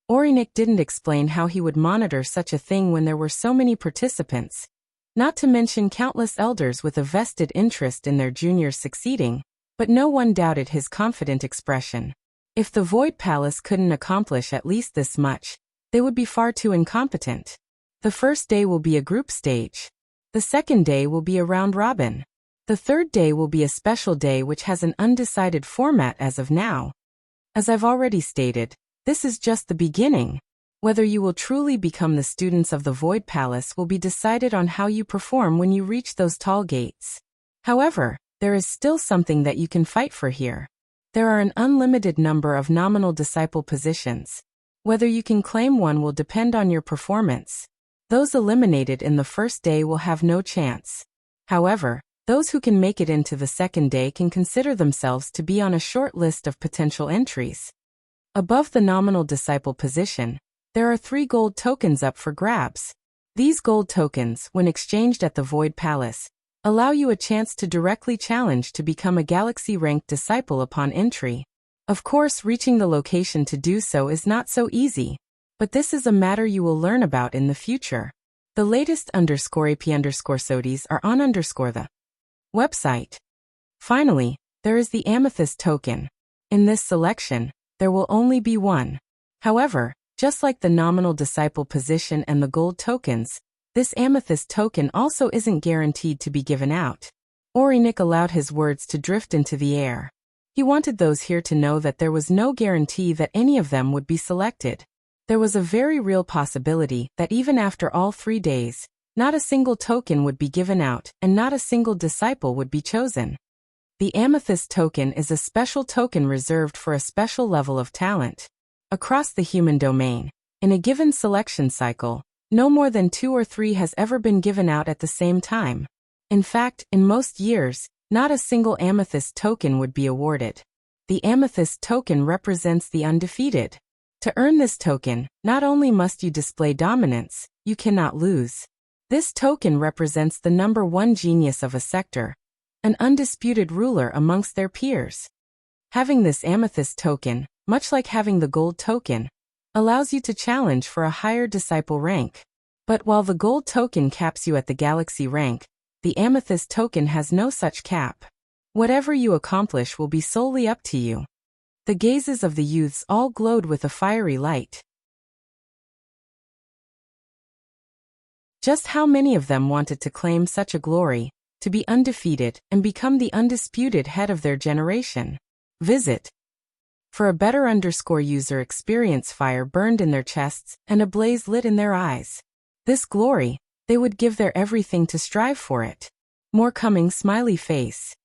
Orinik didn't explain how he would monitor such a thing when there were so many participants, not to mention countless elders with a vested interest in their juniors succeeding, but no one doubted his confident expression. If the Void Palace couldn't accomplish at least this much, they would be far too incompetent. The first day will be a group stage. The second day will be a round robin. The third day will be a special day which has an undecided format as of now. As I've already stated, this is just the beginning. Whether you will truly become the students of the Void Palace will be decided on how you perform when you reach those tall gates. However, there is still something that you can fight for here. There are an unlimited number of nominal disciple positions. Whether you can claim one will depend on your performance. Those eliminated in the first day will have no chance. However, those who can make it into the second day can consider themselves to be on a short list of potential entries. Above the nominal disciple position, there are 3 gold tokens up for grabs. These gold tokens, when exchanged at the Void Palace, allow you a chance to directly challenge to become a galaxy-ranked disciple upon entry. Of course, reaching the location to do so is not so easy, but this is a matter you will learn about in the future. The latest _AP_SODIs are on the website. Finally, there is the Amethyst token. In this selection, there will only be one. However, just like the nominal disciple position and the gold tokens, this Amethyst token also isn't guaranteed to be given out. Orinik allowed his words to drift into the air. He wanted those here to know that there was no guarantee that any of them would be selected. There was a very real possibility that even after all 3 days, not a single token would be given out and not a single disciple would be chosen. The Amethyst token is a special token reserved for a special level of talent. Across the human domain, in a given selection cycle, no more than 2 or 3 has ever been given out at the same time. In fact, in most years, not a single Amethyst token would be awarded. The Amethyst token represents the undefeated. To earn this token, not only must you display dominance, you cannot lose. This token represents the number 1 genius of a sector, an undisputed ruler amongst their peers. Having this Amethyst token, much like having the gold token, allows you to challenge for a higher disciple rank. But while the gold token caps you at the galaxy rank, the Amethyst token has no such cap. Whatever you accomplish will be solely up to you. The gazes of the youths all glowed with a fiery light. Just how many of them wanted to claim such a glory, to be undefeated and become the undisputed head of their generation? Visit. For a better user experience, fire burned in their chests and a blaze lit in their eyes. This glory, they would give their everything to strive for it. More coming, smiley face.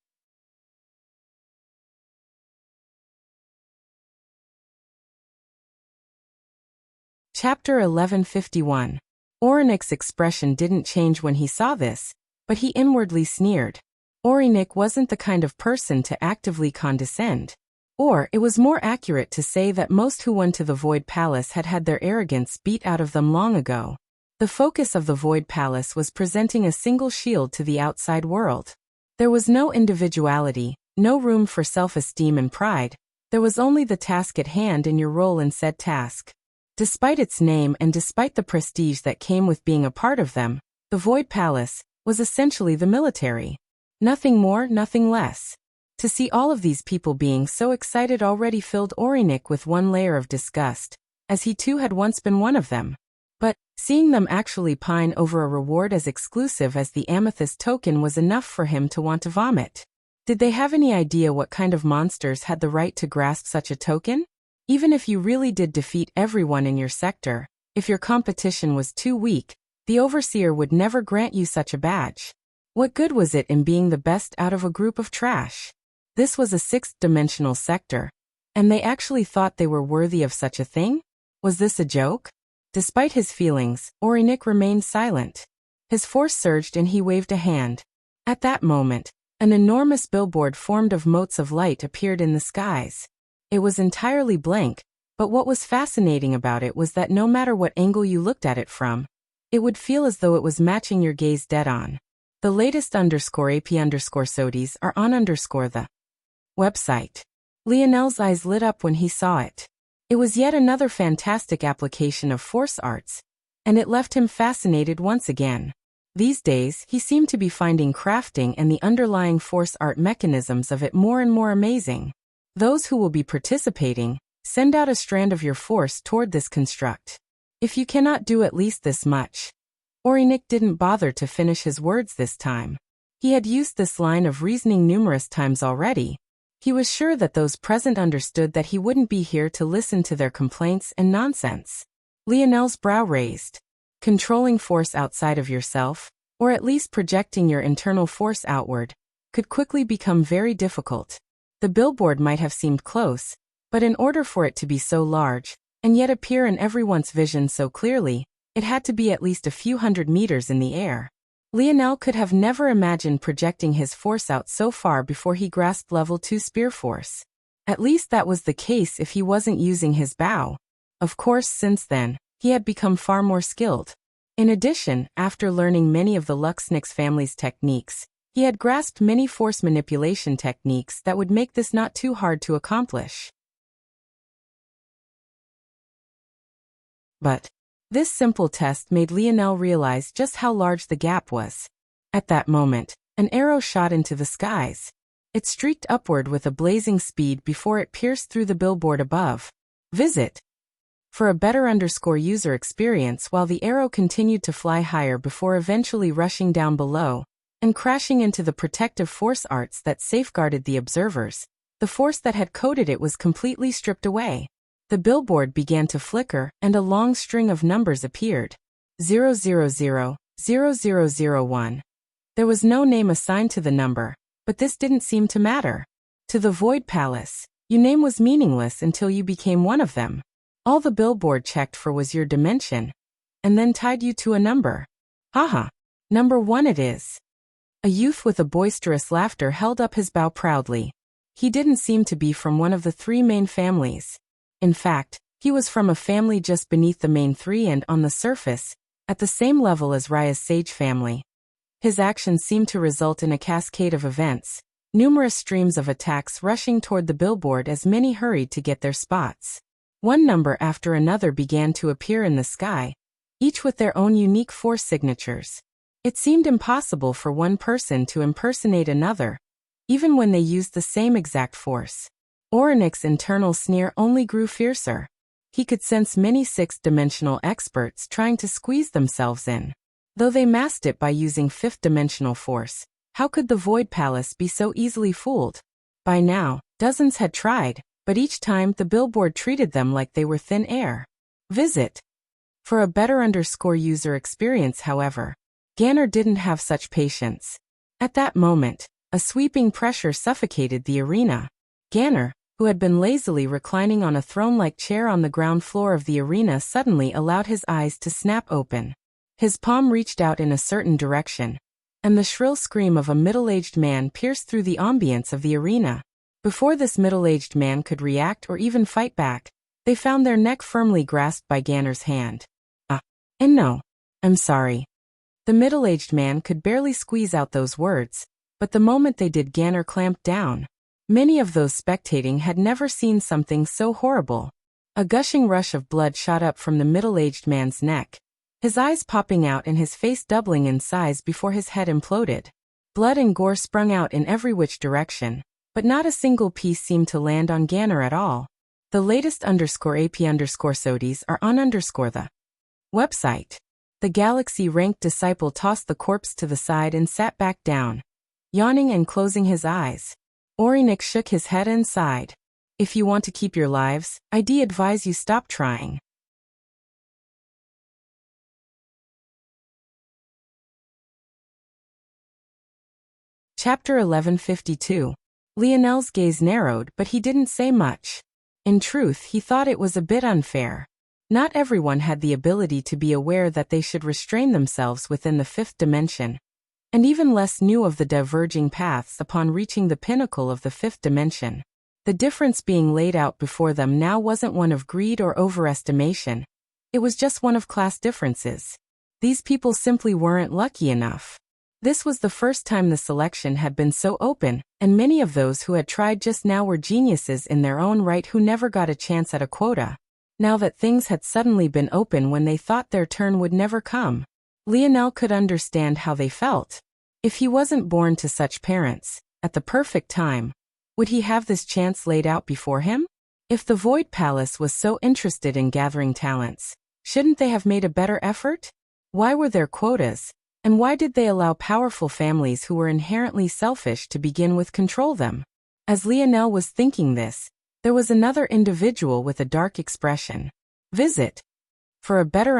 Chapter 1151. Orinik's expression didn't change when he saw this, but he inwardly sneered. Orinik wasn't the kind of person to actively condescend. Or, it was more accurate to say that most who went to the Void Palace had had their arrogance beat out of them long ago. The focus of the Void Palace was presenting a single shield to the outside world. There was no individuality, no room for self-esteem and pride. There was only the task at hand and your role in said task. Despite its name and despite the prestige that came with being a part of them, the Void Palace was essentially the military. Nothing more, nothing less. To see all of these people being so excited already filled Orinik with one layer of disgust, as he too had once been one of them. But, seeing them actually pine over a reward as exclusive as the Amethyst token was enough for him to want to vomit. Did they have any idea what kind of monsters had the right to grasp such a token? Even if you really did defeat everyone in your sector, if your competition was too weak, the Overseer would never grant you such a badge. What good was it in being the best out of a group of trash? This was a 6th-dimensional sector, and they actually thought they were worthy of such a thing? Was this a joke? Despite his feelings, Orinik remained silent. His force surged and he waved a hand. At that moment, an enormous billboard formed of motes of light appeared in the skies. It was entirely blank, but what was fascinating about it was that no matter what angle you looked at it from, it would feel as though it was matching your gaze dead on. The latest _AP_SODIs are on the website. Lionel's eyes lit up when he saw it. It was yet another fantastic application of force arts, and it left him fascinated once again. These days, he seemed to be finding crafting and the underlying force art mechanisms of it more and more amazing. Those who will be participating, send out a strand of your force toward this construct. If you cannot do at least this much. Orinik didn't bother to finish his words this time. He had used this line of reasoning numerous times already. He was sure that those present understood that he wouldn't be here to listen to their complaints and nonsense. Lionel's brow raised. Controlling force outside of yourself, or at least projecting your internal force outward, could quickly become very difficult. The billboard might have seemed close, but in order for it to be so large, and yet appear in everyone's vision so clearly, it had to be at least a few hundred meters in the air. Lionel could have never imagined projecting his force out so far before he grasped level 2 spear force. At least that was the case if he wasn't using his bow. Of course, since then, he had become far more skilled. In addition, after learning many of the Luxnix family's techniques, he had grasped many force manipulation techniques that would make this not too hard to accomplish. But this simple test made Lionel realize just how large the gap was. At that moment, an arrow shot into the skies. It streaked upward with a blazing speed before it pierced through the billboard above. Visit for a better user experience while the arrow continued to fly higher before eventually rushing down below and crashing into the protective force arts that safeguarded the observers. The force that had coated it was completely stripped away. The billboard began to flicker, and a long string of numbers appeared. 000, 0001. There was no name assigned to the number, but this didn't seem to matter. To the Void Palace, your name was meaningless until you became one of them. All the billboard checked for was your dimension, and then tied you to a number. Haha, number 1 it is. A youth with a boisterous laughter held up his bow proudly. He didn't seem to be from one of the 3 main families. In fact, he was from a family just beneath the main 3 and, on the surface, at the same level as Raya's Sage family. His actions seemed to result in a cascade of events, numerous streams of attacks rushing toward the billboard as many hurried to get their spots. One number after another began to appear in the sky, each with their own unique force signatures. It seemed impossible for one person to impersonate another, even when they used the same exact force. Orinik's internal sneer only grew fiercer. He could sense many 6th-dimensional experts trying to squeeze themselves in. Though they masked it by using 5th-dimensional force, how could the Void Palace be so easily fooled? By now, dozens had tried, but each time the billboard treated them like they were thin air. Visit for a better user experience, however. Ganner didn't have such patience. At that moment, a sweeping pressure suffocated the arena. Ganner, who had been lazily reclining on a throne-like chair on the ground floor of the arena, suddenly allowed his eyes to snap open. His palm reached out in a certain direction, and the shrill scream of a middle-aged man pierced through the ambience of the arena. Before this middle-aged man could react or even fight back, they found their neck firmly grasped by Ganner's hand. And no, I'm sorry. The middle-aged man could barely squeeze out those words, but the moment they did, Ganner clamped down. Many of those spectating had never seen something so horrible. A gushing rush of blood shot up from the middle-aged man's neck, his eyes popping out and his face doubling in size before his head imploded. Blood and gore sprung out in every which direction, but not a single piece seemed to land on Ganner at all. The latest _AP_SODIES are on the website. The Galaxy-ranked disciple tossed the corpse to the side and sat back down, yawning and closing his eyes. Orinik shook his head and sighed. If you want to keep your lives, I'd advise you stop trying. Chapter 1152. Lionel's gaze narrowed, but he didn't say much. In truth, he thought it was a bit unfair. Not everyone had the ability to be aware that they should restrain themselves within the 5th dimension, and even less knew of the diverging paths upon reaching the pinnacle of the 5th dimension. The difference being laid out before them now wasn't one of greed or overestimation. It was just one of class differences. These people simply weren't lucky enough. This was the first time the selection had been so open, and many of those who had tried just now were geniuses in their own right who never got a chance at a quota. Now that things had suddenly been open when they thought their turn would never come, Lionel could understand how they felt. If he wasn't born to such parents, at the perfect time, would he have this chance laid out before him? If the Void Palace was so interested in gathering talents, shouldn't they have made a better effort? Why were there quotas? And why did they allow powerful families who were inherently selfish to begin with control them? As Lionel was thinking this, there was another individual with a dark expression. Visit. For a better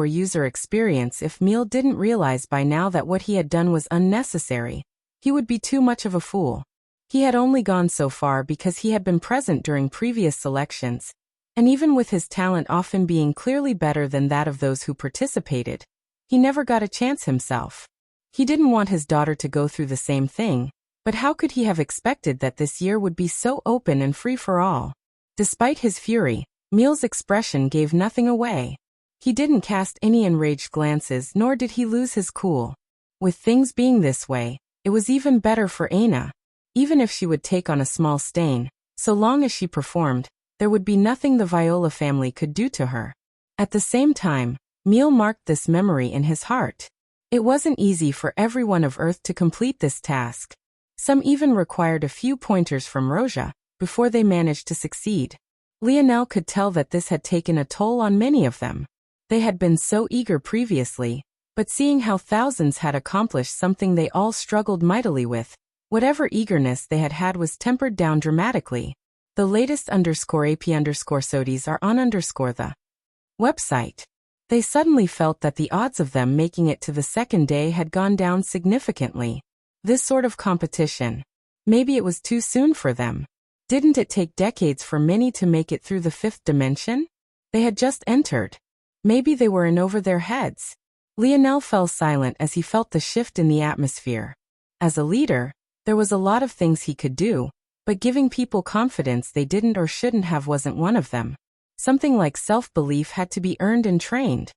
user experience, if Meal didn't realize by now that what he had done was unnecessary, he would be too much of a fool. He had only gone so far because he had been present during previous selections, and even with his talent often being clearly better than that of those who participated, he never got a chance himself. He didn't want his daughter to go through the same thing, but how could he have expected that this year would be so open and free for all? Despite his fury, Meal's expression gave nothing away. He didn't cast any enraged glances, nor did he lose his cool. With things being this way, it was even better for Aina. Even if she would take on a small stain, so long as she performed, there would be nothing the Viola family could do to her. At the same time, Meal marked this memory in his heart. It wasn't easy for everyone of Earth to complete this task. Some even required a few pointers from Roja before they managed to succeed. Lionel could tell that this had taken a toll on many of them. They had been so eager previously, but seeing how thousands had accomplished something they all struggled mightily with, whatever eagerness they had had was tempered down dramatically. The latest _AP_SODIES are on the website. They suddenly felt that the odds of them making it to the second day had gone down significantly. This sort of competition. Maybe it was too soon for them. Didn't it take decades for many to make it through the fifth dimension? They had just entered. Maybe they were in over their heads. Lionel fell silent as he felt the shift in the atmosphere. As a leader, there was a lot of things he could do, but giving people confidence they didn't or shouldn't have wasn't one of them. Something like self-belief had to be earned and trained.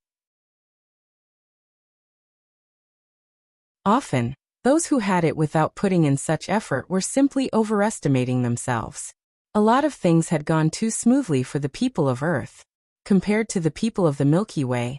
Often, those who had it without putting in such effort were simply overestimating themselves. A lot of things had gone too smoothly for the people of Earth. Compared to the people of the Milky Way,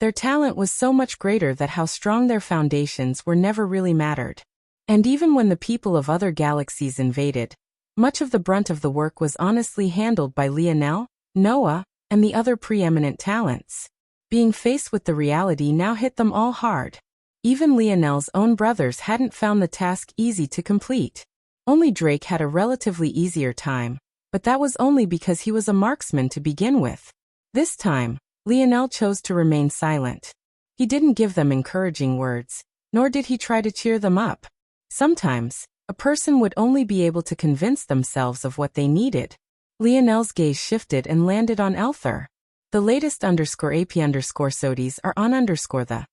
their talent was so much greater that how strong their foundations were never really mattered. And even when the people of other galaxies invaded, much of the brunt of the work was honestly handled by Lionel, Noah, and the other preeminent talents. Being faced with the reality now hit them all hard. Even Lionel's own brothers hadn't found the task easy to complete. Only Drake had a relatively easier time, but that was only because he was a marksman to begin with. This time, Lionel chose to remain silent. He didn't give them encouraging words, nor did he try to cheer them up. Sometimes, a person would only be able to convince themselves of what they needed. Lionel's gaze shifted and landed on Elther. The latest _AP_SODIES are on the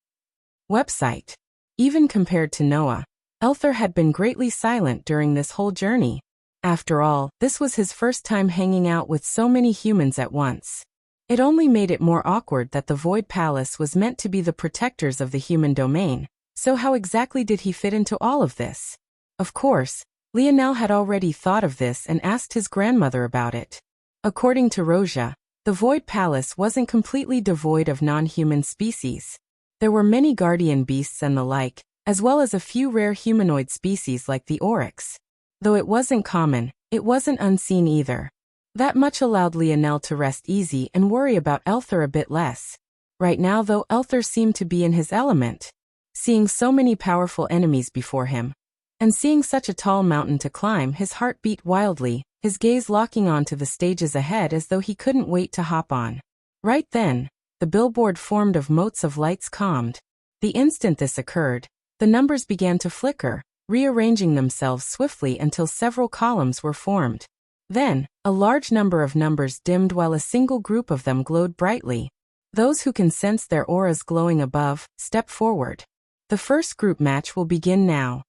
website. Even compared to Noah, Elther had been greatly silent during this whole journey. After all, this was his first time hanging out with so many humans at once. It only made it more awkward that the Void Palace was meant to be the protectors of the human domain, so how exactly did he fit into all of this? Of course, Lionel had already thought of this and asked his grandmother about it. According to Roja, the Void Palace wasn't completely devoid of non-human species. There were many guardian beasts and the like, as well as a few rare humanoid species like the oryx. Though it wasn't common, it wasn't unseen either. That much allowed Lionel to rest easy and worry about Elther a bit less. Right now though, Elther seemed to be in his element. Seeing so many powerful enemies before him, and seeing such a tall mountain to climb, his heart beat wildly, his gaze locking onto the stages ahead as though he couldn't wait to hop on. Right then, the billboard formed of motes of lights calmed. The instant this occurred, the numbers began to flicker, rearranging themselves swiftly until several columns were formed. Then, a large number of numbers dimmed while a single group of them glowed brightly. Those who can sense their auras glowing above, step forward. The first group match will begin now.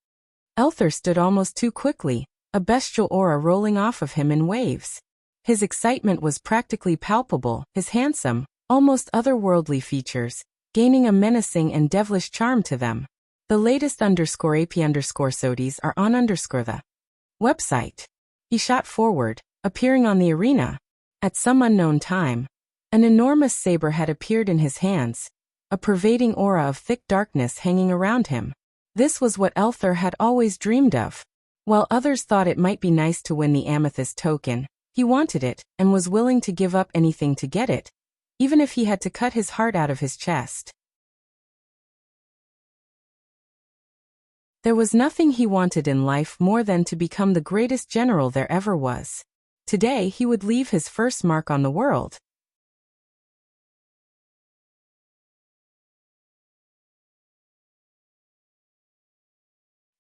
Elther stood almost too quickly, a bestial aura rolling off of him in waves. His excitement was practically palpable, his handsome, almost otherworldly features, gaining a menacing and devilish charm to them. The latest _AP_SODIES are on the website. He shot forward, appearing on the arena. At some unknown time, an enormous saber had appeared in his hands, a pervading aura of thick darkness hanging around him. This was what Elthur had always dreamed of. While others thought it might be nice to win the amethyst token, he wanted it and was willing to give up anything to get it, even if he had to cut his heart out of his chest. There was nothing he wanted in life more than to become the greatest general there ever was. Today he would leave his first mark on the world.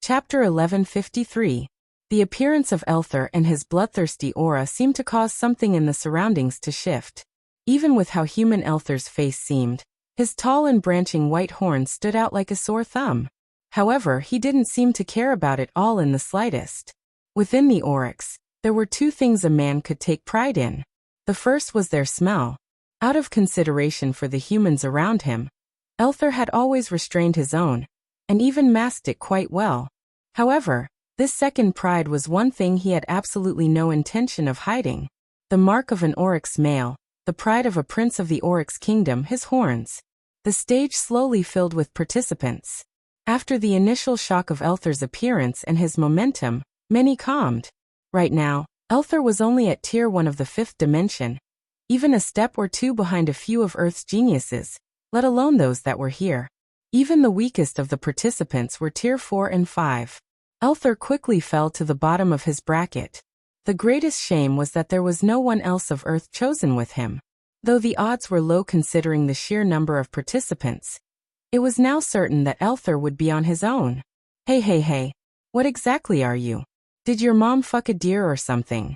Chapter 1153. The appearance of Elthur and his bloodthirsty aura seemed to cause something in the surroundings to shift. Even with how human Elthur's face seemed, his tall and branching white horns stood out like a sore thumb. However, he didn't seem to care about it all in the slightest. Within the Oryx, there were two things a man could take pride in. The first was their smell. Out of consideration for the humans around him, Elthur had always restrained his own, and even masked it quite well. However, this second pride was one thing he had absolutely no intention of hiding. The mark of an Oryx male, the pride of a prince of the Oryx kingdom, his horns. The stage slowly filled with participants. After the initial shock of Elthur's appearance and his momentum, many calmed. Right now, Elthur was only at Tier 1 of the 5th dimension, even a step or two behind a few of Earth's geniuses, let alone those that were here. Even the weakest of the participants were Tier 4 and 5. Elthur quickly fell to the bottom of his bracket. The greatest shame was that there was no one else of Earth chosen with him. Though the odds were low considering the sheer number of participants, it was now certain that Elthur would be on his own. Hey, what exactly are you? Did your mom fuck a deer or something?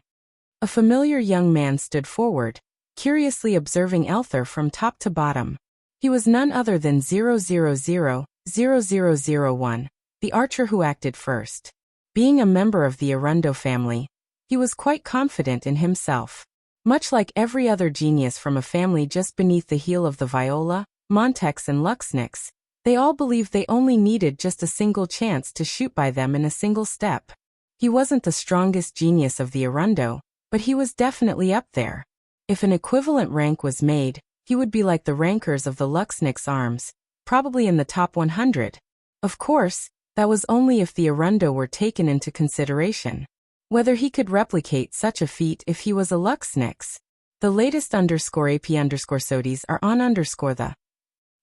A familiar young man stood forward, curiously observing Elthur from top to bottom. He was none other than 0000001, the archer who acted first. Being a member of the Arundo family, he was quite confident in himself. Much like every other genius from a family just beneath the heel of the Viola, Montex and Luxnix, they all believed they only needed just a single chance to shoot by them in a single step. He wasn't the strongest genius of the Arundo, but he was definitely up there. If an equivalent rank was made, he would be like the rankers of the Luxnix arms, probably in the top 100. Of course, that was only if the Arundo were taken into consideration. Whether he could replicate such a feat if he was a Luxnix. The latest _AP_SODIES are on the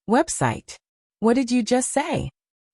website. What did you just say?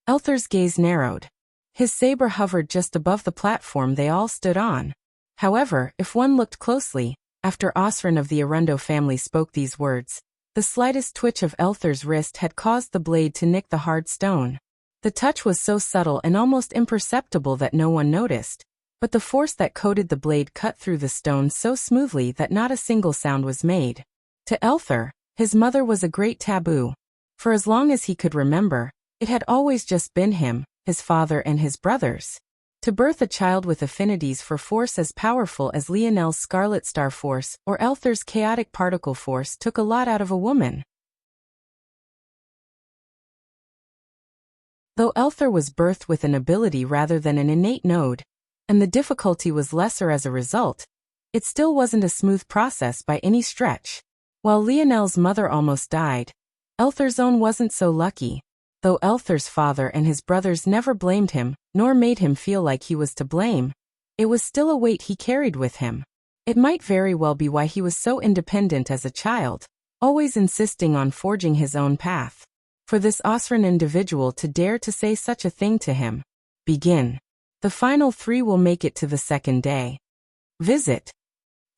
Elthur's gaze narrowed. His saber hovered just above the platform they all stood on. However, if one looked closely, after Osrin of the Arundo family spoke these words, the slightest twitch of Elthur's wrist had caused the blade to nick the hard stone. The touch was so subtle and almost imperceptible that no one noticed, but the force that coated the blade cut through the stone so smoothly that not a single sound was made. To Elthur, his mother was a great taboo. For as long as he could remember, it had always just been him, his father and his brothers. To birth a child with affinities for force as powerful as Lionel's Scarlet Star Force or Elthur's Chaotic Particle Force took a lot out of a woman. Though Elthur was birthed with an ability rather than an innate node, and the difficulty was lesser as a result, it still wasn't a smooth process by any stretch. While Lionel's mother almost died, Elthur's own wasn't so lucky. Though Elthur's father and his brothers never blamed him, nor made him feel like he was to blame, it was still a weight he carried with him. It might very well be why he was so independent as a child, always insisting on forging his own path. For this Osran individual to dare to say such a thing to him. Begin. The final 3 will make it to the second day. Visit.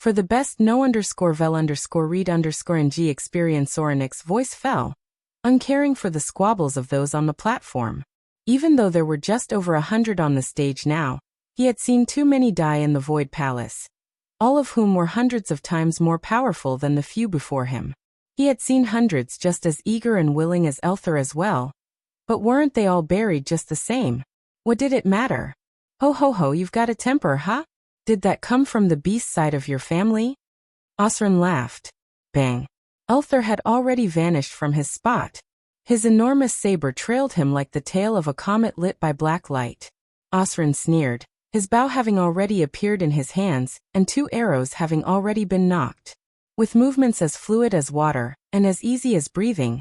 For the best no_vel_read_ng experience Sorenix voice fell, uncaring for the squabbles of those on the platform. Even though there were just over 100 on the stage now, he had seen too many die in the Void Palace, all of whom were hundreds of times more powerful than the few before him. He had seen hundreds just as eager and willing as Elthur as well. But weren't they all buried just the same? What did it matter? Ho, you've got a temper, huh? Did that come from the beast side of your family? Osran laughed. Bang. Elthur had already vanished from his spot. His enormous saber trailed him like the tail of a comet lit by black light. Osran sneered, his bow having already appeared in his hands, and 2 arrows having already been nocked. With movements as fluid as water, and as easy as breathing,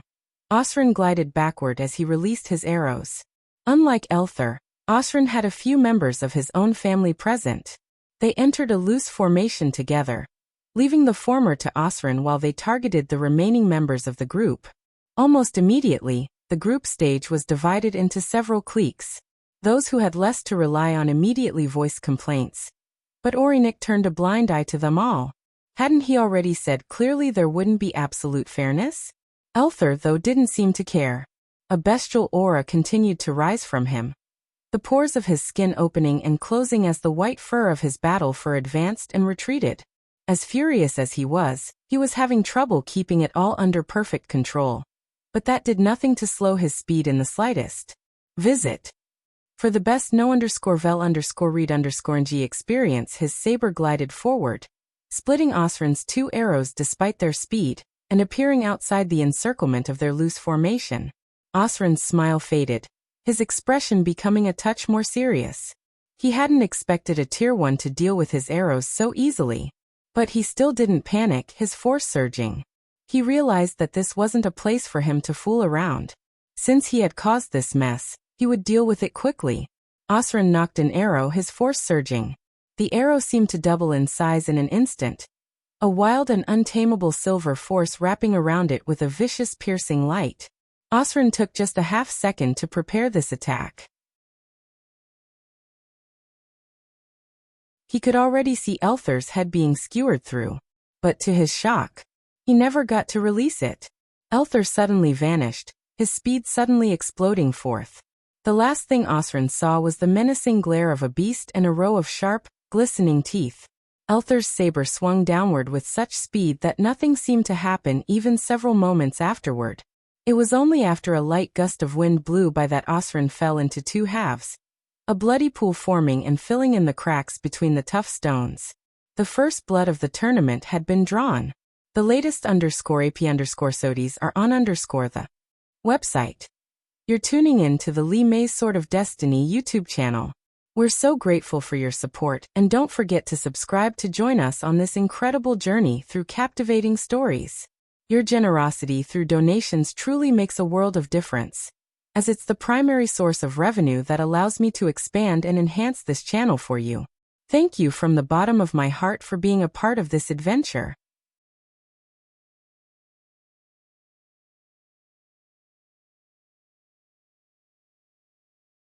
Osran glided backward as he released his arrows. Unlike Elthar, Osran had a few members of his own family present. They entered a loose formation together, leaving the former to Osran while they targeted the remaining members of the group. Almost immediately, the group stage was divided into several cliques. Those who had less to rely on immediately voiced complaints. But Orinik turned a blind eye to them all. Hadn't he already said clearly there wouldn't be absolute fairness? Elthar, though, didn't seem to care. A bestial aura continued to rise from him, the pores of his skin opening and closing as the white fur of his battle fur advanced and retreated. As furious as he was having trouble keeping it all under perfect control. But that did nothing to slow his speed in the slightest. Visit. For the best no_vel_read_ng experience, his saber glided forward, splitting Osran's 2 arrows despite their speed, and appearing outside the encirclement of their loose formation. Osran's smile faded, his expression becoming a touch more serious. He hadn't expected a Tier 1 to deal with his arrows so easily. But he still didn't panic, his force surging. He realized that this wasn't a place for him to fool around. Since he had caused this mess, he would deal with it quickly. Osran nocked an arrow, his force surging. The arrow seemed to double in size in an instant. A wild and untamable silver force wrapping around it with a vicious piercing light. Osran took just a half-second to prepare this attack. He could already see Elthar's head being skewered through. But to his shock, he never got to release it. Elthar suddenly vanished, his speed suddenly exploding forth. The last thing Osran saw was the menacing glare of a beast and a row of sharp, glistening teeth. Elthar's saber swung downward with such speed that nothing seemed to happen even several moments afterward. It was only after a light gust of wind blew by that Osran fell into 2 halves, a bloody pool forming and filling in the cracks between the tough stones. The first blood of the tournament had been drawn. The latest _AP_SODs are on _the website. You're tuning in to the Lee May's Sword of Destiny YouTube channel. We're so grateful for your support, and don't forget to subscribe to join us on this incredible journey through captivating stories. Your generosity through donations truly makes a world of difference, as it's the primary source of revenue that allows me to expand and enhance this channel for you. Thank you from the bottom of my heart for being a part of this adventure.